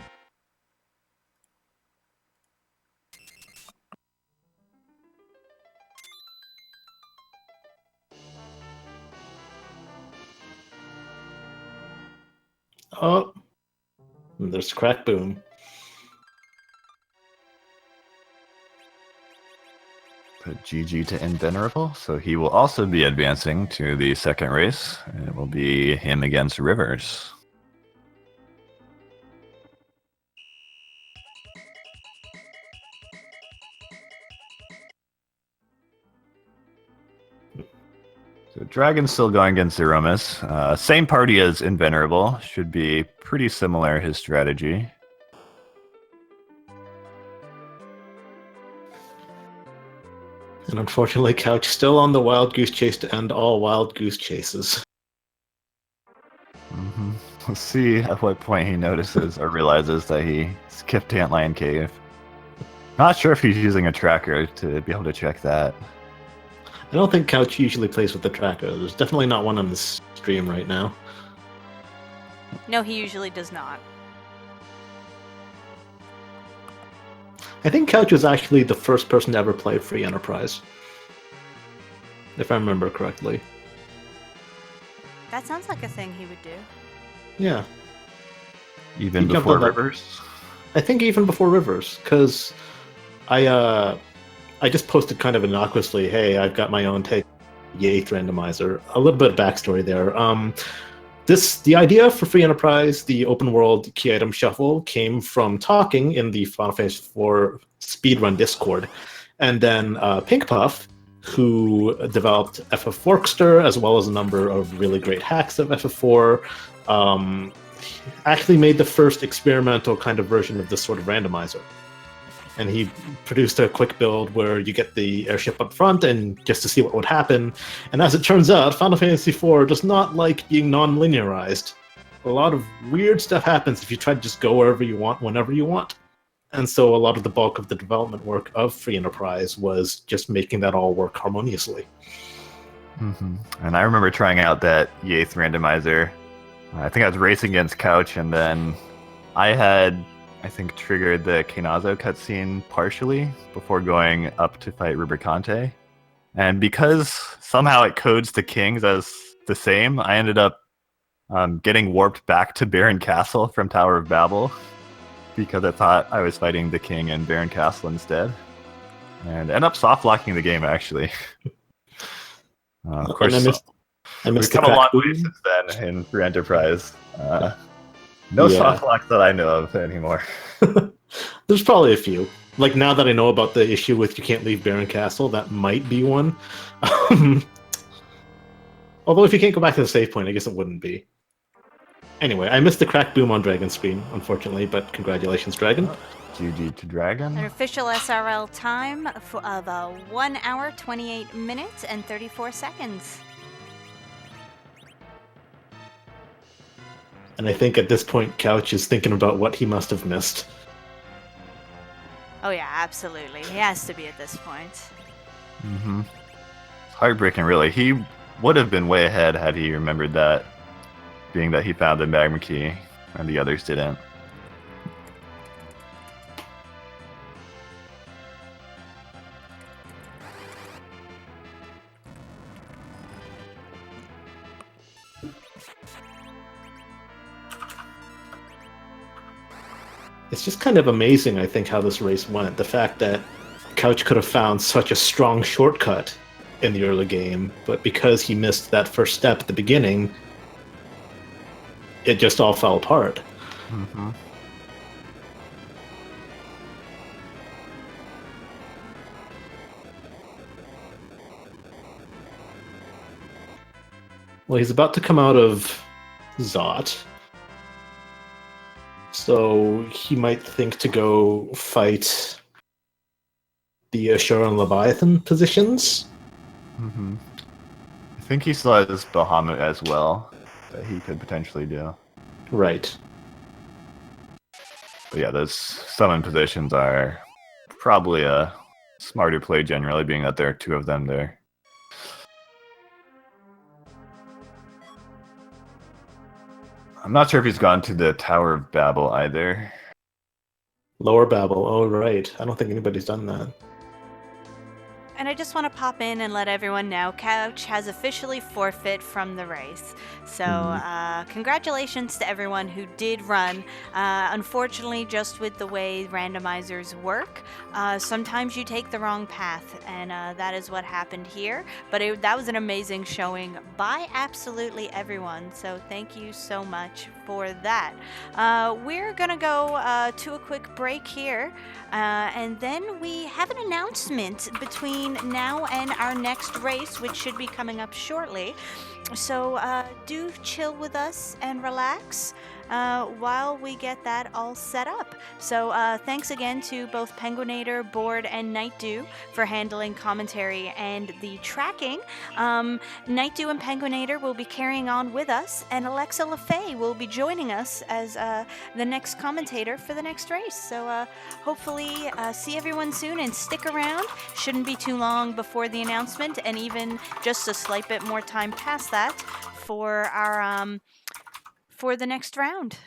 Oh, and there's Crack Boom. But GG to Invenerable, so he will also be advancing to the second race, and it will be him against Rivers. So Dragon's still going against Zeromus. Same party as Invenerable, should be pretty similar his strategy. And unfortunately, Couch still on the Wild Goose Chase to end all Wild Goose Chases. Mm-hmm. Let's see at what point he notices or realizes that he skipped Antlion Cave. Not sure if he's using a tracker to be able to check that. I don't think Couch usually plays with the tracker. There's definitely not one on the stream right now. No, he usually does not. I think Couch was actually the first person to ever play Free Enterprise, if I remember correctly. That sounds like a thing he would do. Yeah. Even He jumped before on that. Rivers? I think even before Rivers, because I just posted kind of innocuously, hey, I've got my own take Yates randomizer. A little bit of backstory there. The idea for Free Enterprise, the open world key item shuffle, came from talking in the Final Fantasy IV speedrun Discord. And then Pink Puff, who developed FF Forkster, as well as a number of really great hacks of FF4, actually made the first experimental kind of version of this sort of randomizer. And he produced a quick build where you get the airship up front and just to see what would happen. And as it turns out, Final Fantasy IV does not like being non-linearized. A lot of weird stuff happens if you try to just go wherever you want, whenever you want. And so a lot of the bulk of the development work of Free Enterprise was just making that all work harmoniously. Mm-hmm. And I remember trying out that Yates randomizer. I think I was racing against Couch, and then I had, I think, triggered the Kenazo cutscene partially before going up to fight Rubricante. And because somehow it codes the kings as the same, I ended up getting warped back to Baron Castle from Tower of Babel because I thought I was fighting the king in Baron Castle instead. And ended up soft locking the game, actually. Of course, I missed we've come a long way since then in Free Enterprise. No soft locks that I know of anymore. There's probably a few. Like, now that I know about the issue with you can't leave Baron Castle, that might be one. Although if you can't go back to the save point, I guess it wouldn't be. Anyway, I missed the crack boom on Dragon screen, unfortunately, but congratulations, Dragon. GG to Dragon. An official SRL time of 1 hour, 28 minutes, and 34 seconds. And I think at this point, Couch is thinking about what he must have missed. Oh yeah, absolutely. He has to be at this point. Mm-hmm. It's heartbreaking, really. He would have been way ahead had he remembered that, being that he found the magma key and the others didn't. It's just kind of amazing, I think, how this race went. The fact that Couch could have found such a strong shortcut in the early game, but because he missed that first step at the beginning, it just all fell apart. Mm-hmm. Well, he's about to come out of Zot, so he might think to go fight the Ashura and Leviathan positions. Mm-hmm. I think he still has Bahamut as well that he could potentially do. Right. But yeah, those summon positions are probably a smarter play generally, being that there are two of them there. I'm not sure if he's gone to the Tower of Babel either. Lower Babel. Oh, right. I don't think anybody's done that. And I just want to pop in and let everyone know Couch has officially forfeit from the race. So congratulations to everyone who did run. Unfortunately, just with the way randomizers work, sometimes you take the wrong path, and that is what happened here. But that was an amazing showing by absolutely everyone. So thank you so much for that. We're going to go to a quick break here, and then we have an announcement between now and our next race, which should be coming up shortly. So do chill with us and relax. while we get that all set up. So thanks again to both Penguinator, Board, and Nightdew for handling commentary and the tracking. Nightdew and Penguinator will be carrying on with us, and AlexaLeFay will be joining us as the next commentator for the next race. So hopefully see everyone soon and stick around. Shouldn't be too long before the announcement, and even just a slight bit more time past that for our for the next round.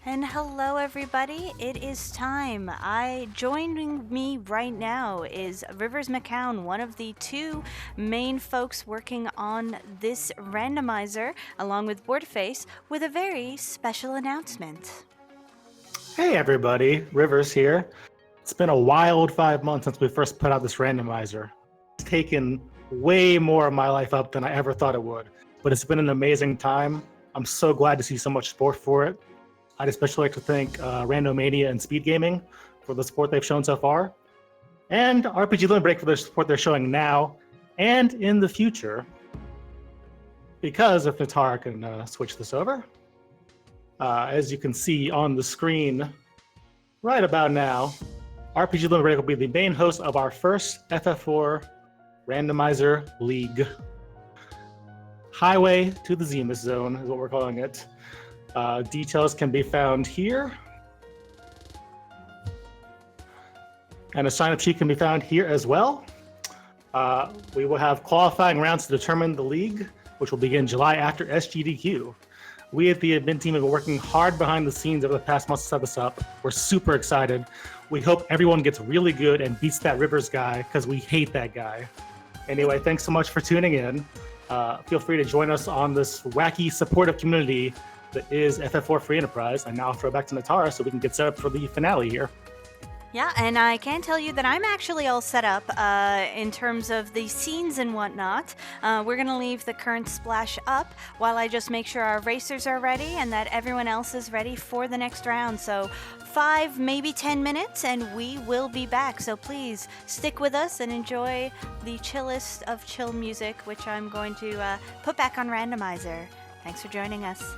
And hello, everybody. It is time. Joining me right now is Riversmccown, one of the two main folks working on this randomizer, along with Boardface, with a very special announcement. Hey everybody, Rivers here. It's been a wild 5 months since we first put out this randomizer. It's taken way more of my life up than I ever thought it would, but it's been an amazing time. I'm so glad to see so much support for it. I'd especially like to thank Randomania and Speed Gaming for the support they've shown so far, and RPG Limit Break for the support they're showing now and in the future. Because if Netara can switch this over, as you can see on the screen right about now, RPG Limit Break will be the main host of our first FF4 Randomizer League. Highway to the Zenith Zone is what we're calling it. Details can be found here. And a sign-up sheet can be found here as well. We will have qualifying rounds to determine the league, which will begin July after SGDQ. We at the admin team have been working hard behind the scenes over the past months to set this up. We're super excited. We hope everyone gets really good and beats that Rivers guy, because we hate that guy. Anyway, thanks so much for tuning in. Feel free to join us on this wacky, supportive community that is FF4 Free Enterprise. And now I'll throw it back to Netara so we can get set up for the finale here. Yeah, and I can tell you that I'm actually all set up in terms of the scenes and whatnot. We're going to leave the current splash up while I just make sure our racers are ready and that everyone else is ready for the next round. So 5, maybe 10 minutes, and we will be back. So please stick with us and enjoy the chillest of chill music, which I'm going to put back on Randomizer. Thanks for joining us.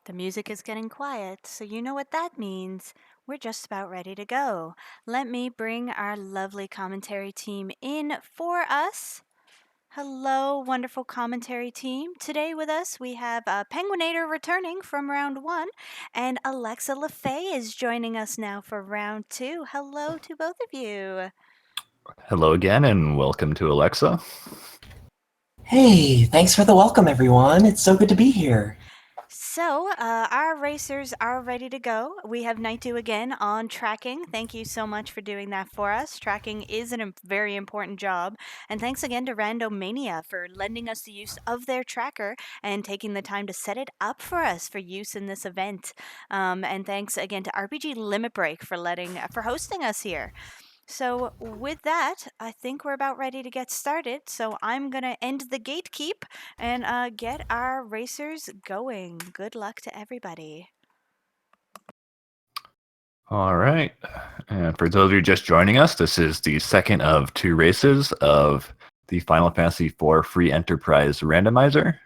The music is getting quiet, so you know what that means. We're just about ready to go. Let me bring our lovely commentary team in for us. Hello, wonderful commentary team. Today with us we have Penguinator returning from round 1, and AlexaLeFay is joining us now for round 2. Hello to both of you. Hello again, and welcome to Alexa. Hey, thanks for the welcome, everyone. It's so good to be here. So, our racers are ready to go. We have Naitu again on tracking. Thank you so much for doing that for us. Tracking is a very important job. And thanks again to Randomania for lending us the use of their tracker and taking the time to set it up for us for use in this event. And thanks again to RPG Limit Break for hosting us here. So, with that, I think we're about ready to get started. So, I'm going to end the gatekeep and get our racers going. Good luck to everybody. All right. And for those of you just joining us, this is the second of 2 races of the Final Fantasy IV Free Enterprise Randomizer.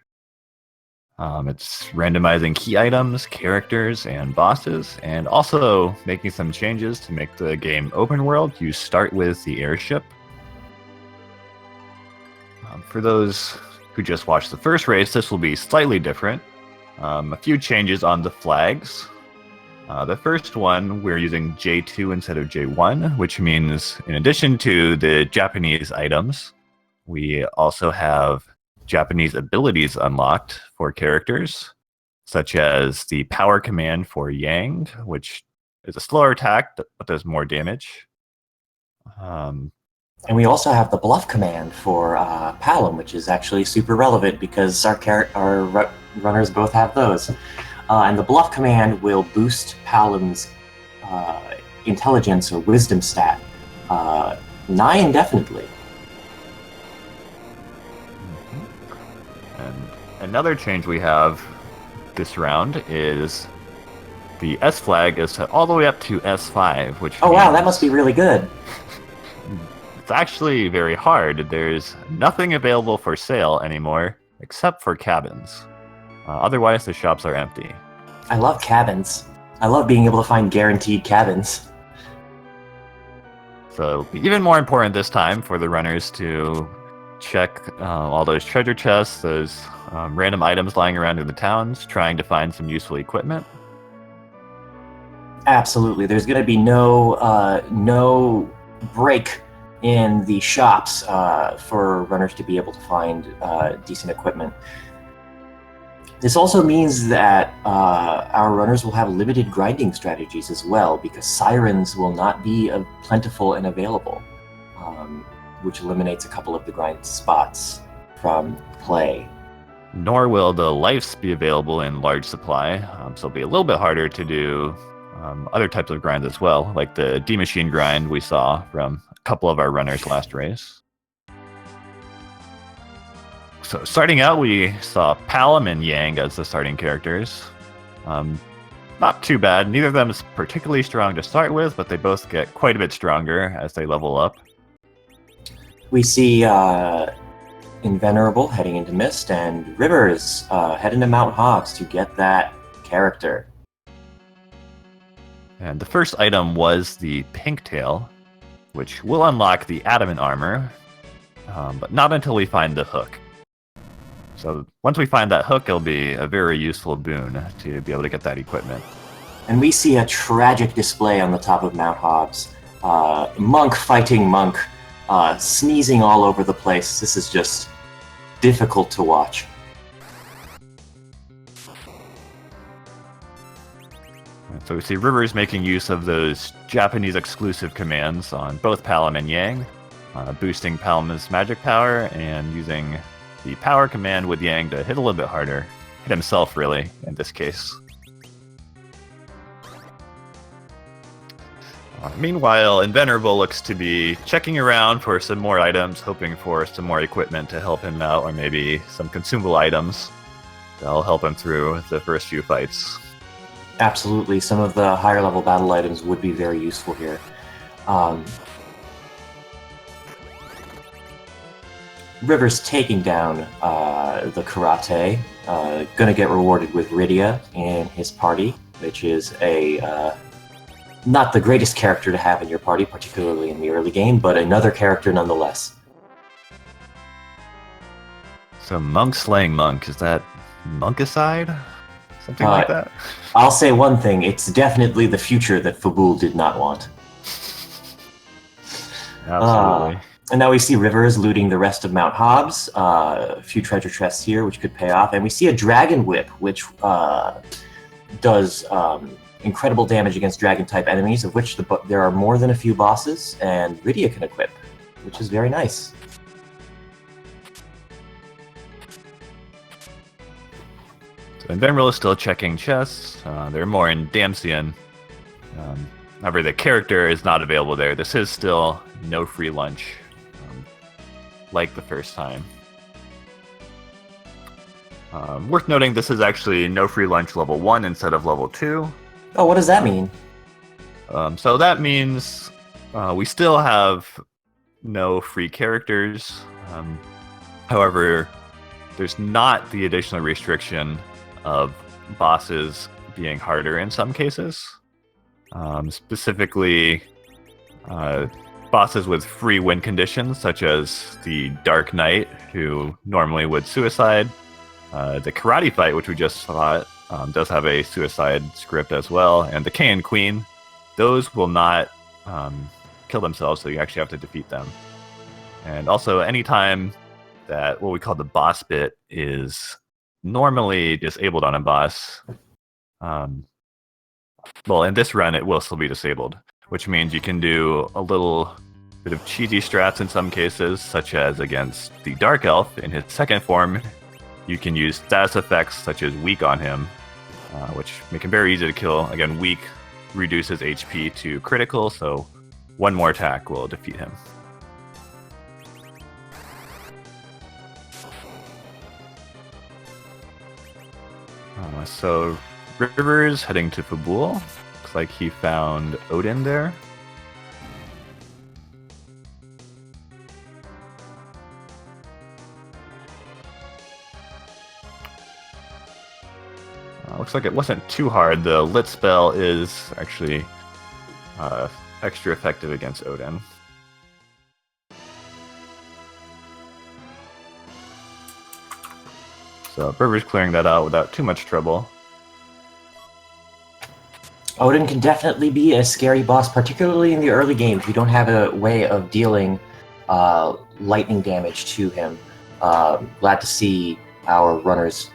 It's randomizing key items, characters, and bosses, and also making some changes to make the game open world. You start with the airship. For those who just watched the first race, this will be slightly different. A few changes on the flags. The first one, we're using J2 instead of J1, which means in addition to the Japanese items, we also have Japanese abilities unlocked for characters, such as the power command for Yang, which is a slower attack but does more damage. And we also have the bluff command for Palom, which is actually super relevant because our runners both have those. And the bluff command will boost Palom's intelligence or wisdom stat nigh indefinitely. And another change we have this round is the S flag is set all the way up to S5, which Oh wow, that must be really good. It's actually very hard. There's nothing available for sale anymore except for cabins. Otherwise, the shops are empty. I love cabins. I love being able to find guaranteed cabins. So it'll be even more important this time for the runners to check all those treasure chests, those random items lying around in the towns, trying to find some useful equipment. Absolutely. There's going to be no break in the shops for runners to be able to find decent equipment. This also means that our runners will have limited grinding strategies as well, because sirens will not be plentiful and available, which eliminates a couple of the grind spots from play. Nor will the lives be available in large supply, so it'll be a little bit harder to do other types of grinds as well, like the D-Machine grind we saw from a couple of our runners last race. So starting out, we saw Palom and Yang as the starting characters. Not too bad. Neither of them is particularly strong to start with, but they both get quite a bit stronger as they level up. We see Invenerable heading into Mist, and Rivers heading to Mount Hobbs to get that character. And the first item was the Pink Tail, which will unlock the Adamant armor, but not until we find the hook. So once we find that hook, it'll be a very useful boon to be able to get that equipment. And we see a tragic display on the top of Mount Hobbs. Monk fighting Monk, sneezing all over the place. This is just difficult to watch. So we see Rivers making use of those Japanese exclusive commands on both Palom and Yang, boosting Palom's magic power and using the power command with Yang to hit a little bit harder. Hit himself, really, in this case. Meanwhile, Invenerable looks to be checking around for some more items, hoping for some more equipment to help him out, or maybe some consumable items that'll help him through the first few fights. Absolutely, some of the higher level battle items would be very useful here. Rivers taking down the karate, gonna get rewarded with Rydia in his party, which is a not the greatest character to have in your party, particularly in the early game, but another character nonetheless. So monk slaying monk, is that monkicide? Something like that? I'll say one thing, it's definitely the future that Fabul did not want. Absolutely. And now we see Rivers looting the rest of Mount Hobbs, a few treasure chests here which could pay off, and we see a dragon whip which does incredible damage against dragon-type enemies, of which there are more than a few bosses, and Rydia can equip, which is very nice. So Invenerable is still checking chests. They're more in Damsian. However, the character is not available there. This is still no free lunch, like the first time. Worth noting, this is actually no free lunch level 1 instead of level 2. Oh, what does that mean? So that means we still have no free characters. However, there's not the additional restriction of bosses being harder in some cases. Specifically, bosses with free win conditions, such as the Dark Knight, who normally would suicide. The Karate Fight, which we just fought, does have a suicide script as well. And the King and Queen, those will not kill themselves, so you actually have to defeat them. And also, anytime that what we call the boss bit is normally disabled on a boss, well, in this run, it will still be disabled, which means you can do a little bit of cheesy strats in some cases, such as against the Dark Elf in his second form. You can use status effects such as Weak on him, which make him very easy to kill. Again, Weak reduces HP to critical, so one more attack will defeat him. So Rivers heading to Fabul. Looks like he found Odin there. Looks like it wasn't too hard. The lit spell is actually extra effective against Odin. So Rivers clearing that out without too much trouble. Odin can definitely be a scary boss, particularly in the early games. We don't have a way of dealing lightning damage to him. Glad to see our runners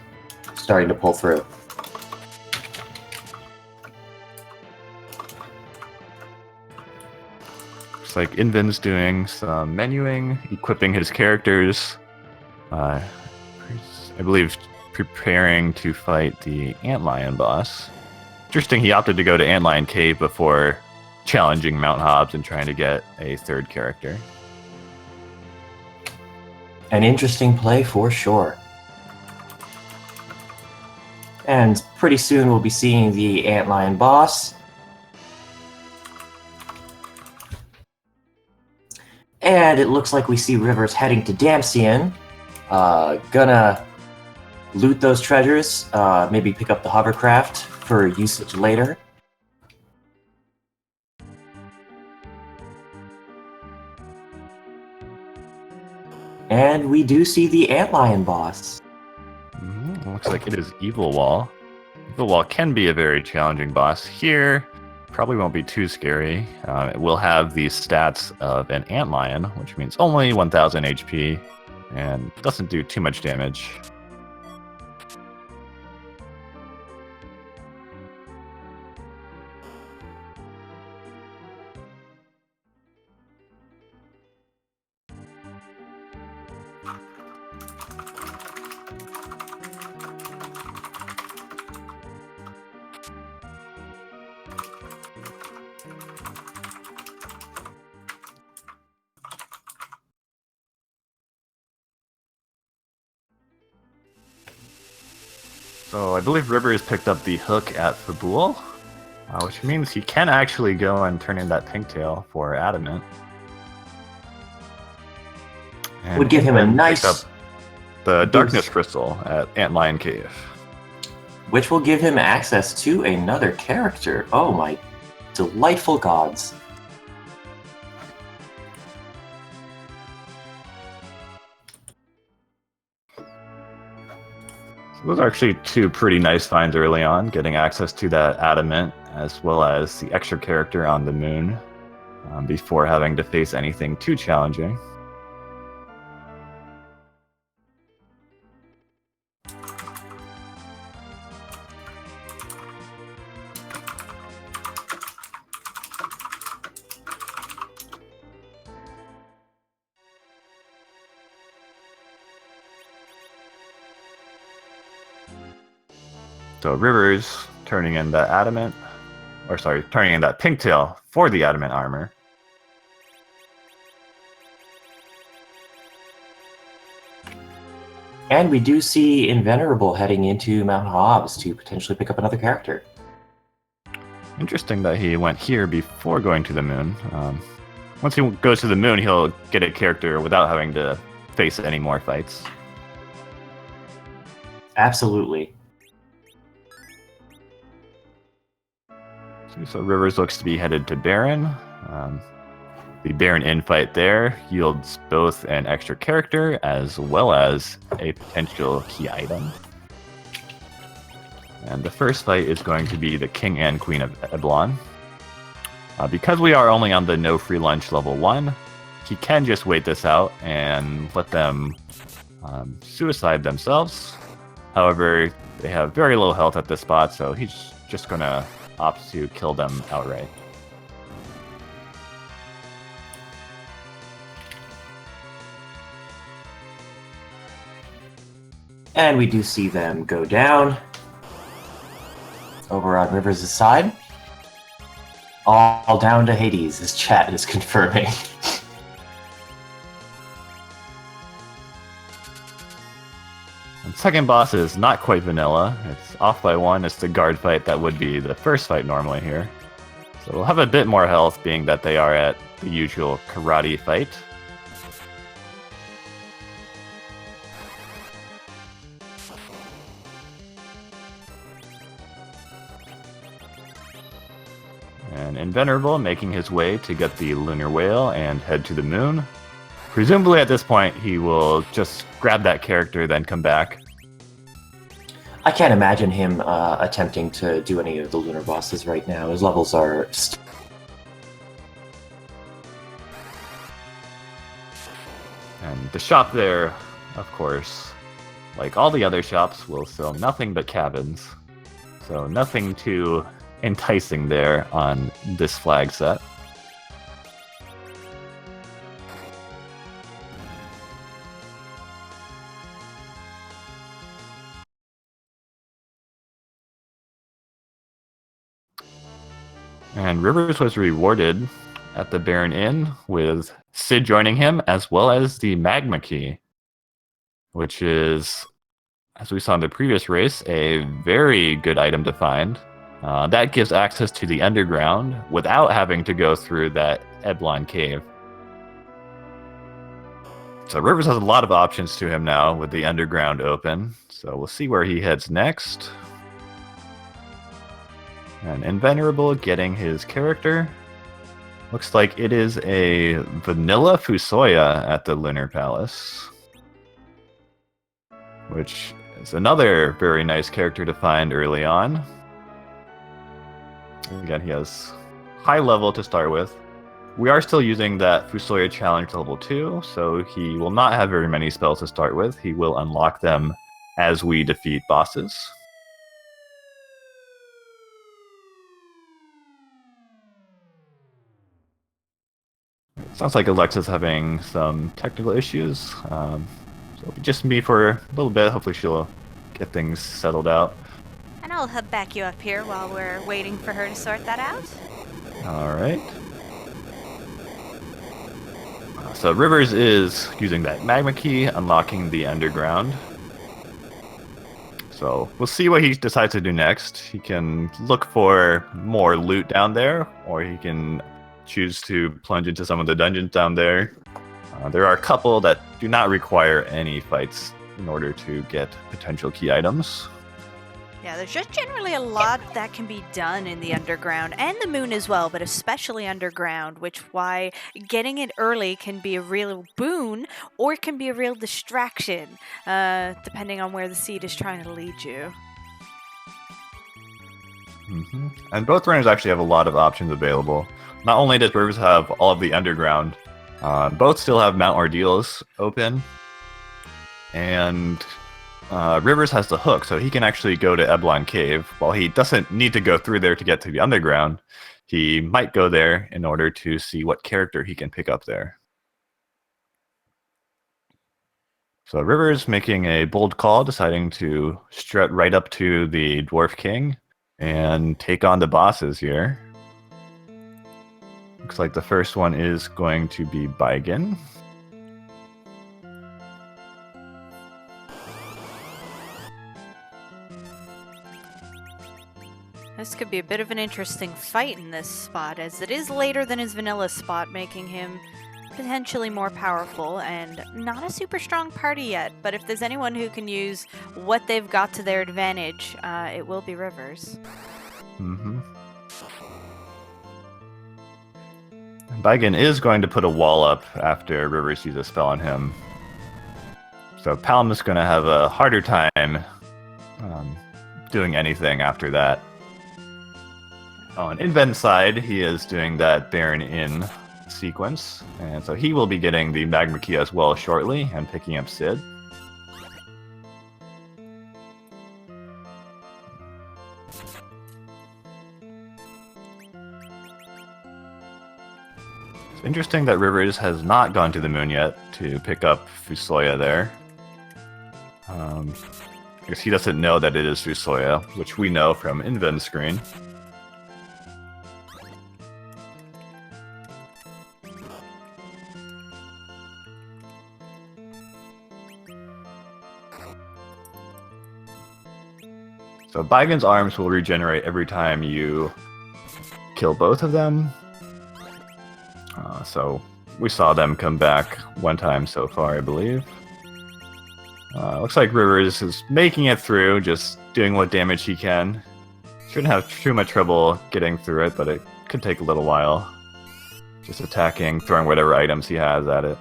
starting to pull through. Looks like Invin's doing some menuing, equipping his characters. I believe preparing to fight the Antlion boss. Interesting, he opted to go to Antlion Cave before challenging Mount Hobbs and trying to get a third character. An interesting play for sure. And pretty soon we'll be seeing the Antlion boss. And it looks like we see Rivers heading to Damsian. Gonna loot those treasures, maybe pick up the hovercraft for usage later. And we do see the Antlion boss. Looks like it is Evil Wall. Evil Wall can be a very challenging boss. Here, probably won't be too scary. It will have the stats of an Antlion, which means only 1000 HP, and doesn't do too much damage. So I believe Rivers picked up the hook at Fabul, which means he can actually go and turn in that pigtail for Adamant. And Would give him a then nice the Darkness Crystal at Antlion Cave. Which will give him access to another character. Oh my delightful gods. Those are actually two pretty nice finds early on, getting access to that adamant as well as the extra character on the moon before having to face anything too challenging. So Rivers turning in that adamant, turning in that pigtail for the adamant armor. And we do see Invenerable heading into Mount Hobbs to potentially pick up another character. Interesting that he went here before going to the moon. Once he goes to the moon, he'll get a character without having to face any more fights. Absolutely. So Rivers looks to be headed to Baron. The Baron infight there yields both an extra character as well as a potential key item. And the first fight is going to be the King and Queen of Eblon. Because we are only on the no free lunch level 1, he can just wait this out and let them suicide themselves. However, they have very low health at this spot, so he's just going to opt to kill them outright. And we do see them go down. Over on Rivers' side. All down to Hades, as chat is confirming. And second boss is not quite vanilla. It's off by 1. It's the guard fight that would be the first fight normally here. So we'll have a bit more health, being that they are at the usual karate fight. And Invenerable making his way to get the Lunar Whale and head to the moon. Presumably at this point, he will just grab that character, then come back. I can't imagine him attempting to do any of the lunar bosses right now. His levels are... And the shop there, of course, like all the other shops, will sell nothing but cabins. So nothing too enticing there on this flag set. And Rivers was rewarded at the Baron Inn with Sid joining him, as well as the Magma Key, which is, as we saw in the previous race, a very good item to find. That gives access to the underground without having to go through that Eblon cave. So Rivers has a lot of options to him now with the underground open. So we'll see where he heads next. And Invenerable getting his character. Looks like it is a vanilla Fusoya at the Lunar Palace, which is another very nice character to find early on. Again, he has high level to start with. We are still using that Fusoya Challenge level 2, so he will not have very many spells to start with. He will unlock them as we defeat bosses. Sounds like Alexa's having some technical issues, so it'll be just me for a little bit. Hopefully she'll get things settled out. And I'll back you up here while we're waiting for her to sort that out. Alright. So Rivers is using that Magma Key, unlocking the underground. So we'll see what he decides to do next. He can look for more loot down there, or he can choose to plunge into some of the dungeons down there. There are a couple that do not require any fights in order to get potential key items. Yeah, there's just generally a lot that can be done in the underground and the moon as well, but especially underground, which why getting it early can be a real boon or it can be a real distraction, depending on where the seed is trying to lead you. And both runners actually have a lot of options available. Not only does Rivers have all of the underground, both still have Mount Ordeals open, and Rivers has the hook, so he can actually go to Eblon Cave. While he doesn't need to go through there to get to the underground, he might go there in order to see what character he can pick up there. So Rivers making a bold call, deciding to strut right up to the Dwarf King and take on the bosses here. Looks like the first one is going to be Baigen. This could be a bit of an interesting fight in this spot, as it is later than his vanilla spot, making him potentially more powerful and not a super strong party yet. But if there's anyone who can use what they've got to their advantage, it will be Rivers. Baigen is going to put a wall up after Rivers uses a spell on him. So Palm is going to have a harder time doing anything after that. On Inven's side, he is doing that Baron Inn sequence, and so he will be getting the Magma Key as well shortly and picking up Sid. It's interesting that Rivers has not gone to the moon yet to pick up Fusoya there. I guess he doesn't know that it is Fusoya, which we know from Inven's screen. So Baigen's arms will regenerate every time you kill both of them. So we saw them come back one time so far, I believe. Looks like Rivers is making it through, just doing what damage he can. Shouldn't have too much trouble getting through it, but it could take a little while. Just attacking, throwing whatever items he has at it.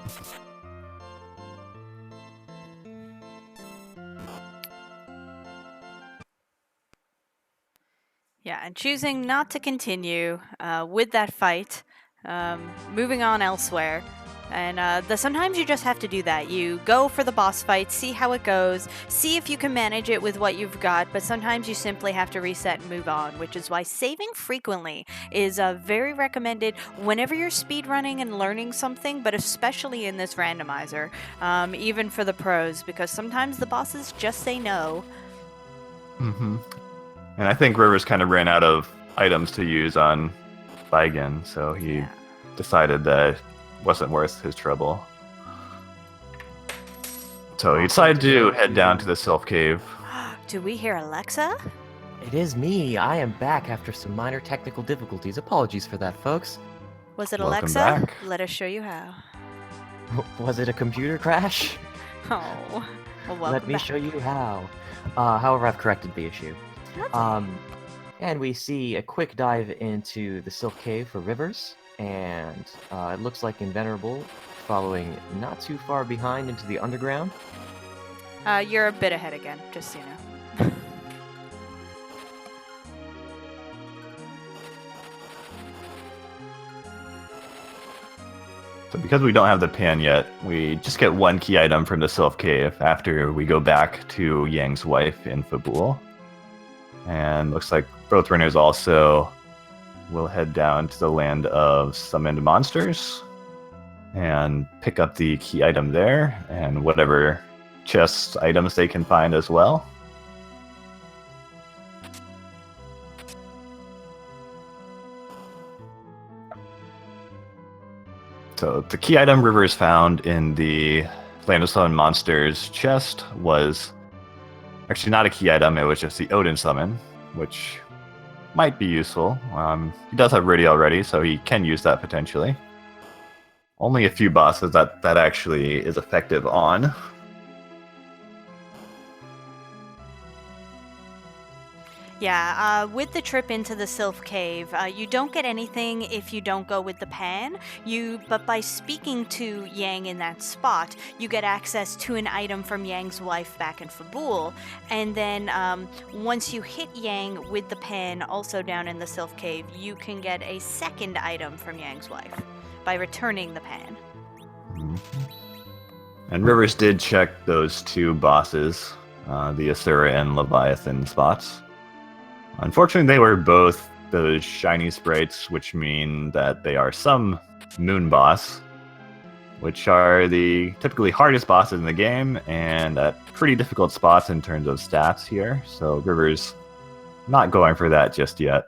Yeah, and choosing not to continue with that fight, moving on elsewhere. And sometimes you just have to do that. You go for the boss fight, see how it goes, see if you can manage it with what you've got, but sometimes you simply have to reset and move on, which is why saving frequently is very recommended whenever you're speedrunning and learning something, but especially in this randomizer, even for the pros, because sometimes the bosses just say no. And I think Rivers kind of ran out of items to use on Baigen, so he decided that it wasn't worth his trouble. So he decided to head down to the Sylph Cave. Do we hear Alexa? It is me. I am back after some minor technical difficulties. Apologies for that, folks. Was it Welcome Alexa? back. Let us show you how. Was it a computer crash? Oh, well, welcome Let me back. show you how. However, I've corrected the issue. Lovely. And we see a quick dive into the Sylph Cave for Rivers, and it looks like Invenerable following not too far behind into the underground. You're a bit ahead again, just so you know. So because we don't have the pan yet, we just get one key item from the Sylph Cave after we go back to Yang's wife in Fabul. And looks like both runners also will head down to the land of summoned monsters and pick up the key item there and whatever chest items they can find as well. So the key item Rivers found in the Land of Summoned Monsters chest was actually not a key item, it was just the Odin summon, which might be useful. He does have Riddy already, so he can use that potentially. Only a few bosses that actually is effective on. Yeah, with the trip into the Sylph Cave, you don't get anything if you don't go with the pan. But by speaking to Yang in that spot, you get access to an item from Yang's wife back in Fabul. And then once you hit Yang with the pan, also down in the Sylph Cave, you can get a second item from Yang's wife by returning the pan. And Rivers did check those two bosses, the Asura and Leviathan spots. Unfortunately, they were both those shiny sprites, which mean that they are some moon boss, which are the typically hardest bosses in the game, and at pretty difficult spots in terms of stats here. So Rivers not going for that just yet.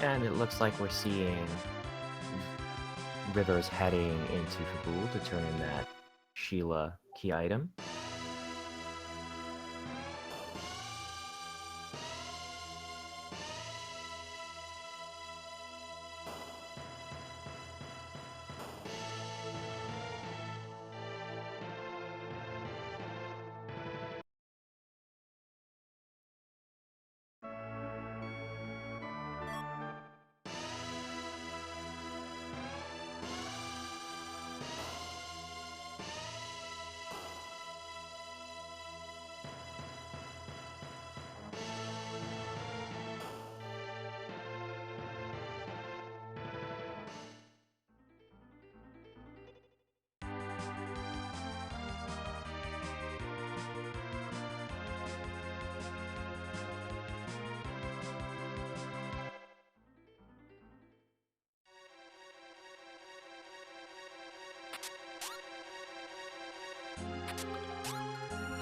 And it looks like we're seeing Rivers heading into Fabul to turn in that Sheila key item.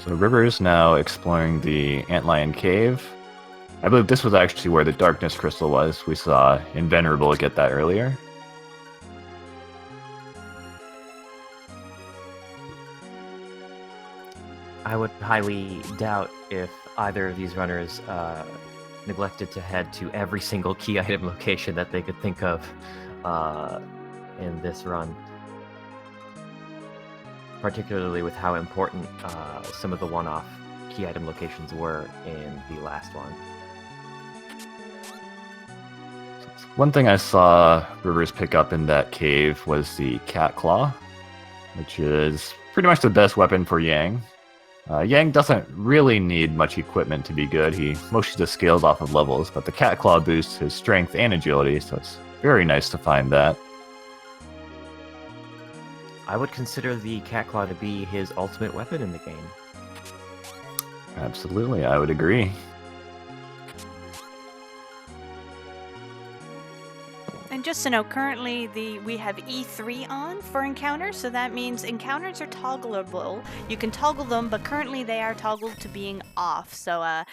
So Rivers now exploring the Antlion Cave. I believe this was actually where the Darkness Crystal was. We saw Invenerable get that earlier. I would highly doubt if either of these runners neglected to head to every single key item location that they could think of in this run. Particularly with how important some of the one-off key item locations were in the last one. One thing I saw Rivers pick up in that cave was the Cat Claw, which is pretty much the best weapon for Yang. Yang doesn't really need much equipment to be good. He mostly just scales off of levels, but the Cat Claw boosts his strength and agility, so it's very nice to find that. I would consider the Cat Claw to be his ultimate weapon in the game. Absolutely, I would agree. And just to note, currently we have E3 on for encounters, so that means encounters are toggleable. You can toggle them, but currently they are toggled to being off. So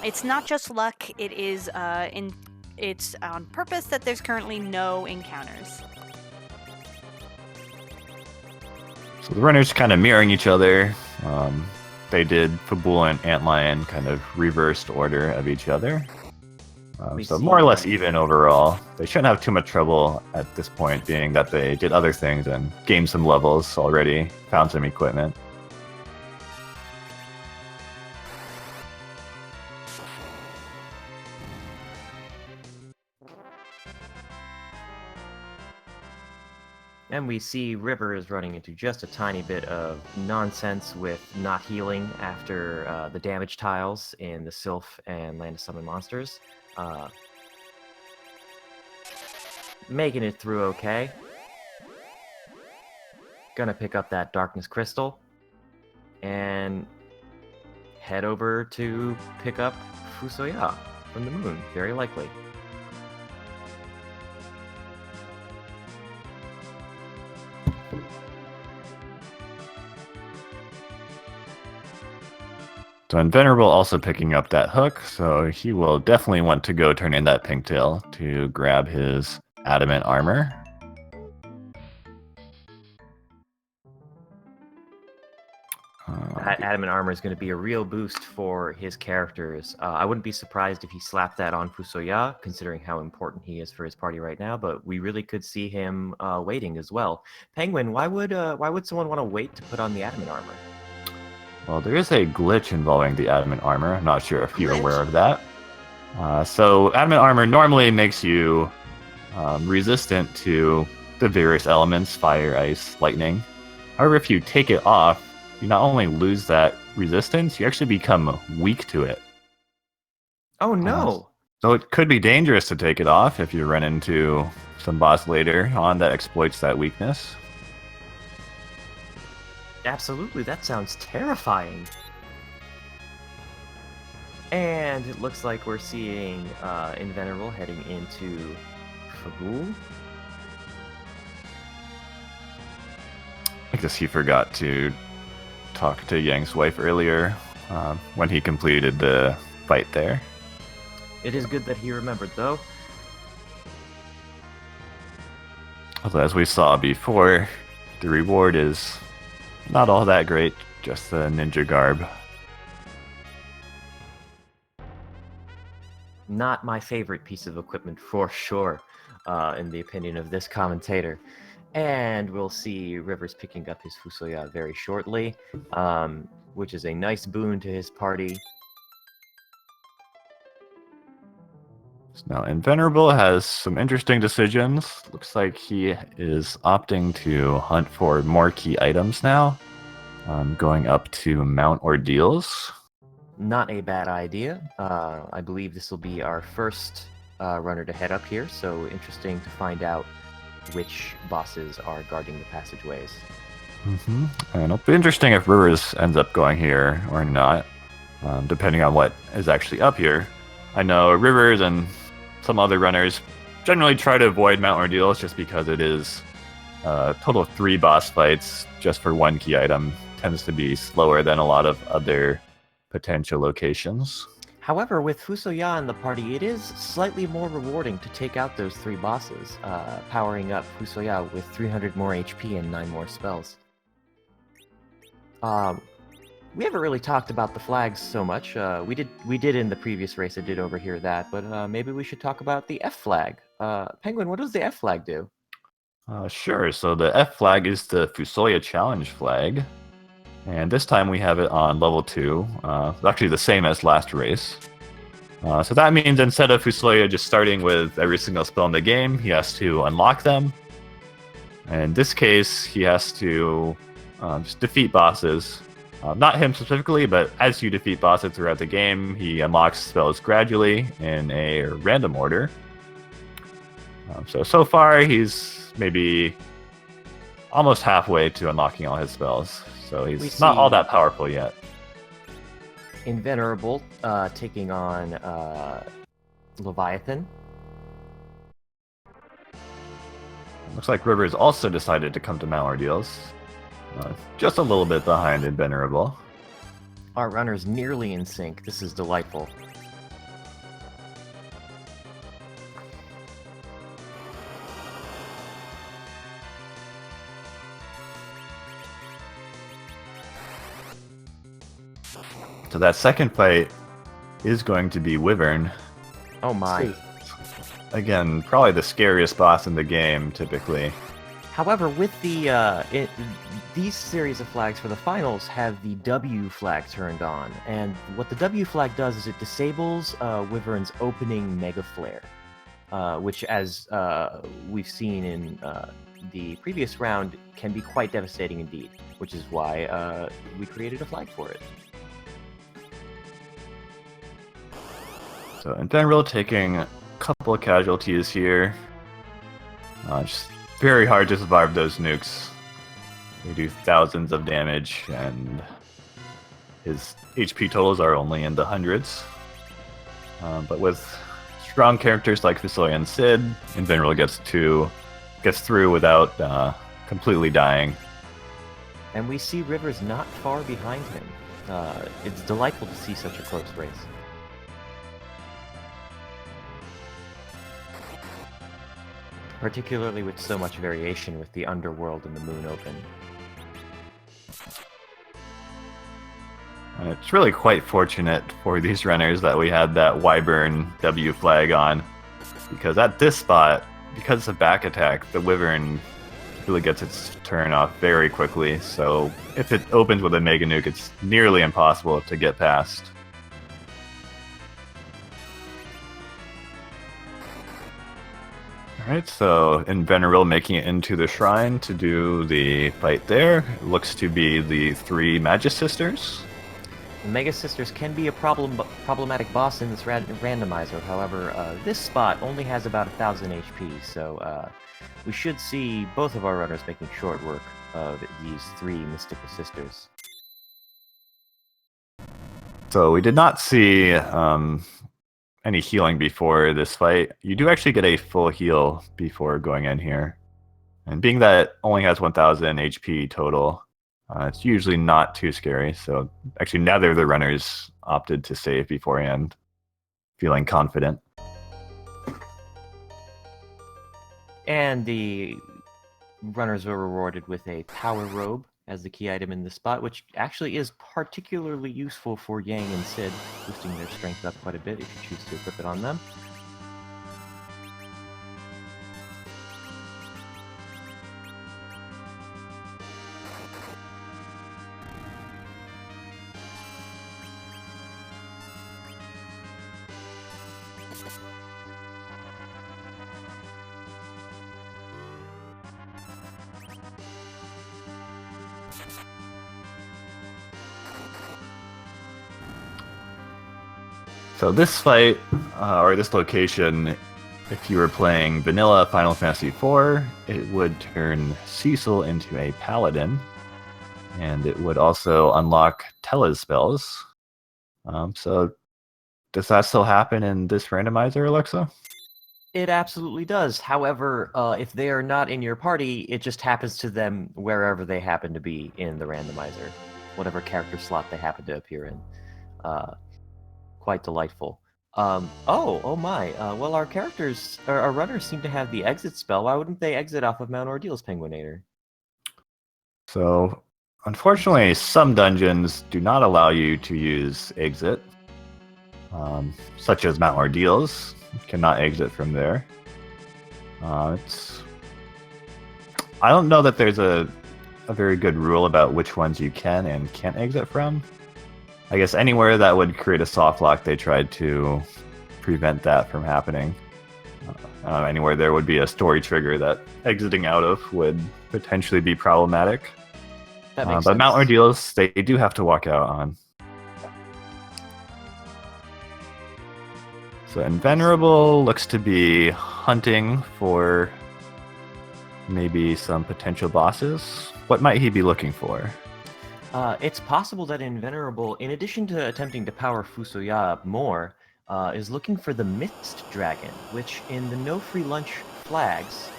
it's not just luck; it is it's on purpose that there's currently no encounters. So the runners kind of mirroring each other. They did Fabul and Antlion kind of reversed order of each other. So more or less even overall. They shouldn't have too much trouble at this point, being that they did other things and gained some levels already, found some equipment. And we see Rivers running into just a tiny bit of nonsense with not healing after the damage tiles in the Sylph and Land of Summon Monsters. Making it through okay. Gonna pick up that Darkness Crystal and head over to pick up Fusoya from the moon, very likely. So Invenerable also picking up that hook, so he will definitely want to go turn in that Pinktail to grab his adamant armor. That adamant armor is going to be a real boost for his characters. I wouldn't be surprised if he slapped that on Fusoya, considering how important he is for his party right now. But we really could see him waiting as well. Penguin, why would someone want to wait to put on the adamant armor? Well, there is a glitch involving the adamant armor. I'm not sure if you're aware of that. So adamant armor normally makes you resistant to the various elements, fire, ice, lightning. However, if you take it off, you not only lose that resistance, you actually become weak to it. Oh no! So it could be dangerous to take it off if you run into some boss later on that exploits that weakness. Absolutely, that sounds terrifying. And it looks like we're seeing Invenerable heading into Fagul. I guess he forgot to talk to Yang's wife earlier when he completed the fight there. It is good that he remembered, though. Although, as we saw before, the reward is not all that great, just the ninja garb. Not my favorite piece of equipment for sure, in the opinion of this commentator. And we'll see Rivers picking up his Fusoya very shortly, which is a nice boon to his party. Now, Invenerable has some interesting decisions. Looks like he is opting to hunt for more key items now, going up to Mount Ordeals. Not a bad idea. I believe this will be our first runner to head up here, so interesting to find out which bosses are guarding the passageways. And it'll be interesting if Rivers ends up going here or not, depending on what is actually up here. I know Rivers and some other runners generally try to avoid Mount Ordeals just because it is a total of 3 boss fights just for 1 key item. Tends to be slower than a lot of other potential locations. However, with Fusoya in the party, it is slightly more rewarding to take out those 3 bosses, powering up Fusoya with 300 more HP and 9 more spells. We haven't really talked about the flags so much. We did in the previous race. I did overhear that, but maybe we should talk about the F flag. Penguin, what does the F flag do? Sure. So the F flag is the Fusoya challenge flag. And this time we have it on level 2. Actually the same as last race. So that means instead of Fusoya just starting with every single spell in the game, he has to unlock them. And in this case, he has to just defeat bosses. Not him specifically, but as you defeat bosses throughout the game, he unlocks spells gradually in a random order. So far, he's maybe almost halfway to unlocking all his spells. So he's not all that powerful yet. Invenerable taking on Leviathan. Looks like Rivers also decided to come to Mount Ordeals. Just a little bit behind Invenerable. Our runner's nearly in sync. This is delightful. So that second fight is going to be Wyvern. Oh my. Again, probably the scariest boss in the game, typically. However, with the these series of flags for the finals have the W flag turned on, and what the W flag does is it disables Wyvern's opening Mega Flare, which, as we've seen in the previous round, can be quite devastating indeed, which is why we created a flag for it. So Invenerable taking a couple of casualties here. Just very hard to survive those nukes. They do thousands of damage, and his HP totals are only in the hundreds. But with strong characters like Fusoya and Sid, Invenerable gets through without completely dying. And we see Rivers not far behind him. It's delightful to see such a close race. Particularly with so much variation with the underworld and the moon open. It's really quite fortunate for these runners that we had that Wyvern W flag on, because at this spot, because it's a back attack, the Wyvern really gets its turn off very quickly, so if it opens with a Mega Nuke, it's nearly impossible to get past. Alright, so Invenerable making it into the shrine to do the fight there. It looks to be the 3 Magus Sisters. The Mega Sisters can be a problematic boss in this randomizer. However, this spot only has about 1,000 HP, so we should see both of our runners making short work of these 3 Mystical Sisters. So we did not see any healing before this fight. You do actually get a full heal before going in here. And being that it only has 1,000 HP total, it's usually not too scary. So actually neither of the runners opted to save beforehand, feeling confident. And the runners were rewarded with a Power Robe as the key item in this spot, which actually is particularly useful for Yang and Sid, boosting their strength up quite a bit if you choose to equip it on them. So this fight, or this location, if you were playing vanilla Final Fantasy IV, it would turn Cecil into a paladin, and it would also unlock Tella's spells. So does that still happen in this randomizer, Alexa? It absolutely does. However, if they are not in your party, it just happens to them wherever they happen to be in the randomizer, whatever character slot they happen to appear in. Quite delightful. Oh my. Well, our characters, our runners seem to have the exit spell. Why wouldn't they exit off of Mount Ordeal's Penguinator? So, unfortunately, some dungeons do not allow you to use exit, such as Mount Ordeal's. You cannot exit from there. I don't know that there's a very good rule about which ones you can and can't exit from. I guess anywhere that would create a soft lock, they tried to prevent that from happening. Anywhere there would be a story trigger that exiting out of would potentially be problematic. That makes but sense. Mount Ordeal's, they do have to walk out on. So Invenerable looks to be hunting for maybe some potential bosses. What might he be looking for? It's possible that Invenerable, in addition to attempting to power Fusoya up more, is looking for the Mist Dragon, which in the No Free Lunch flags,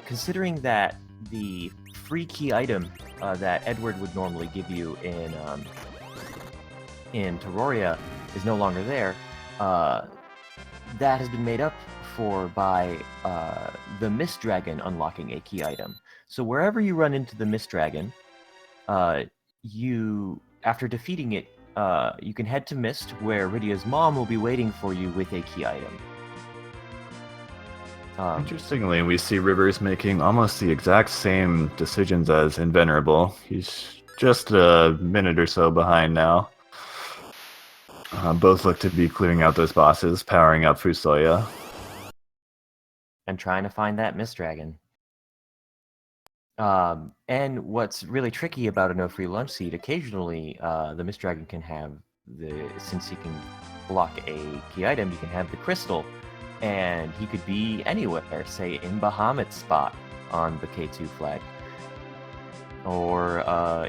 considering that the free key item that Edward would normally give you in Terraria is no longer there, that has been made up for by the Mist Dragon unlocking a key item. So wherever you run into the Mist Dragon, after defeating it, you can head to Mist, where Rydia's mom will be waiting for you with a key item. Interestingly, we see Rivers making almost the exact same decisions as Invenerable. He's just a minute or so behind now. Both look to be clearing out those bosses, powering up Fusoya. And trying to find that Mist Dragon. And what's really tricky about a No Free Lunch seed, occasionally the Mist Dragon can have since he can block a key item, he can have the crystal, and he could be anywhere, say in Bahamut's spot on the K2 flag, or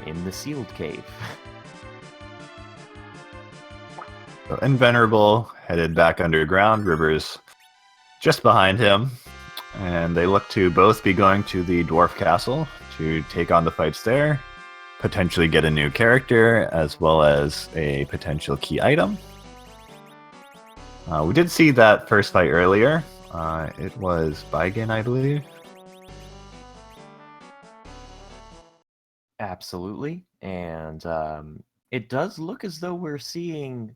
in the sealed cave. So Invenerable headed back underground, Rivers just behind him, and they look to both be going to the Dwarf Castle to take on the fights there, potentially get a new character, as well as a potential key item. We did see that first fight earlier. It was Baigen, I believe. Absolutely, and It does look as though we're seeing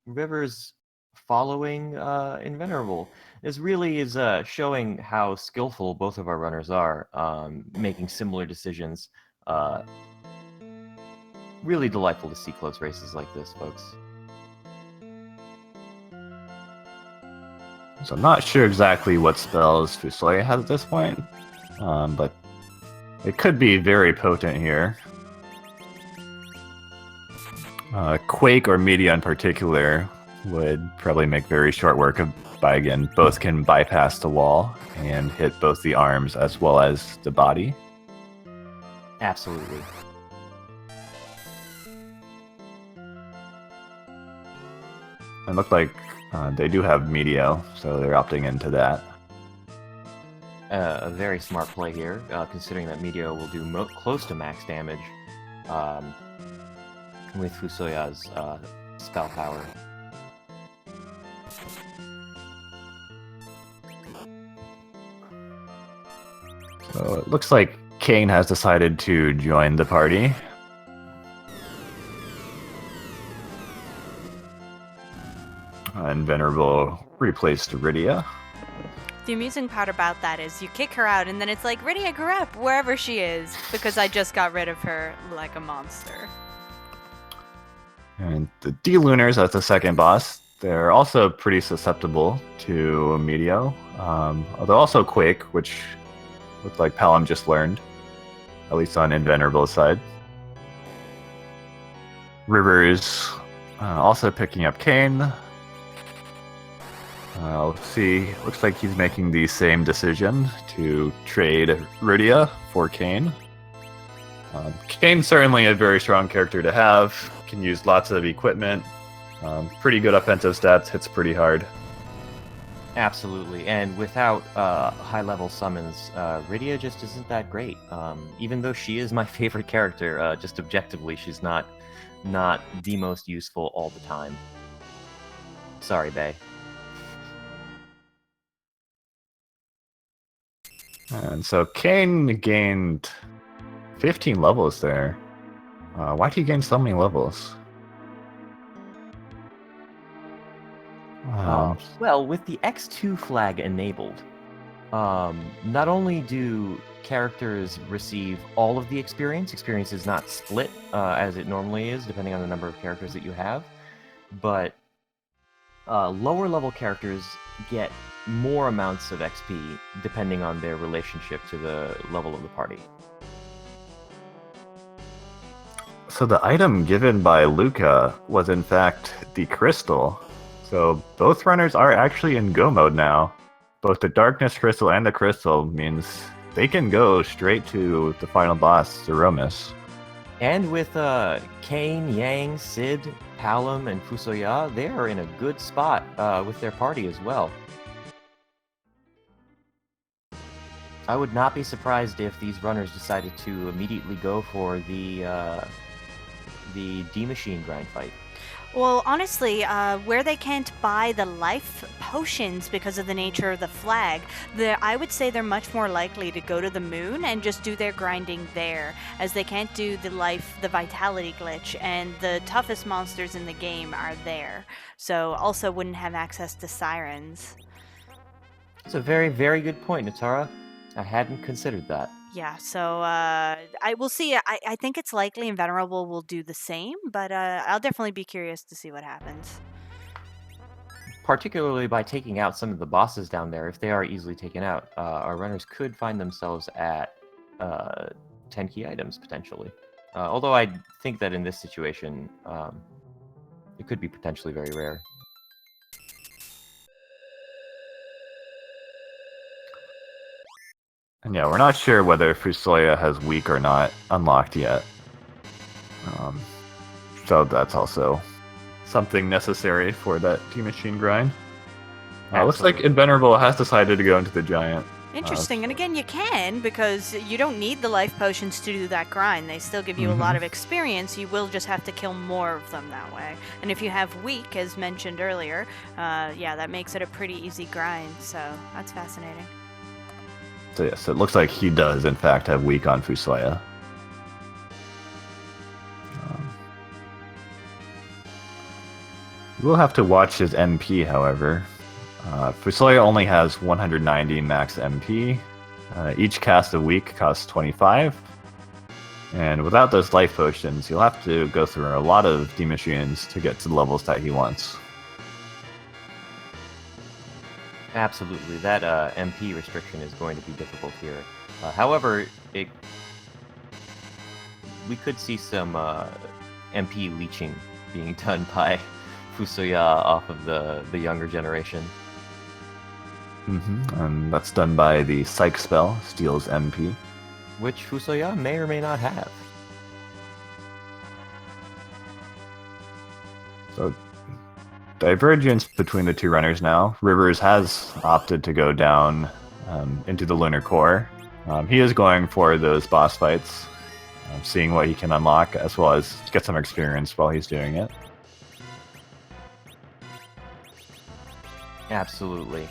Rivers following Invenerable. This really is showing how skillful both of our runners are, making similar decisions. Really delightful to see close races like this, folks. So I'm not sure exactly what spells Fusoya has at this point, but it could be very potent here. Quake or Media in particular would probably make very short work of Baigen. Both can bypass the wall and hit both the arms as well as the body. Absolutely. It looked like they do have Medio, so they're opting into that. A very smart play here, considering that Meteor will do close to max damage with Fusoya's spell power. So it looks like Kane has decided to join the party. Invenerable replaced Rydia. The amusing part about that is you kick her out, and then it's like, Rydia grew up wherever she is, because I just got rid of her like a monster. And the D-Lunars as the second boss, they're also pretty susceptible to Meteor. Although also Quake, which looked like Palom just learned, at least on Invenerable's side. Rivers also picking up Kane. Let's see, looks like he's making the same decision to trade Rydia for Kane. Kane's certainly a very strong character to have, can use lots of equipment, pretty good offensive stats, hits pretty hard. Absolutely, and without high-level summons, Rydia just isn't that great. Even though she is my favorite character, just objectively, she's not the most useful all the time. Sorry, Bae. And so Kane gained 15 levels there. Why did he gain so many levels? Well, with the X2 flag enabled, not only do characters receive all of the experience is not split as it normally is, depending on the number of characters that you have, but lower level characters get more amounts of XP depending on their relationship to the level of the party. So the item given by Luca was in fact the crystal. So both runners are actually in go mode now. Both the darkness crystal and the crystal means they can go straight to the final boss, Zeromus. And with Kane, Yang, Sid, Palom, and Fusoya, they are in a good spot with their party as well. I would not be surprised if these runners decided to immediately go for the D-Machine grind fight. Well, honestly, where they can't buy the life potions because of the nature of the flag, I would say they're much more likely to go to the moon and just do their grinding there, as they can't do the vitality glitch, and the toughest monsters in the game are there. So also wouldn't have access to sirens. It's a very, very good point, Netara. I hadn't considered that. Yeah, so I will see. I think it's likely Invenerable will do the same, but I'll definitely be curious to see what happens. Particularly by taking out some of the bosses down there, if they are easily taken out, our runners could find themselves at 10 key items, potentially. Although I think that in this situation, it could be potentially very rare. And yeah, we're not sure whether Fusoya has weak or not unlocked yet. So that's also something necessary for that D-Machine grind. Looks like Invenerable has decided to go into the giant. Interesting, and again, you can, because you don't need the life potions to do that grind. They still give you a lot of experience. You will just have to kill more of them that way. And if you have weak, as mentioned earlier, yeah, that makes it a pretty easy grind, so that's fascinating. So yes, it looks like he does in fact have weak on Fusoya. You will have to watch his MP, however. Fusoya only has 190 max MP. Each cast a week costs 25. And without those life potions, you'll have to go through a lot of D-machines to get to the levels that he wants. Absolutely, that MP restriction is going to be difficult here. However, we could see some MP leeching being done by Fusoya off of the younger generation. And that's done by the Psych spell, steals MP. Which Fusoya may or may not have. So, divergence between the two runners now. Rivers has opted to go down into the Lunar Core. He is going for those boss fights, seeing what he can unlock, as well as get some experience while he's doing it. Absolutely.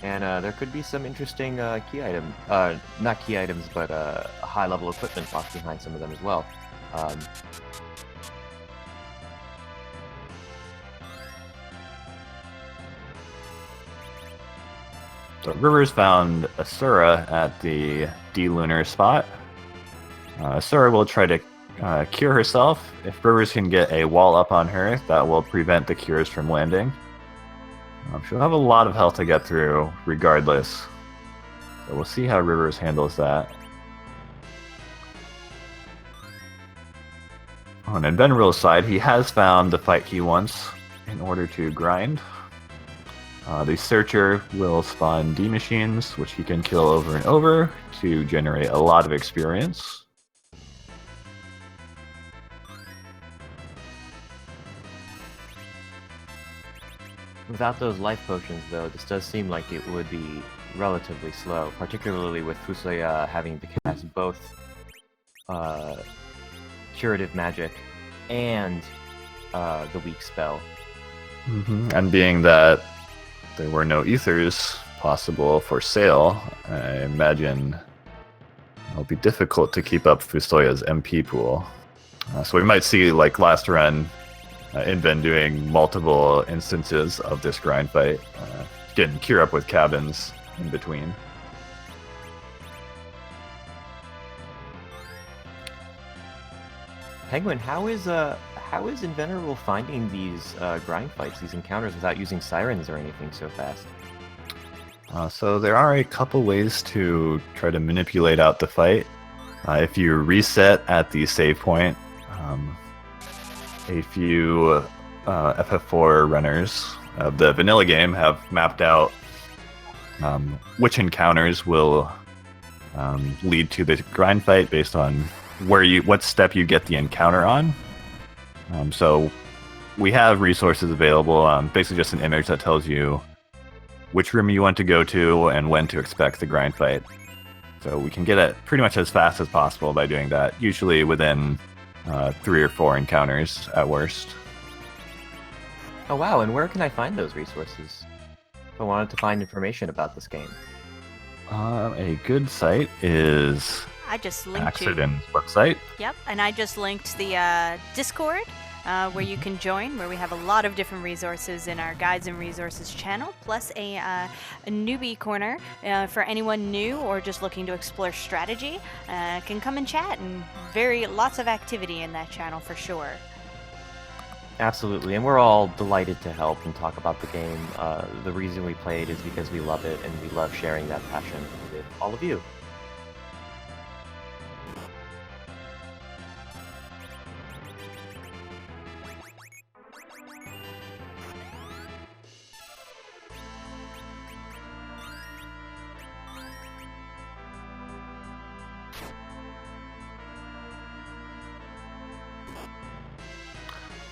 And there could be some interesting key item, not key items, but high-level equipment locked behind some of them as well. So Rivers found Asura at the D-Lunar spot. Asura will try to cure herself. If Rivers can get a wall up on her, that will prevent the cures from landing. She'll have a lot of health to get through regardless. So we'll see how Rivers handles that. On Invenerable's side, he has found the fight he wants in order to grind. The Searcher will spawn D-machines, which he can kill over and over to generate a lot of experience. Without those life potions, though, this does seem like it would be relatively slow, particularly with Fusoya having to cast both curative magic and the weak spell. And being that there were no ethers possible for sale, I imagine it'll be difficult to keep up Fusoya's MP pool. So we might see, like last run, Inven doing multiple instances of this grind fight, getting cure up with cabins in between. Penguin, how is Invenerable finding these grind fights, these encounters, without using sirens or anything so fast? So there are a couple ways to try to manipulate out the fight. If you reset at the save point, a few FF4 runners of the vanilla game have mapped out which encounters will lead to the grind fight based on what step you get the encounter on. So we have resources available, basically just an image that tells you which room you want to go to and when to expect the grind fight. So we can get it pretty much as fast as possible by doing that, usually within 3 or 4 encounters at worst. Oh wow, and where can I find those resources if I wanted to find information about this game? A good site is I just linked you. Accident's website. Yep, and I just linked the Discord where you can join, where we have a lot of different resources in our Guides and Resources channel, plus a newbie corner for anyone new or just looking to explore strategy. Can come and chat, and lots of activity in that channel for sure. Absolutely, and we're all delighted to help and talk about the game. The reason we play it is because we love it, and we love sharing that passion with all of you.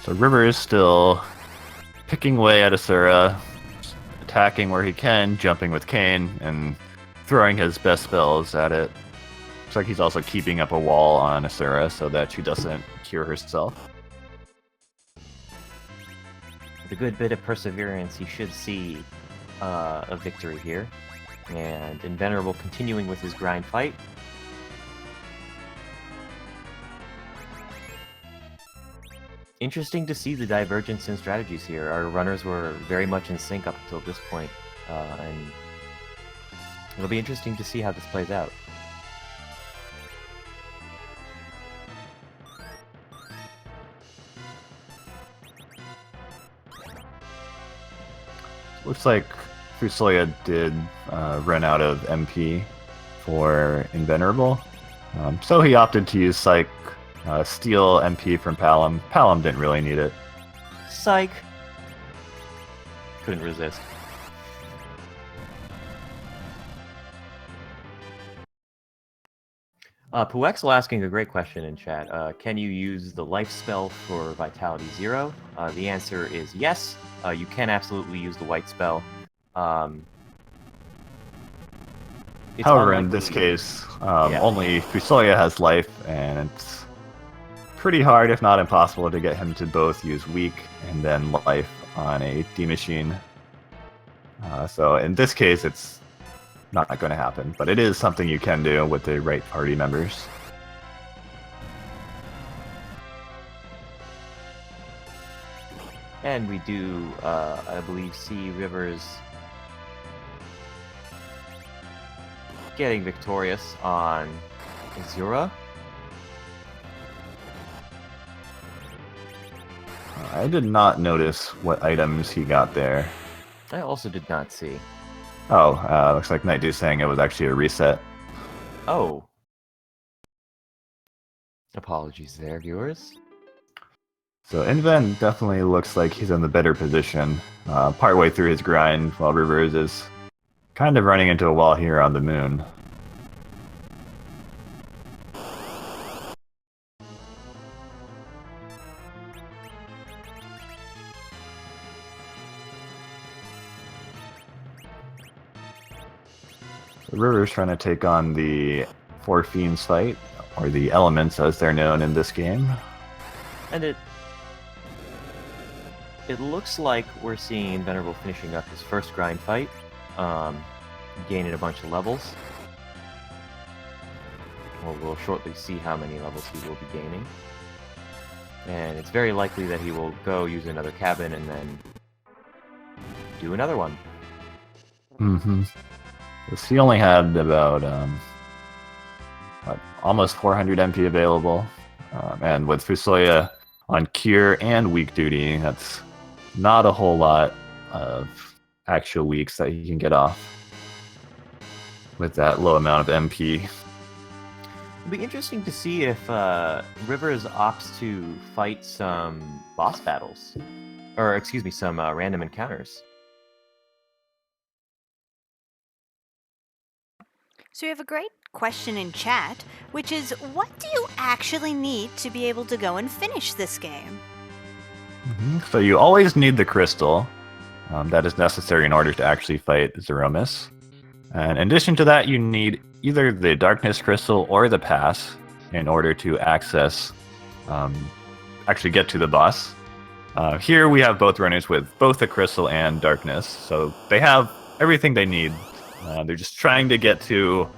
So River is still picking away at Asura, attacking where he can, jumping with Kane, and throwing his best spells at it. Looks like he's also keeping up a wall on Asura so that she doesn't cure herself. With a good bit of perseverance, he should see a victory here. And Invenerable continuing with his grind fight. Interesting to see the divergence in strategies here. Our runners were very much in sync up until this point, and it'll be interesting to see how this plays out. Looks like Fusoya did run out of MP for Invenerable, so he opted to use Psych, steal MP from Palom. Palom didn't really need it. Psych! Couldn't resist. Puexel asking a great question in chat. Can you use the life spell for Vitality 0? The answer is yes. You can absolutely use the white spell. However, in this case, only Fusoya has life, and it's pretty hard, if not impossible, to get him to both use weak and then life on a D-Machine. So in this case, it's not going to happen, but it is something you can do with the right party members. And we do, I believe, see Rivers getting victorious on Azura. I did not notice what items he got there. I also did not see. Oh, looks like Night Dew's saying it was actually a reset. Oh. Apologies there, viewers. So Inven definitely looks like he's in the better position. Partway through his grind, while Rivers is kind of running into a wall here on the moon. Rivers trying to take on the Four Fiends fight, or the Elements as they're known in this game. And it looks like we're seeing Invenerable finishing up his first grind fight, gaining a bunch of levels. Well, we'll shortly see how many levels he will be gaining. And it's very likely that he will go use another cabin and then do another one. Mm-hmm. He only had about almost 400 MP available, and with Fusoya on cure and weak duty, that's not a whole lot of actual weeks that he can get off with that low amount of MP. It'll be interesting to see if Rivers opts to fight some boss battles, or excuse me, some random encounters. So we have a great question in chat, which is, what do you actually need to be able to go and finish this game? So you always need the crystal. That is necessary in order to actually fight Zeromus. And in addition to that, you need either the Darkness Crystal or the Pass in order to access, actually get to the boss. Here we have both runners with both the Crystal and Darkness, so they have everything they need. They're just trying to get to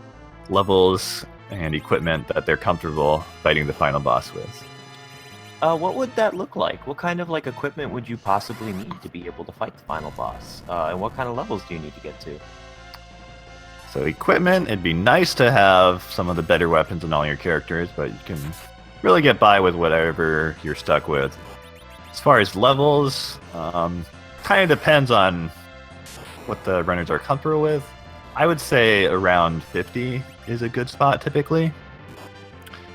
levels and equipment that they're comfortable fighting the final boss with. What would that look like? What kind of equipment would you possibly need to be able to fight the final boss? And what kind of levels do you need to get to? So equipment, it'd be nice to have some of the better weapons in all your characters, but you can really get by with whatever you're stuck with. As far as levels, kind of depends on what the runners are comfortable with. I would say around 50 is a good spot typically.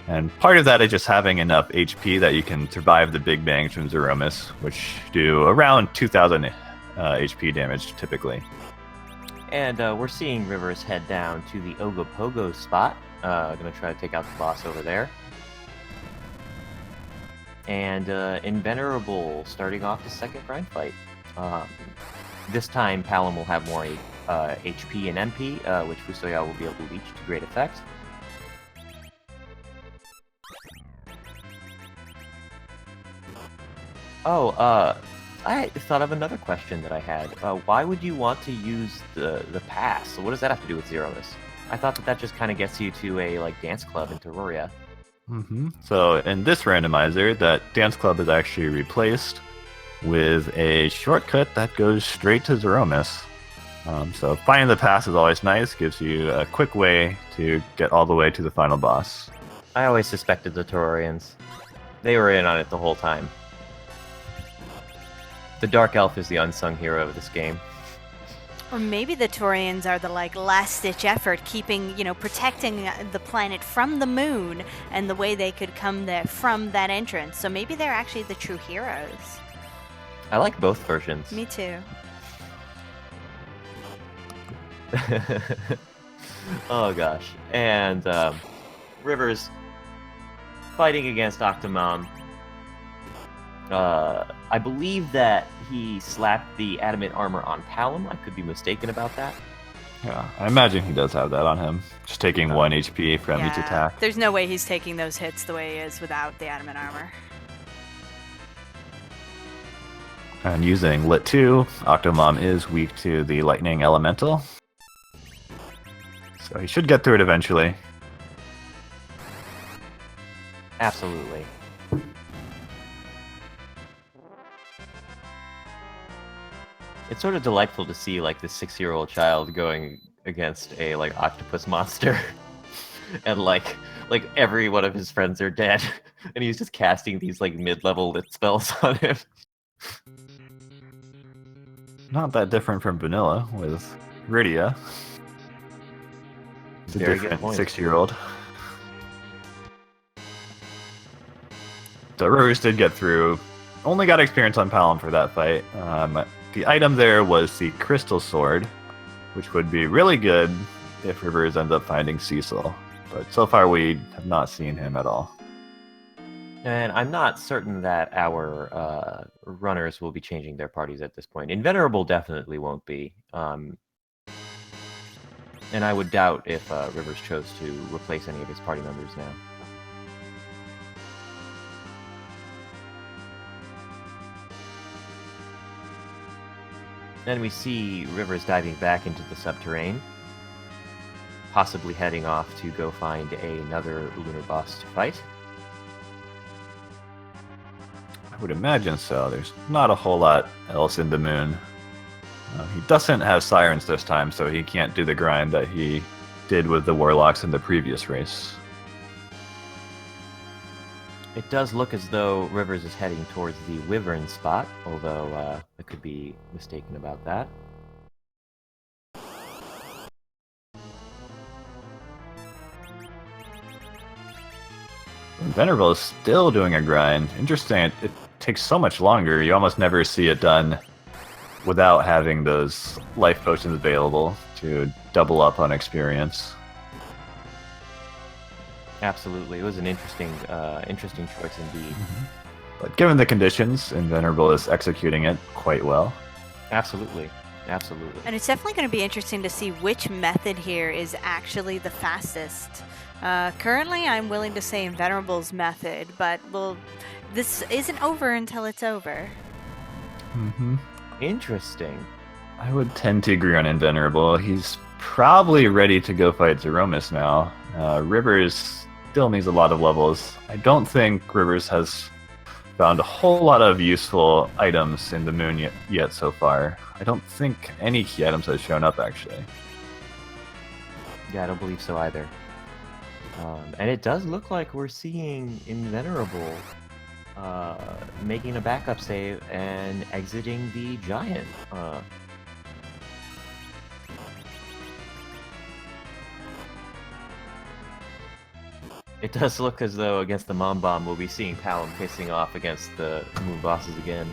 And part of that is just having enough HP that you can survive the big bangs from Zeromus, which do around 2,000 HP damage typically. And we're seeing Rivers head down to the Ogopogo spot. Gonna try to take out the boss over there. And Invenerable starting off the second grind fight. This time Palom will have more HP and MP, which Fusoya will be able to leech to great effect. Oh, I thought of another question that I had. Why would you want to use the pass? So what does that have to do with Zeromus? I thought that just kind of gets you to a dance club in Terraria. So in this randomizer, that dance club is actually replaced with a shortcut that goes straight to Zeromus. So finding the pass is always nice, gives you a quick way to get all the way to the final boss. I always suspected the Taurorians. They were in on it the whole time. The Dark Elf is the unsung hero of this game. Or maybe the Taurians are the last-ditch effort, keeping, protecting the planet from the moon, and the way they could come there from that entrance. So maybe they're actually the true heroes. I like both versions. Me too. Oh gosh. And Rivers fighting against Octomom. I believe that he slapped the adamant armor on Palom. I could be mistaken about that. Yeah, I imagine he does have that on him. Just taking 1 HP from each attack. There's no way he's taking those hits the way he is without the adamant armor. And using Lit 2, Octomom is weak to the Lightning Elemental. So he should get through it eventually. Absolutely. It's sort of delightful to see this 6-year-old child going against a octopus monster, and every one of his friends are dead, and he's just casting these mid-level lit spells on him. Not that different from Vanilla with Rydia. It's a Very good different point. 6-year-old. So Rivers did get through. Only got experience on Palom for that fight. The item there was the Crystal Sword, which would be really good if Rivers ends up finding Cecil. But so far we have not seen him at all. And I'm not certain that our runners will be changing their parties at this point. Invenerable definitely won't be. And I would doubt if Rivers chose to replace any of his party members now. Then we see Rivers diving back into the subterranean, possibly heading off to go find another lunar boss to fight. I would imagine so. There's not a whole lot else in the moon. He doesn't have sirens this time, so he can't do the grind that he did with the warlocks in the previous race. It does look as though Rivers is heading towards the Wyvern spot, although I could be mistaken about that. Invenerable is still doing a grind. Interesting. It takes so much longer. You almost never see it done without having those life potions available to double up on experience. Absolutely, it was an interesting choice indeed. But given the conditions, Invenerable is executing it quite well. Absolutely, absolutely. And it's definitely going to be interesting to see which method here is actually the fastest. Currently, I'm willing to say Invenerable's method, but this isn't over until it's over. Interesting. I would tend to agree on Invenerable. He's probably ready to go fight Zeromus now. Rivers still needs a lot of levels. I don't think Rivers has found a whole lot of useful items in the moon yet so far. I don't think any key items have shown up, actually. Yeah, I don't believe so either. And it does look like we're seeing Invenerable making a backup save and exiting the giant. It does look as though against the Mom Bomb we'll be seeing Palom facing off against the moon bosses again.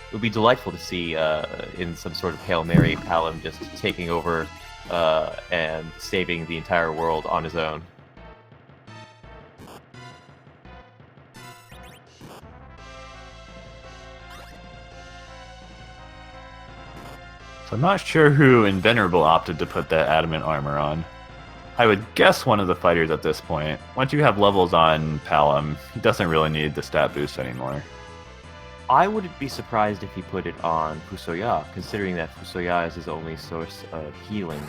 It would be delightful to see in some sort of Hail Mary Palom just taking over and saving the entire world on his own. So I'm not sure who Invenerable opted to put that adamant armor on. I would guess one of the fighters at this point. Once you have levels on Palom, he doesn't really need the stat boost anymore. I wouldn't be surprised if he put it on Fusoya, considering that Fusoya is his only source of healing.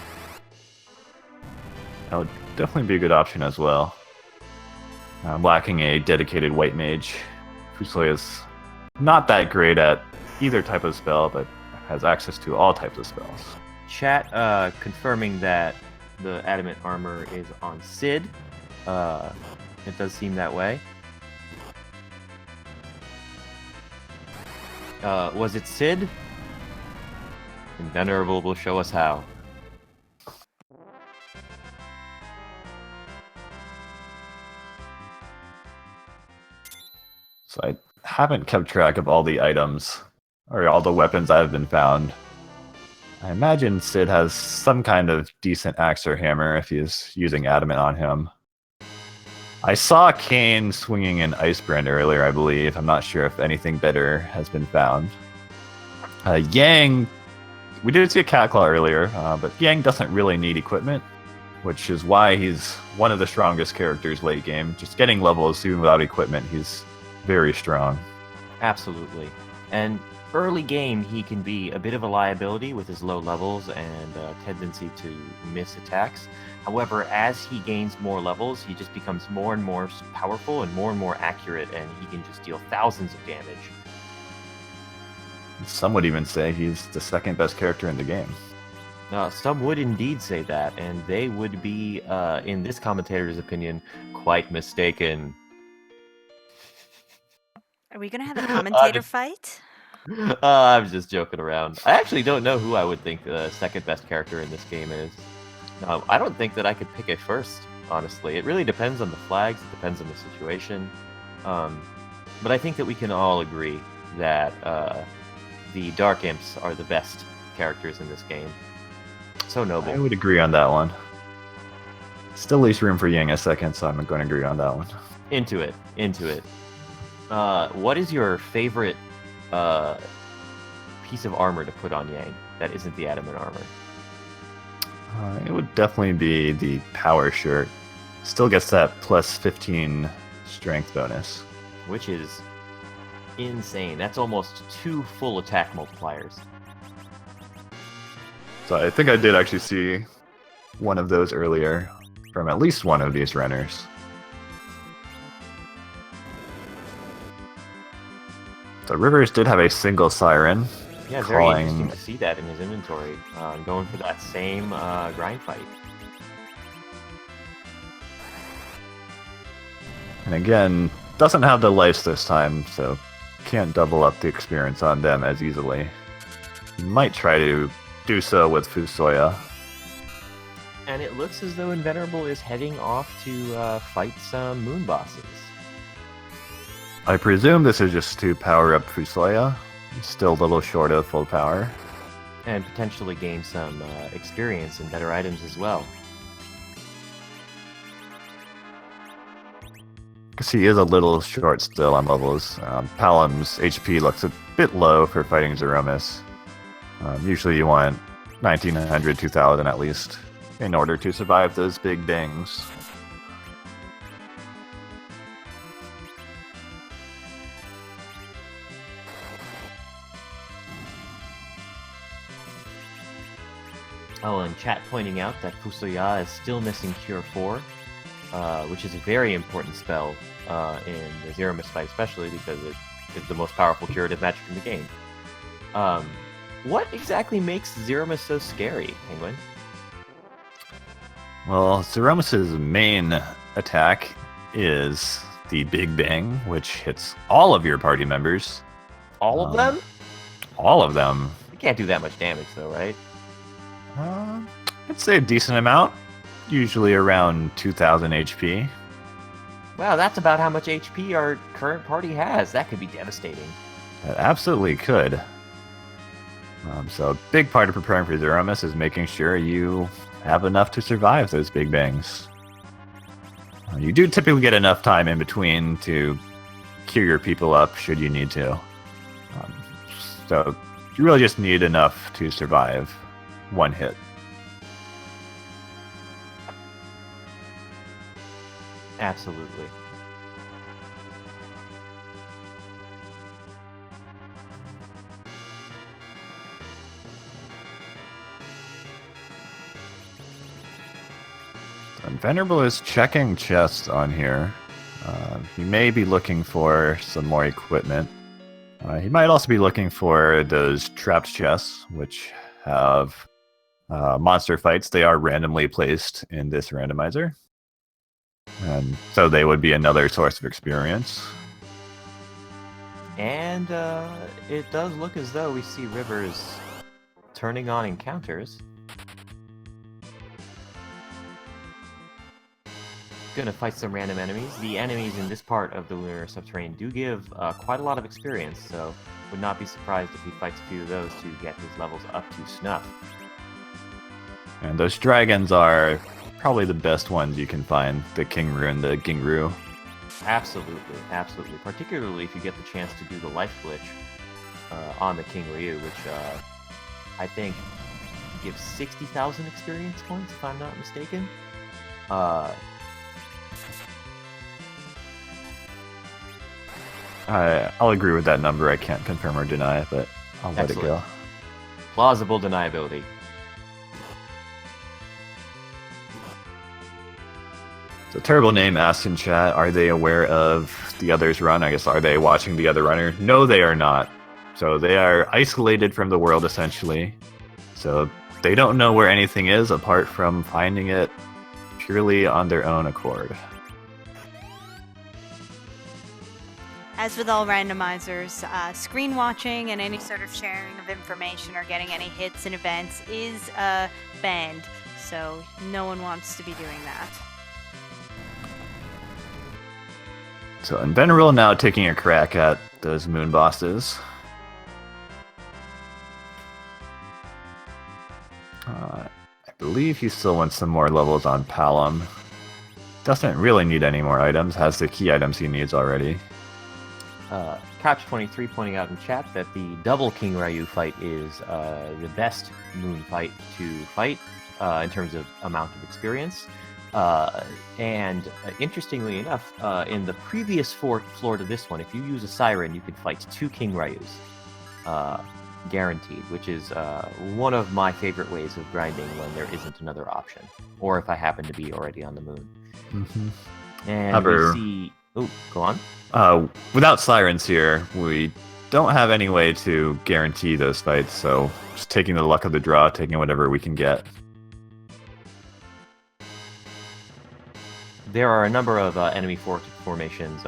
That would definitely be a good option as well. lacking a dedicated white mage. Fusiliya is not that great at either type of spell, but has access to all types of spells. Chat confirming that the adamant armor is on Sid. It does seem that way. Was it Sid? Invenerable will show us how. So I haven't kept track of all the items or all the weapons that have been found. I imagine Sid has some kind of decent axe or hammer if he's using adamant on him. I saw Kane swinging an Icebrand earlier, I believe. I'm not sure if anything better has been found. Yang, we did see a Catclaw earlier, but Yang doesn't really need equipment, which is why he's one of the strongest characters late game. Just getting levels even without equipment, he's very strong. Absolutely. And early game, he can be a bit of a liability with his low levels and tendency to miss attacks. However, as he gains more levels, he just becomes more and more powerful and more accurate, and he can just deal thousands of damage. Some would even say he's the second best character in the game. Some would indeed say that, and they would be, in this commentator's opinion, quite mistaken. Are we going to have a commentator fight? I'm just joking around. I actually don't know who I would think the second best character in this game is. I don't think that I could pick a first, honestly. It really depends on the flags, it depends on the situation. But I think that we can all agree that the Dark Imps are the best characters in this game. So noble. I would agree on that one. Still leaves room for Yang a second, so I'm going to agree on that one. Into it. What is your favorite piece of armor to put on Yang that isn't the adamant armor? It would definitely be the power shirt. Still gets that plus 15 strength bonus. Which is insane. That's almost 2 full attack multipliers. So I think I did actually see one of those earlier from at least one of these runners. So Rivers did have a single siren. Yeah, very interesting to see that in his inventory. Going for that same grind fight. And again, doesn't have the life this time, so can't double up the experience on them as easily. Might try to do so with Fusiliya. And it looks as though Invenerable is heading off to fight some moon bosses. I presume this is just to power up Fusiliya. Still a little short of full power. And potentially gain some experience and better items as well. Because he is a little short still on levels. Palam's HP looks a bit low for fighting Zeromus. Usually you want 1900, 2000 at least in order to survive those big bangs. Oh, and chat pointing out that Fusiliya is still missing Cure 4, which is a very important spell in the Zeromus fight, especially because it is the most powerful curative magic in the game. What exactly makes Zeromus so scary, Penguin? Well, Zeromus' main attack is the Big Bang, which hits all of your party members. All of them? All of them. You can't do that much damage, though, right? I'd say a decent amount. Usually around 2000 HP. Wow, that's about how much HP our current party has. That could be devastating. That absolutely could. So a big part of preparing for Zeromus is making sure you have enough to survive those big bangs. You do typically get enough time in between to cure your people up should you need to. So you really just need enough to survive one hit. Absolutely. Invenerable is checking chests on here. He may be looking for some more equipment. He might also be looking for those trapped chests, which have monster fights. They are randomly placed in this randomizer. And so they would be another source of experience. And it does look as though we see Rivers turning on encounters. Gonna fight some random enemies. The enemies in this part of the lunar subterranean do give quite a lot of experience, so would not be surprised if he fights a few of those to get his levels up to snuff. And those dragons are probably the best ones you can find, the Kingru and the Gingru. Absolutely, absolutely. Particularly if you get the chance to do the life glitch on the King Ryu, which I think gives 60,000 experience points, if I'm not mistaken. I'll agree with that number. I can't confirm or deny it, but I'll let it go. Plausible deniability. So Terrible Name asks in chat, are they aware of the other's run? I guess, are they watching the other runner? No, they are not. So they are isolated from the world, essentially. So they don't know where anything is apart from finding it purely on their own accord. As with all randomizers, screen watching and any sort of sharing of information or getting any hits and events is banned. So no one wants to be doing that. So Invenerable now taking a crack at those moon bosses. I believe he still wants some more levels on Palom. Doesn't really need any more items, has the key items he needs already. Couch23 pointing out in chat that the double King Ryu fight is the best moon fight to fight in terms of amount of experience. And interestingly enough, in the previous floor to this one, if you use a Siren, you can fight 2 King Ryus. Guaranteed, which is one of my favorite ways of grinding when there isn't another option, or if I happen to be already on the moon. Mm-hmm. And we see... Oh, go on. Without Sirens here, we don't have any way to guarantee those fights, so just taking the luck of the draw, taking whatever we can get. There are a number of enemy formations,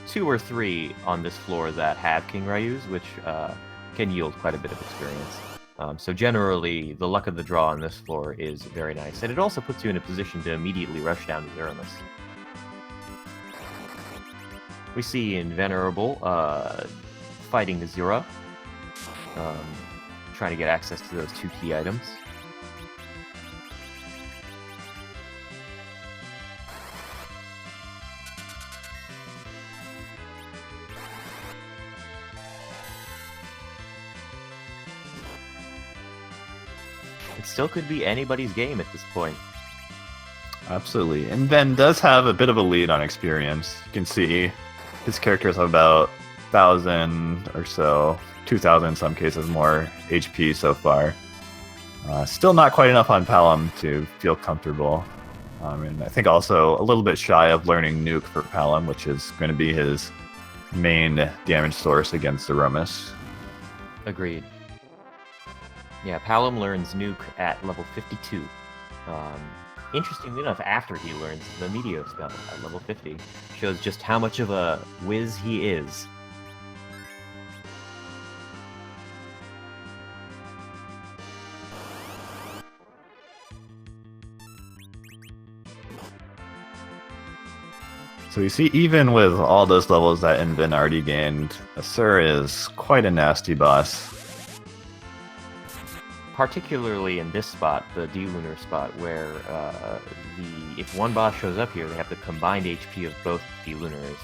2 or 3 on this floor that have King Ryus, which can yield quite a bit of experience. So generally, the luck of the draw on this floor is very nice, and it also puts you in a position to immediately rush down to Zeramus. We see Invenerable fighting Azura, trying to get access to those 2 key items. It still could be anybody's game at this point. Absolutely. And Ben does have a bit of a lead on experience. You can see his characters have about 1,000 or so, 2,000 in some cases more HP so far. Still not quite enough on Palom to feel comfortable. And I think also a little bit shy of learning Nuke for Palom, which is going to be his main damage source against Zeramus. Agreed. Yeah, Palom learns Nuke at level 52. Interestingly enough, after he learns the Meteor spell at level 50, shows just how much of a whiz he is. So you see, even with all those levels that Inven already gained, Asur is quite a nasty boss. Particularly in this spot, the D-Lunar spot, where if one boss shows up here, they have the combined HP of both D-Lunars,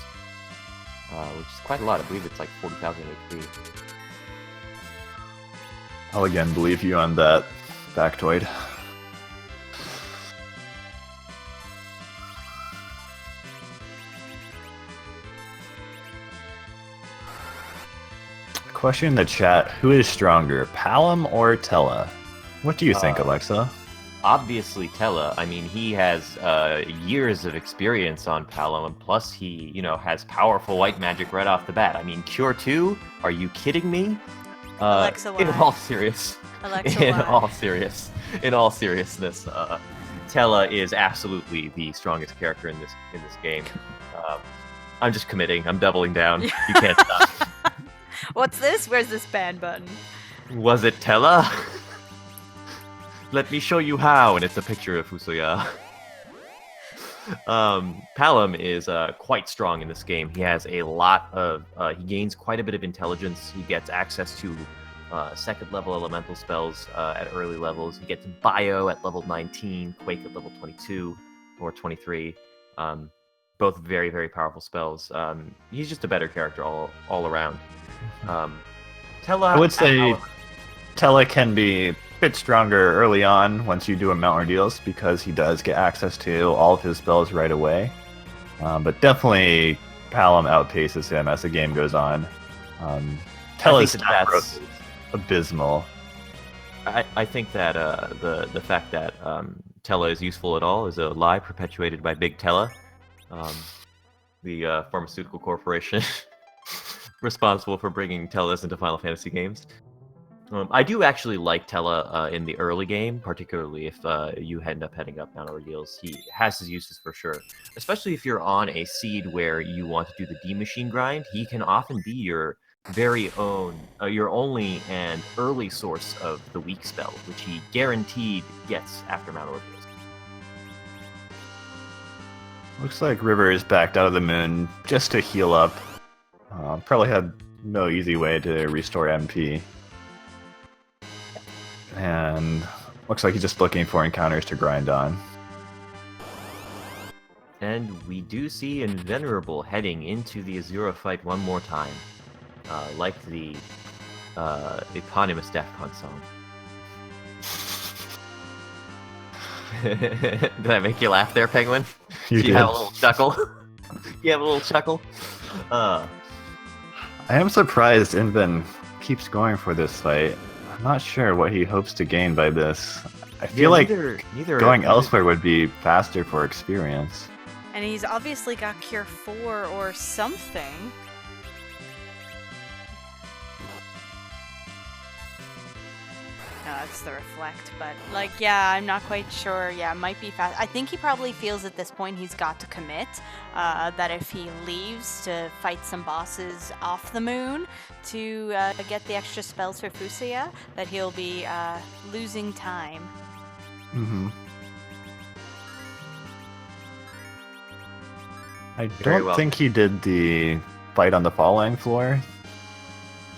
which is quite a lot. I believe it's like 40,000 HP. I'll again believe you on that, Factoid. Question in the chat, who is stronger, Palom or Tella? What do you think, Alexa? obviously Tella. I mean, he has years of experience on Palom, and plus he, has powerful white magic right off the bat. I mean, Cure 2? Are you kidding me? Alexa, in why? all serious, Alexa, in why? all seriousness, Tella is absolutely the strongest character in this game. I'm just committing. I'm doubling down. You can't stop. What's this? Where's this ban button? Was it Tella? Let me show you how, and it's a picture of Fusoya. Palom is quite strong in this game. He has a lot of... he gains quite a bit of intelligence. He gets access to second-level elemental spells at early levels. He gets Bio at level 19, Quake at level 22 or 23. Both very, very powerful spells. He's just a better character all around. Tella... I would say Tella can be a bit stronger early on once you do a Mount Ordeals, because he does get access to all of his spells right away. But definitely Palom outpaces him as the game goes on. Tella's stat growth is abysmal. I think that the fact that Tella is useful at all is a lie perpetuated by Big Tella, the pharmaceutical corporation responsible for bringing Tellas into Final Fantasy games. I do actually like Tella in the early game, particularly if you end up heading up Mount Ordeals. He has his uses for sure, especially if you're on a seed where you want to do the D-Machine grind. He can often be your very own, your only and early source of the weak spell, which he guaranteed gets after Mount Ordeals. Looks like River is backed out of the moon just to heal up. Probably had no easy way to restore MP. And looks like he's just looking for encounters to grind on. And we do see Invenerable heading into the Azura fight one more time. Like the eponymous Daft Punk song. Did that make you laugh there, Penguin? You Did did. you have a little chuckle? You have a little chuckle? I am surprised Inven keeps going for this fight. I'm not sure what he hopes to gain by this. I feel like neither going elsewhere would be faster for experience. And he's obviously got Cure 4 or something. No, that's the Reflect, but, yeah, I'm not quite sure. Yeah, it might be fast. I think he probably feels at this point he's got to commit, that if he leaves to fight some bosses off the moon to get the extra spells for Fusoya, that he'll be losing time. Mm-hmm. I Very don't well. think he did the fight on the falling floor.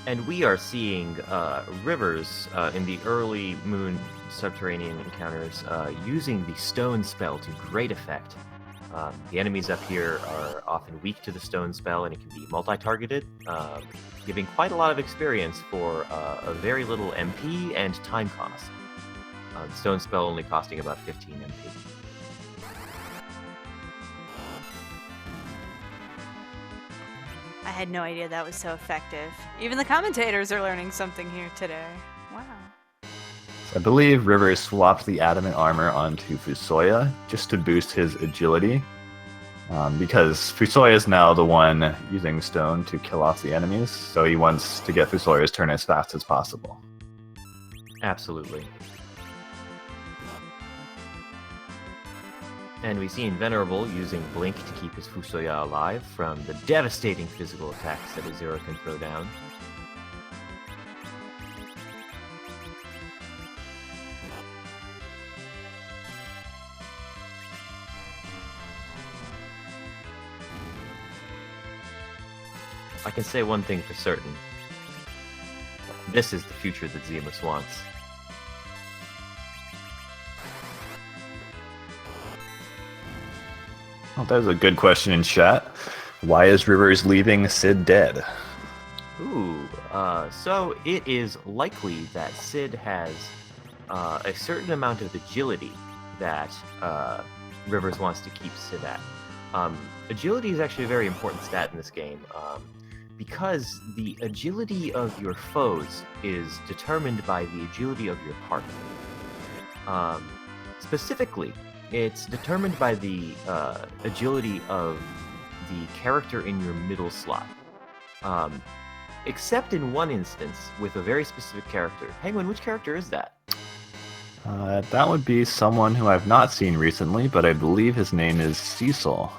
And we are seeing Rivers in the early moon subterranean encounters using the stone spell to great effect. The enemies up here are often weak to the stone spell, and it can be multi-targeted, giving quite a lot of experience for a very little MP and time cost. The stone spell only costing about 15 MP. I had no idea that was so effective. Even the commentators are learning something here today. Wow. So I believe Rivers swapped the adamant armor onto Fusoya just to boost his agility. Because Fusoya is now the one using stone to kill off the enemies, so he wants to get Fusoya's turn as fast as possible. Absolutely. And we see Invenerable using Blink to keep his Fusoya alive from the devastating physical attacks that Azura can throw down. I can say one thing for certain. This is the future that Zemus wants. Well, that was a good question in chat. Why is Rivers leaving Sid dead? Ooh, so it is likely that Sid has a certain amount of agility that Rivers wants to keep Sid at. Agility is actually a very important stat in this game, because the agility of your foes is determined by the agility of your partner. Specifically, it's determined by the agility of the character in your middle slot. Except in one instance with a very specific character. Penguin, which character is that? That would be someone who I've not seen recently, but I believe his name is Cecil.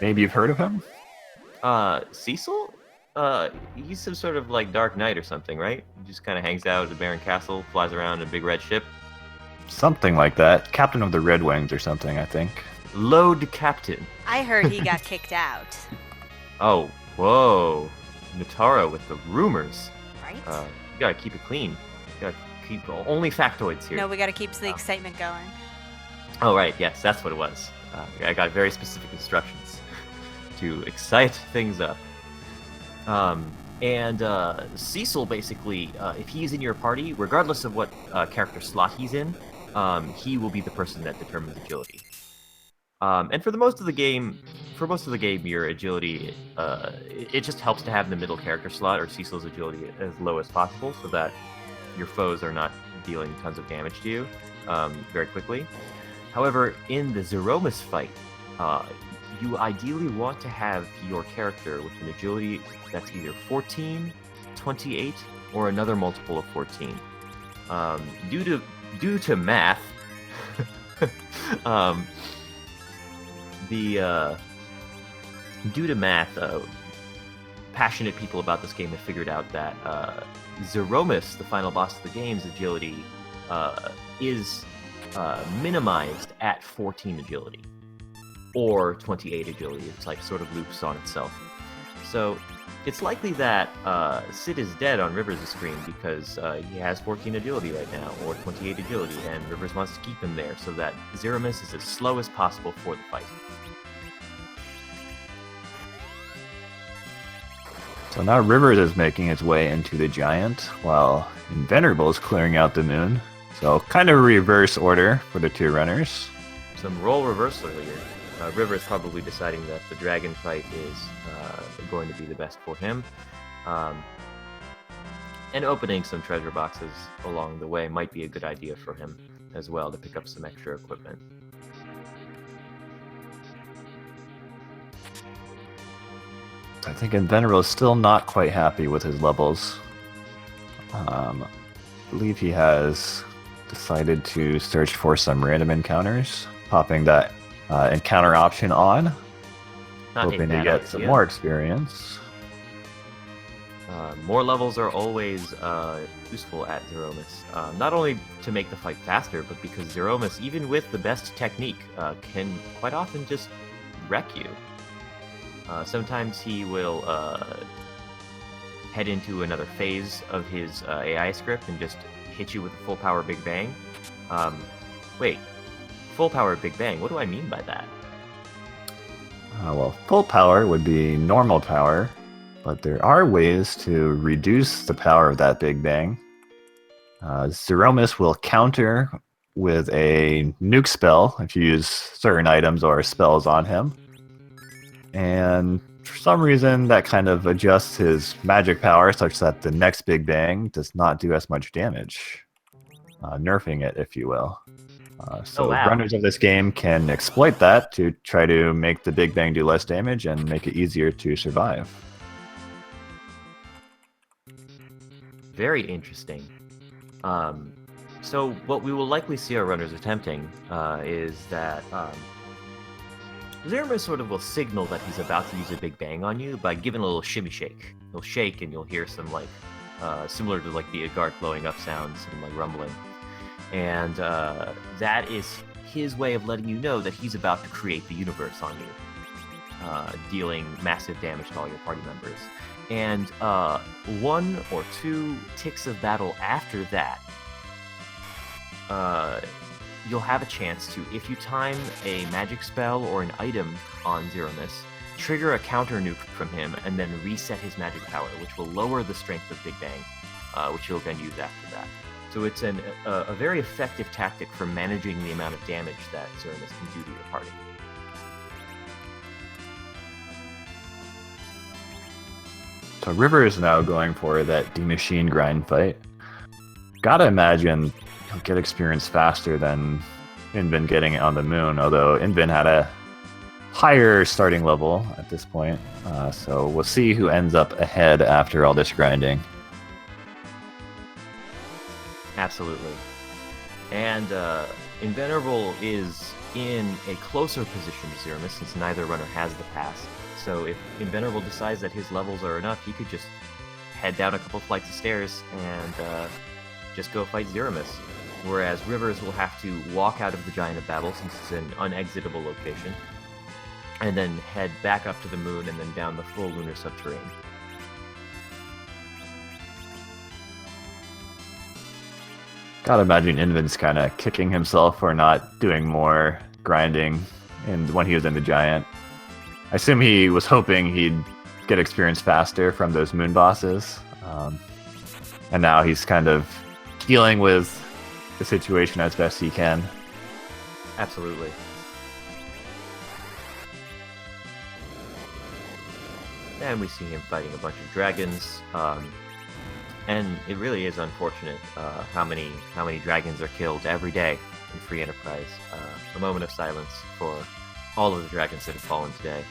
Maybe you've heard of him? Cecil? He's some sort of like Dark Knight or something, right? He just kind of hangs out at the Baron Castle, flies around in a big red ship. Something like that. Captain of the Red Wings or something, I think. Load Captain. I heard he got kicked out. Oh, whoa. Netara with the rumors. Right? You gotta keep it clean. You gotta keep only factoids here. No, we gotta keep the excitement going. Oh, right, yes, that's what it was. I got very specific instructions to excite things up. Cecil, basically, if he's in your party, regardless of what character slot he's in, he will be the person that determines agility. And for most of the game, your agility, it just helps to have the middle character slot or Cecil's agility as low as possible, so that your foes are not dealing tons of damage to you very quickly. However, in the Zeromus fight, you ideally want to have your character with an agility that's either 14, 28, or another multiple of 14. Due to math, passionate people about this game have figured out that Zeromus, the final boss of the game's agility, is minimized at 14 agility. Or 28 agility. It's like sort of loops on itself. So it's likely that Sid is dead on Rivers' screen because he has 14 agility right now, or 28 agility, and Rivers wants to keep him there so that Zeromus is as slow as possible for the fight. So now Rivers is making its way into the giant, while Invenerable is clearing out the moon. So kind of reverse order for the two runners. Some role reversal here. Rivers probably deciding that the dragon fight is going to be the best for him. And opening some treasure boxes along the way might be a good idea for him as well, to pick up some extra equipment. I think Invenerable is still not quite happy with his levels. I believe he has decided to search for some random encounters, popping that encounter option on, hoping to get some more experience. More levels are always useful at Zeromus, not only to make the fight faster, but because Zeromus, even with the best technique, can quite often just wreck you. Sometimes he will head into another phase of his AI script and just hit you with a full power Big Bang. Wait, full power Big Bang, what do I mean by that? Well, full power would be normal power, but there are ways to reduce the power of that Big Bang. Zeromus will counter with a nuke spell if you use certain items or spells on him. And for some reason, that kind of adjusts his magic power such that the next Big Bang does not do as much damage. Nerfing it, if you will. Runners of this game can exploit that to try to make the Big Bang do less damage and make it easier to survive. Very interesting. So what we will likely see our runners attempting is that Zeromus sort of will signal that he's about to use a Big Bang on you by giving a little shimmy shake. He'll shake and you'll hear some like similar to like the Agart blowing up sounds and like rumbling. And that is his way of letting you know that he's about to create the universe on you, dealing massive damage to all your party members. And 1 or 2 ticks of battle after that, you'll have a chance to, if you time a magic spell or an item on Zeromus, trigger a counter nuke from him and then reset his magic power, which will lower the strength of Big Bang, which you'll then use after that. So it's a very effective tactic for managing the amount of damage that Zeromus can do to your party. So River is now going for that D-Machine grind fight. Gotta imagine he'll get experience faster than Invin getting it on the moon, although Invin had a higher starting level at this point. So we'll see who ends up ahead after all this grinding. Absolutely. And Invenerable is in a closer position to Zeramis since neither runner has the pass. So if Invenerable decides that his levels are enough, he could just head down a couple flights of stairs and just go fight Zeramis. Whereas Rivers will have to walk out of the Giant of Battle since it's an unexitable location, and then head back up to the moon and then down the full lunar subterranean. Gotta imagine Invin's kind of kicking himself for not doing more grinding when he was in the Giant. I assume he was hoping he'd get experience faster from those moon bosses. And now he's kind of dealing with the situation as best he can. Absolutely. And we see him fighting a bunch of dragons. And it really is unfortunate how many dragons are killed every day in Free Enterprise. A moment of silence for all of the dragons that have fallen today.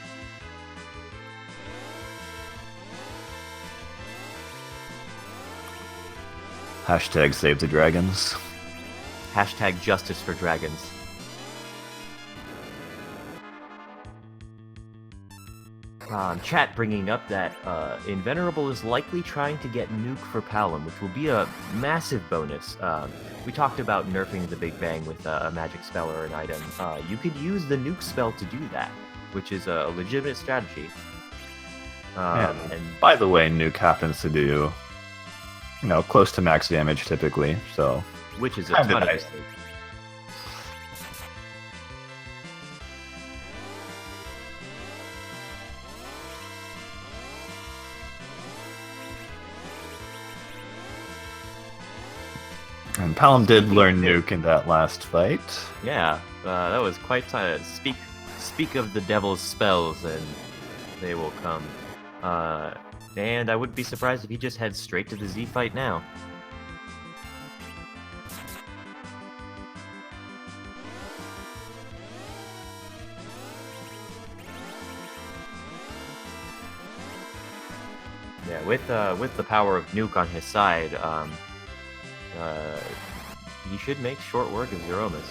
Hashtag save the dragons. Hashtag justice for dragons. Chat bringing up that Invenerable is likely trying to get Nuke for Palom, which will be a massive bonus. We talked about nerfing the Big Bang with a magic spell or an item. You could use the Nuke spell to do that, which is a legitimate strategy. And by the way, Nuke happens to do, close to max damage typically, so... Which is a ton of nice. mistake. And Palom did learn Nuke in that last fight. Yeah, that was quite speak of the devil's spells and they will come. And I wouldn't be surprised if he just heads straight to the Z fight now. Yeah, with the power of Nuke on his side, he should make short work of Zeromus.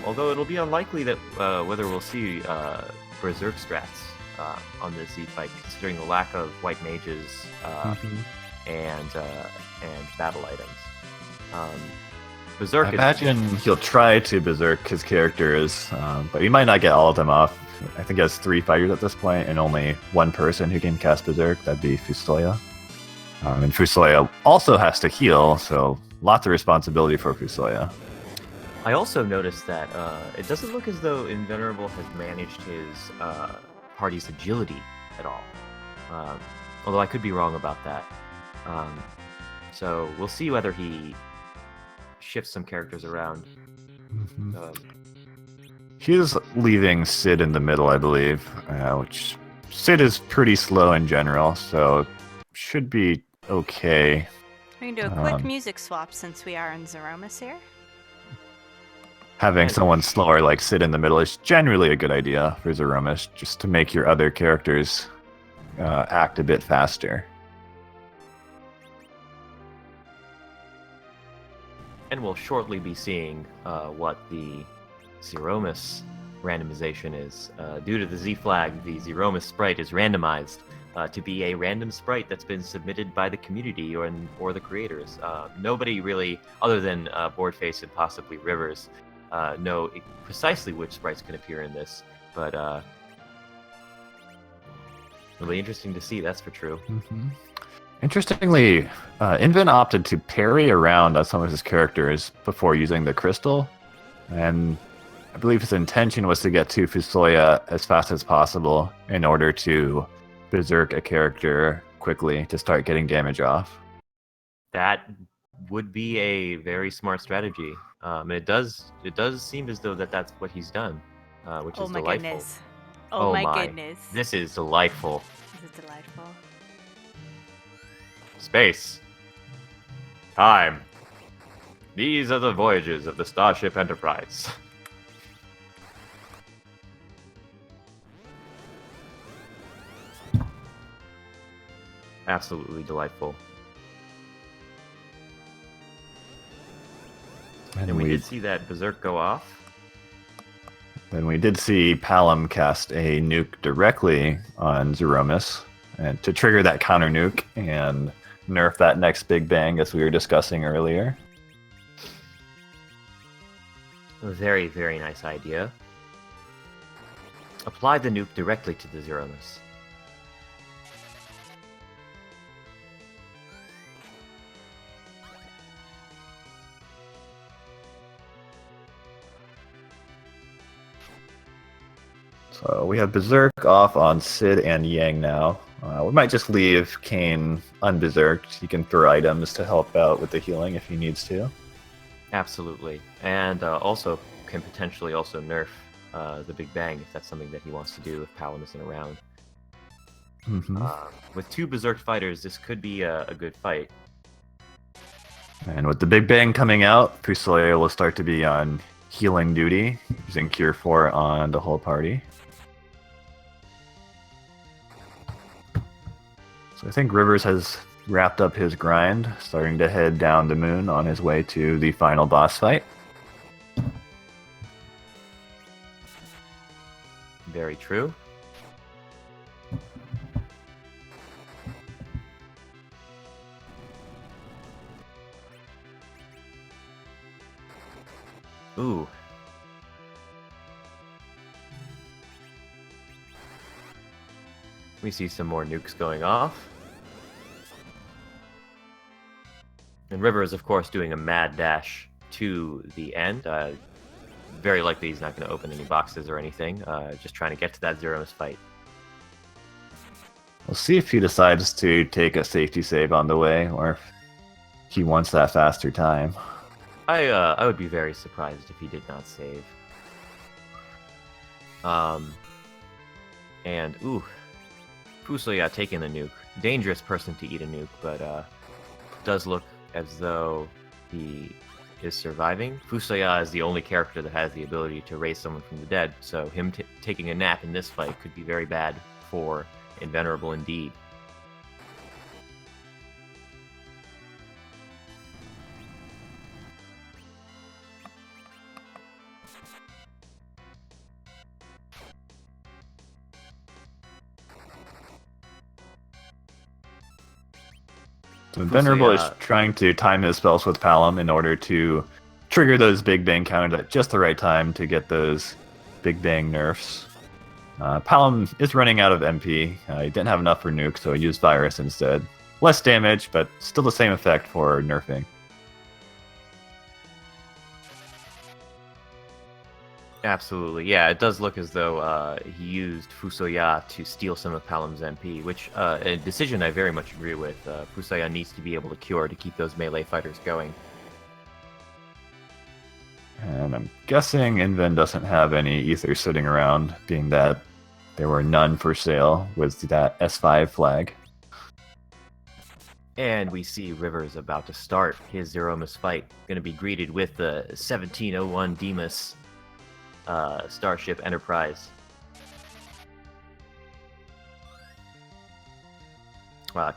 Although it'll be unlikely that whether we'll see Berserk strats on the Z fight, considering the lack of white mages and battle items. Berserk. I imagine he'll try to Berserk his characters, but he might not get all of them off. I think he has 3 fighters at this point, and only one person who can cast Berserk. That'd be Fusoya. And Fusoya also has to heal, so lots of responsibility for Fusoya. I also noticed that it doesn't look as though Invenerable has managed his party's agility at all. Although I could be wrong about that. So we'll see whether he shifts some characters around. He's leaving Sid in the middle, I believe, which Sid is pretty slow in general, so should be okay. We can do a quick music swap since we are in Zeromus here. Having someone slower like Sid in the middle is generally a good idea for Zeromus, just to make your other characters act a bit faster. And we'll shortly be seeing what the Zeromus randomization is. Due to the Z flag, the Zeromus sprite is randomized to be a random sprite that's been submitted by the community or the creators. Nobody really, other than Boardface and possibly Rivers, know precisely which sprites can appear in this, but it'll be interesting to see, that's for true. Interestingly, Invin opted to parry around on some of his characters before using the crystal, and I believe his intention was to get to Fusoya as fast as possible in order to berserk a character quickly to start getting damage off. That would be a very smart strategy. It does seem as though that's what he's done, which is delightful. Goodness. Oh my goodness. This is delightful. This is delightful. Space. Time. These are the voyages of the Starship Enterprise. Absolutely delightful. And we did see that Berserk go off. Then we did see Palom cast a nuke directly on Zeromus and to trigger that counter nuke and nerf that next Big Bang as we were discussing earlier. A very, very nice idea. Apply the nuke directly to the Zeromus. So we have Berserk off on Sid and Yang now. We might just leave Kane unberserked. He can throw items to help out with the healing if he needs to. Absolutely. And also can potentially also nerf the Big Bang if that's something that he wants to do if Palom isn't around. Mm-hmm. With two Berserk fighters, this could be a good fight. And with the Big Bang coming out, Fusoya will start to be on healing duty, using Cure 4 on the whole party. So I think Rivers has wrapped up his grind, starting to head down the moon on his way to the final boss fight. Very true. Ooh. We see some more nukes going off. And River is, of course, doing a mad dash to the end. Very likely he's not going to open any boxes or anything. Just trying to get to that Zeromus fight. We'll see if he decides to take a safety save on the way, or if he wants that faster time. I would be very surprised if he did not save. And, ooh. Fusoya taking the nuke. Dangerous person to eat a nuke, but does look as though he is surviving. Fusoya is the only character that has the ability to raise someone from the dead, so him taking a nap in this fight could be very bad for Invenerable indeed. So Invenerable is trying to time his spells with Palom in order to trigger those Big Bang counters at just the right time to get those Big Bang nerfs. Palom is running out of MP. He didn't have enough for nuke, so he used Virus instead. Less damage, but still the same effect for nerfing. Absolutely, yeah. It does look as though he used Fusoya to steal some of Palom's MP, which a decision I very much agree with. Fusoya needs to be able to cure to keep those melee fighters going. And I'm guessing Inven doesn't have any ether sitting around, being that there were none for sale with that S5 flag. And we see Rivers about to start his Zeromus fight. Going to be greeted with the 1701 Demas Starship Enterprise.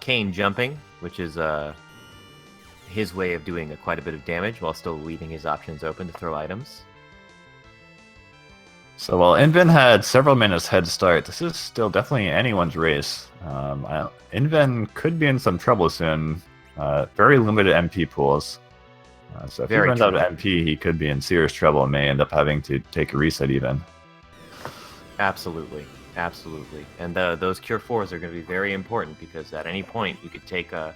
Kane jumping, which is his way of doing quite a bit of damage while still leaving his options open to throw items. So while Inven had several minutes head start, this is still definitely anyone's race. Inven could be in some trouble soon. Very limited MP pools. So if he runs out of MP, he could be in serious trouble and may end up having to take a reset even. Absolutely. Absolutely. And those Cure 4s are going to be very important because at any point you could take a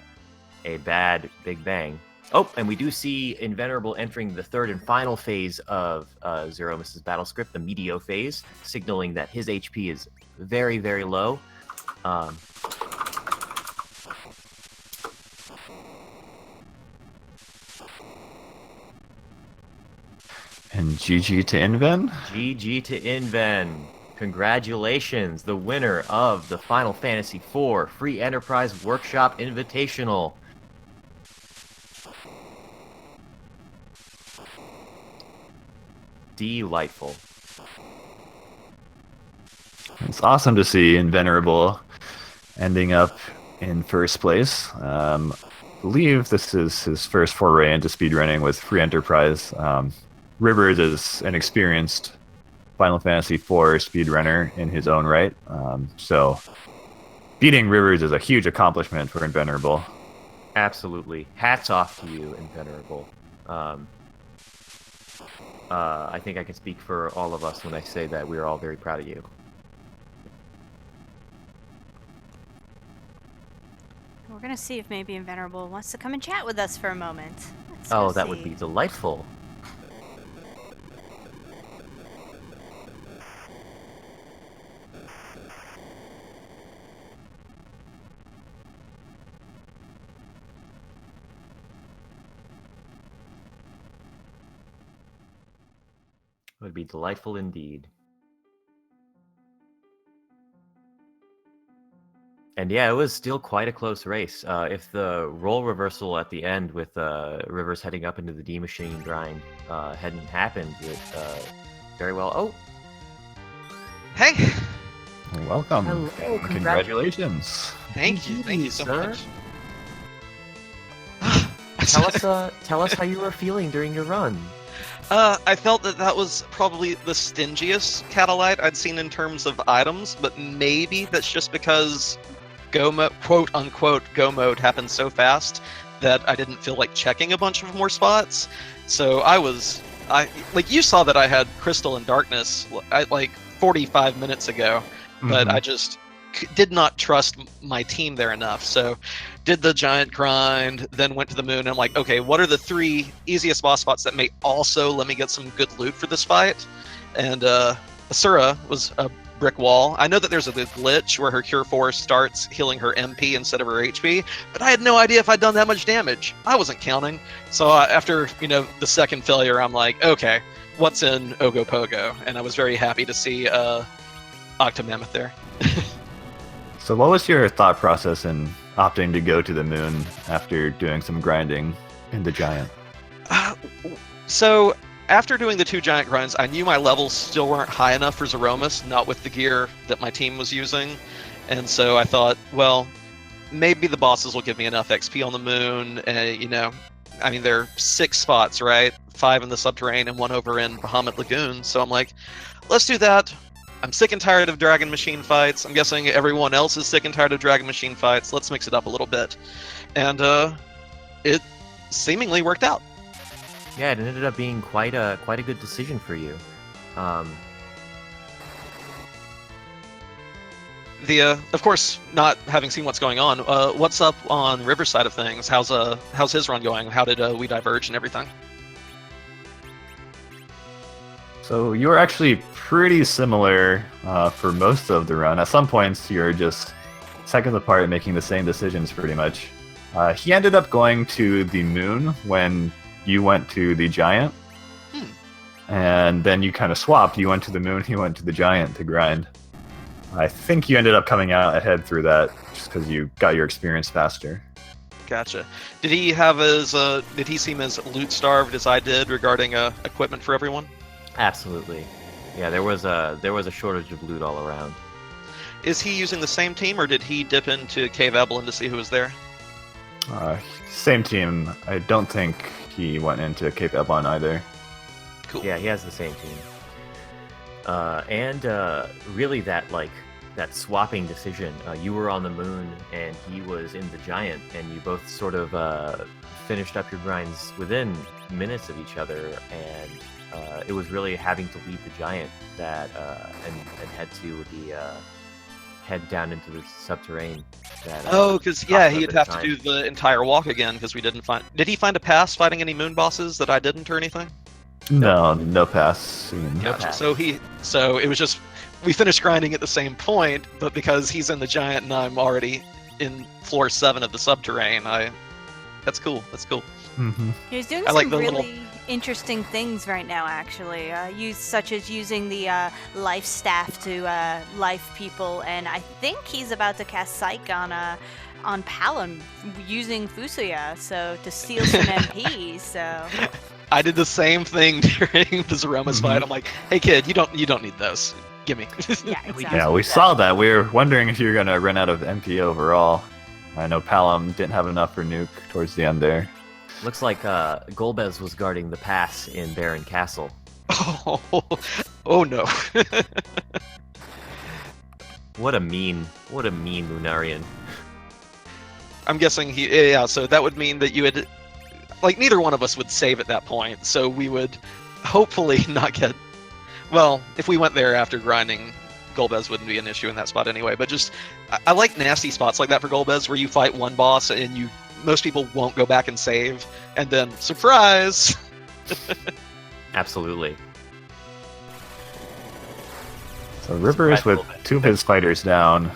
bad Big Bang. Oh, and we do see Invenerable entering the third and final phase of Zeromus' battle script, the Meteo phase, signaling that his HP is very, very low. And GG to Inven? GG to Inven. Congratulations, the winner of the Final Fantasy IV Free Enterprise Workshop Invitational. Delightful. It's awesome to see Invenerable ending up in first place. Believe this is his first foray into speedrunning with Free Enterprise. Rivers is an experienced Final Fantasy IV speedrunner in his own right. So beating Rivers is a huge accomplishment for Invenerable. Absolutely. Hats off to you, Invenerable. I think I can speak for all of us when I say that we are all very proud of you. We're gonna see if maybe Invenerable wants to come and chat with us for a moment. Let's Oh, go that see. would be delightful. It would be delightful indeed. And yeah, it was still quite a close race. If the role reversal at the end with Rivers heading up into the D Machine grind hadn't happened, it very well. Oh, Hey, Welcome. hello! Congratulations. thank you so sir. much. Tell us how you were feeling during your run. I felt that was probably the stingiest Catalyte I'd seen in terms of items, but maybe that's just because go mode, quote unquote, go mode happened so fast that I didn't feel like checking a bunch of more spots. So I like you saw that I had Crystal and Darkness like 45 minutes ago, but I just did not trust my team there enough. So did the giant grind, then went to the moon. And I'm like, okay, what are the 3 easiest boss spots that may also let me get some good loot for this fight? And Asura was a brick wall. I know that there's a glitch where her Cure 4 starts healing her MP instead of her HP, but I had no idea if I'd done that much damage. I wasn't counting. So after, the second failure, I'm like, okay, what's in Ogopogo? And I was very happy to see Octomammoth there. So what was your thought process in opting to go to the moon after doing some grinding in the giant? So after doing the 2 giant grinds, I knew my levels still weren't high enough for Zeromus, not with the gear that my team was using. And so I thought, well, maybe the bosses will give me enough XP on the moon. I mean, there are 6 spots, right? 5 in the subterranean and 1 over in Bahamut Lagoon. So I'm like, let's do that. I'm sick and tired of Dragon Machine fights. I'm guessing everyone else is sick and tired of Dragon Machine fights. Let's mix it up a little bit. And it seemingly worked out. Yeah, it ended up being quite a good decision for you. Of course, not having seen what's going on, what's up on River's side of things? How's his run going? How did we diverge and everything? So you were actually pretty similar for most of the run. At some points, you're just seconds apart making the same decisions pretty much. He ended up going to the moon when you went to the giant. And then you kind of swapped. You went to the moon, he went to the giant to grind. I think you ended up coming out ahead through that just because you got your experience faster. Gotcha. Did he seem as loot starved as I did regarding equipment for everyone? Absolutely. Yeah, there was a shortage of loot all around. Is he using the same team, or did he dip into Cave Evelyn to see who was there? Same team. I don't think he went into Cape Eblon either. Cool. Yeah, he has the same team. And really that swapping decision. You were on the moon and he was in the giant, and you both sort of finished up your grinds within minutes of each other, and it was really having to leave the giant that and head down into the subterranean. Because he'd have to do the entire walk again because we didn't find. Did he find a pass fighting any moon bosses that I didn't or anything? No pass. No pass. So it was just we finished grinding at the same point, but because he's in the giant and I'm already in floor 7 of the subterranean, that's cool. That's cool. Mm-hmm. He's doing I like some the really little- interesting things right now, actually. Such as using the life staff to life people, and I think he's about to cast Psych on Palom using Fusuya, so to steal some MPs. So I did the same thing during the Zeromus fight. I'm like, hey kid, you don't need those. Gimme. yeah, exactly. Yeah, we saw that. We were wondering if you were going to run out of MP overall. I know Palom didn't have enough for Nuke towards the end there. Looks like Golbez was guarding the pass in Baron Castle. Oh no. What a mean Lunarian. I'm guessing yeah, so that would mean that you had, like, neither one of us would save at that point, so we would hopefully not get, well, if we went there after grinding, Golbez wouldn't be an issue in that spot anyway, but just, I like nasty spots like that for Golbez, where you fight one boss and most people won't go back and save, and then, surprise! Absolutely. So Rivers with 2 of his fighters down,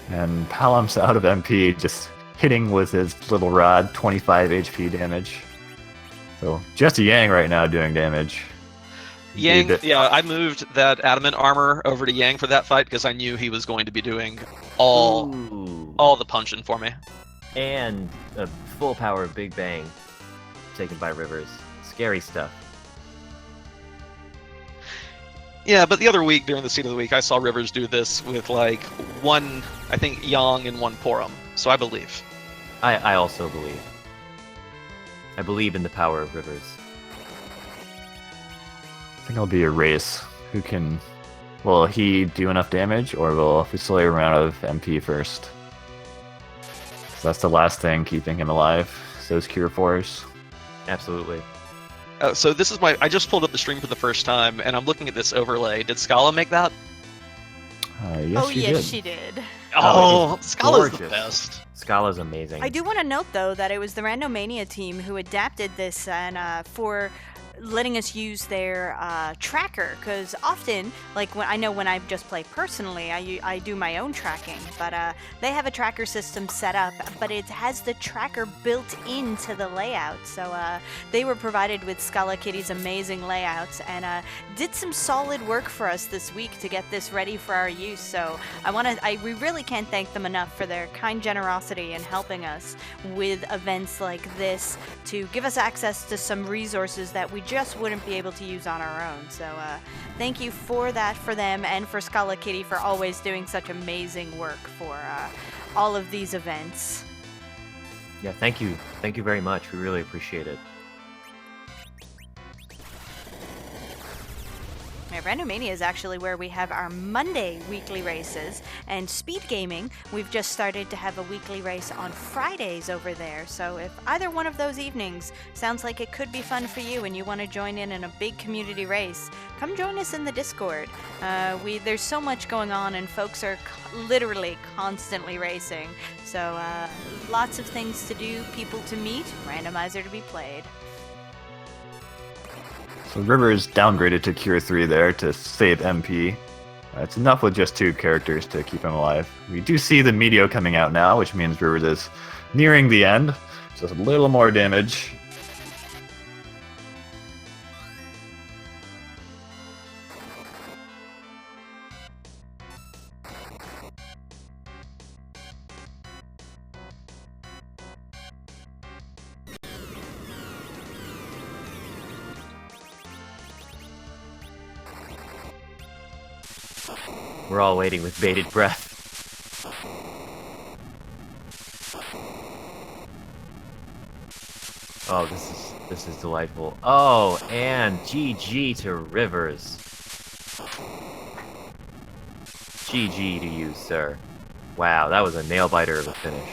and Palom's out of MP, just hitting with his little rod, 25 HP damage. So just Yang right now doing damage. Yang, yeah, I moved that adamant armor over to Yang for that fight because I knew he was going to be doing all the punching for me. And a full power Big Bang taken by Rivers. Scary stuff. Yeah, but the other week, during the Seed of the Week, I saw Rivers do this with, like, 1, I think, Yang and 1 Porum. So I believe. I also believe. I believe in the power of Rivers. I think it'll be a race. Who can... Will he do enough damage, or will Fusilier run out of MP first? So that's the last thing keeping him alive. Those Cure 4s. Absolutely. So this is I just pulled up the stream for the first time, and I'm looking at this overlay. Did Scala make that? Yes, she did. Oh, Scala's the gorgeous. best. Scala's amazing. I do want to note, though, that it was the Randomania team who adapted this and for letting us use their tracker, because often, like when I just play personally, I do my own tracking, but they have a tracker system set up, but it has the tracker built into the layout. So they were provided with Scala Kitty's amazing layouts and did some solid work for us this week to get this ready for our use. So we really can't thank them enough for their kind generosity in helping us with events like this to give us access to some resources that we just wouldn't be able to use on our own. So thank you for that, for them, and for Scala Kitty for always doing such amazing work for all of these events. Yeah, thank you. Thank you very much. We really appreciate it. Randomania is actually where we have our Monday weekly races, and Speed Gaming, we've just started to have a weekly race on Fridays over there. So if either one of those evenings sounds like it could be fun for you and you want to join in a big community race, come join us in the Discord. There's so much going on and folks are literally constantly racing. So lots of things to do, people to meet, randomizer to be played. So Rivers downgraded to Cure 3 there to save MP. It's enough with just 2 characters to keep him alive. We do see the Meteor coming out now, which means Rivers is nearing the end. Just a little more damage. We're all waiting with bated breath. Oh, this is delightful. Oh, and GG to Rivers. GG to you, sir. Wow, that was a nail biter of a finish.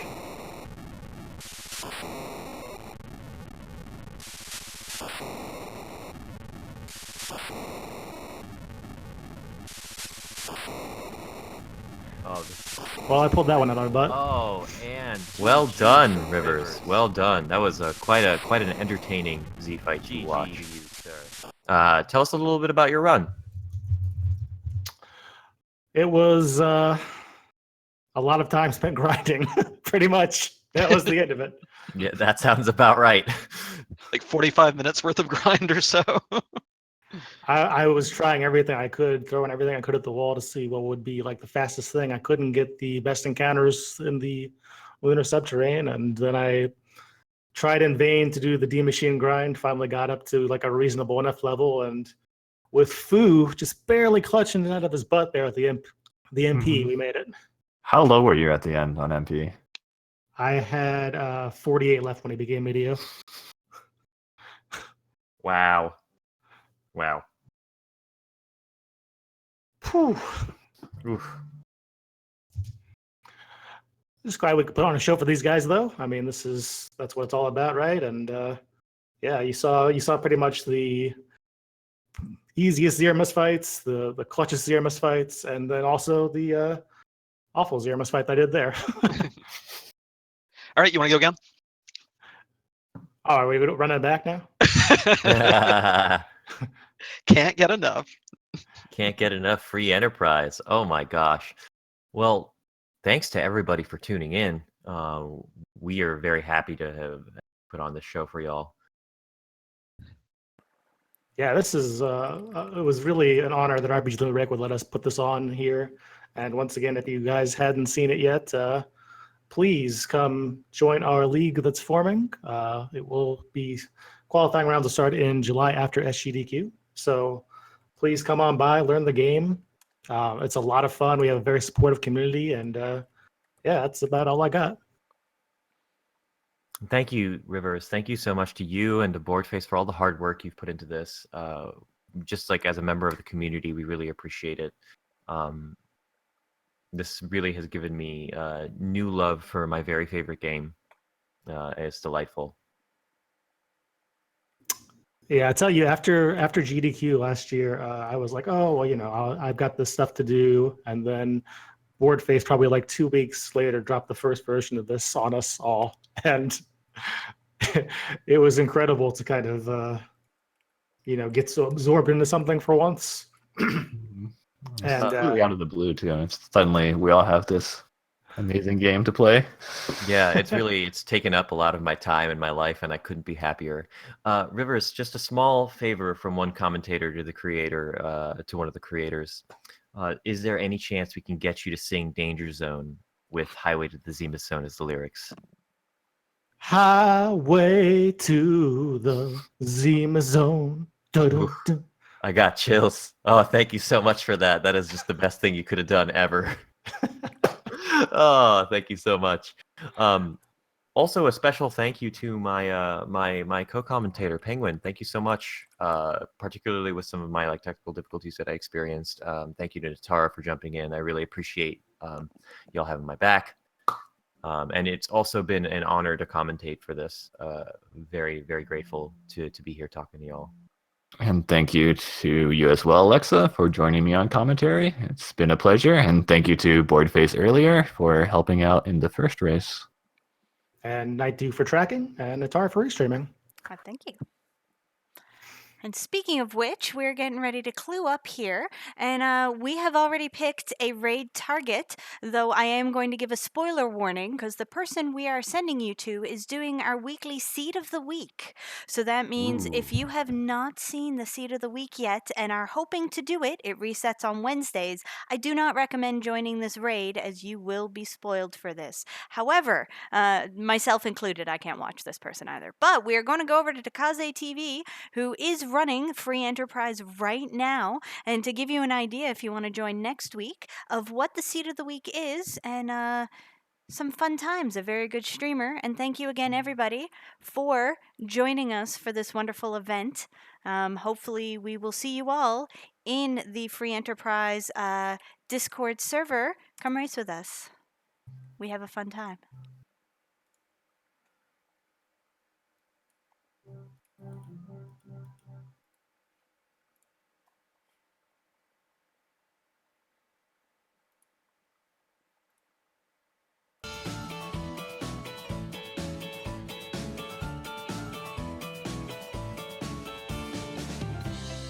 Well, I pulled that one out of our butt. Oh, and well done, Rivers. Well done. That was quite an entertaining Z fight to watch. Tell us a little bit about your run. It was a lot of time spent grinding, pretty much. That was the end of it. Yeah, that sounds about right. Like 45 minutes worth of grind or so. I was trying everything I could, throwing everything I could at the wall to see what would be like the fastest thing. I couldn't get the best encounters in the lunar subterranean, and then I tried in vain to do the D machine grind. Finally got up to like a reasonable enough level, and with Fu just barely clutching it out of his butt there at the MP, we made it. How low were you at the end on MP? I had 48 left when he became Medio. Wow. Whew. Oof. Just glad we could put on a show for these guys, though. I mean, that's what it's all about, right? And yeah, you saw pretty much the easiest Zeramus fights, the clutchest Zeramus fights, and then also the awful Zeramus fight I did there. All right, you want to go again? Oh, are we running back now? Can't get enough. Can't get enough free enterprise. Oh my gosh. Well, thanks to everybody for tuning in. We are very happy to have put on this show for y'all. Yeah, this is it was really an honor that RPG The Reg would let us put this on here. And once again, if you guys hadn't seen it yet, please come join our league that's forming. It will be qualifying rounds will start in July after SGDQ. So please come on by, learn the game. It's a lot of fun. We have a very supportive community, and yeah, that's about all I got. Thank you, Rivers. Thank you so much to you and to Boardface for all the hard work you've put into this. Just like as a member of the community, we really appreciate it. This really has given me new love for my very favorite game. It's delightful. Yeah, I tell you, after GDQ last year, I was like, oh well, you know, I've got this stuff to do, and then Boardface probably like 2 weeks later dropped the first version of this on us all, and it was incredible to kind of you know, get so absorbed into something for once. And And really out of the blue too. And suddenly we all have this amazing game to play. Yeah, it's taken up a lot of my time in my life, and I couldn't be happier. Rivers, just a small favor from one commentator to the creator, to one of the creators. Is there any chance we can get you to sing Danger Zone with Highway to the Zima Zone as the lyrics? Highway to the Zima Zone. Dun-dun-dun. I got chills. Oh, thank you so much for that. That is just the best thing you could have done ever. Oh, thank you so much. Also, a special thank you to my my co-commentator Penguin. Thank you so much, particularly with some of my technical difficulties that I experienced. Thank you to Netara for jumping in. I really appreciate y'all having my back. And it's also been an honor to commentate for this. Very, very grateful to be here talking to y'all. And thank you to you as well, Alexa, for joining me on commentary. It's been a pleasure. And thank you to Boardface earlier for helping out in the first race. And Night Dew for tracking, and Netara for restreaming. Thank you. And speaking of which, we're getting ready to clue up here, and we have already picked a raid target, though I am going to give a spoiler warning because the person we are sending you to is doing our weekly Seed of the Week. So that means if you have not seen the Seed of the Week yet and are hoping to do it, it resets on Wednesdays. I do not recommend joining this raid as you will be spoiled for this. However, myself included, I can't watch this person either. But we are going to go over to Takaze TV, who is running free enterprise right now, and to give you an idea if you want to join next week of what the Seed of the Week is, and some fun times, a very good streamer. And thank you again, everybody, for joining us for this wonderful event. Hopefully we will see you all in the free enterprise Discord server. Come race with us. We have a fun time.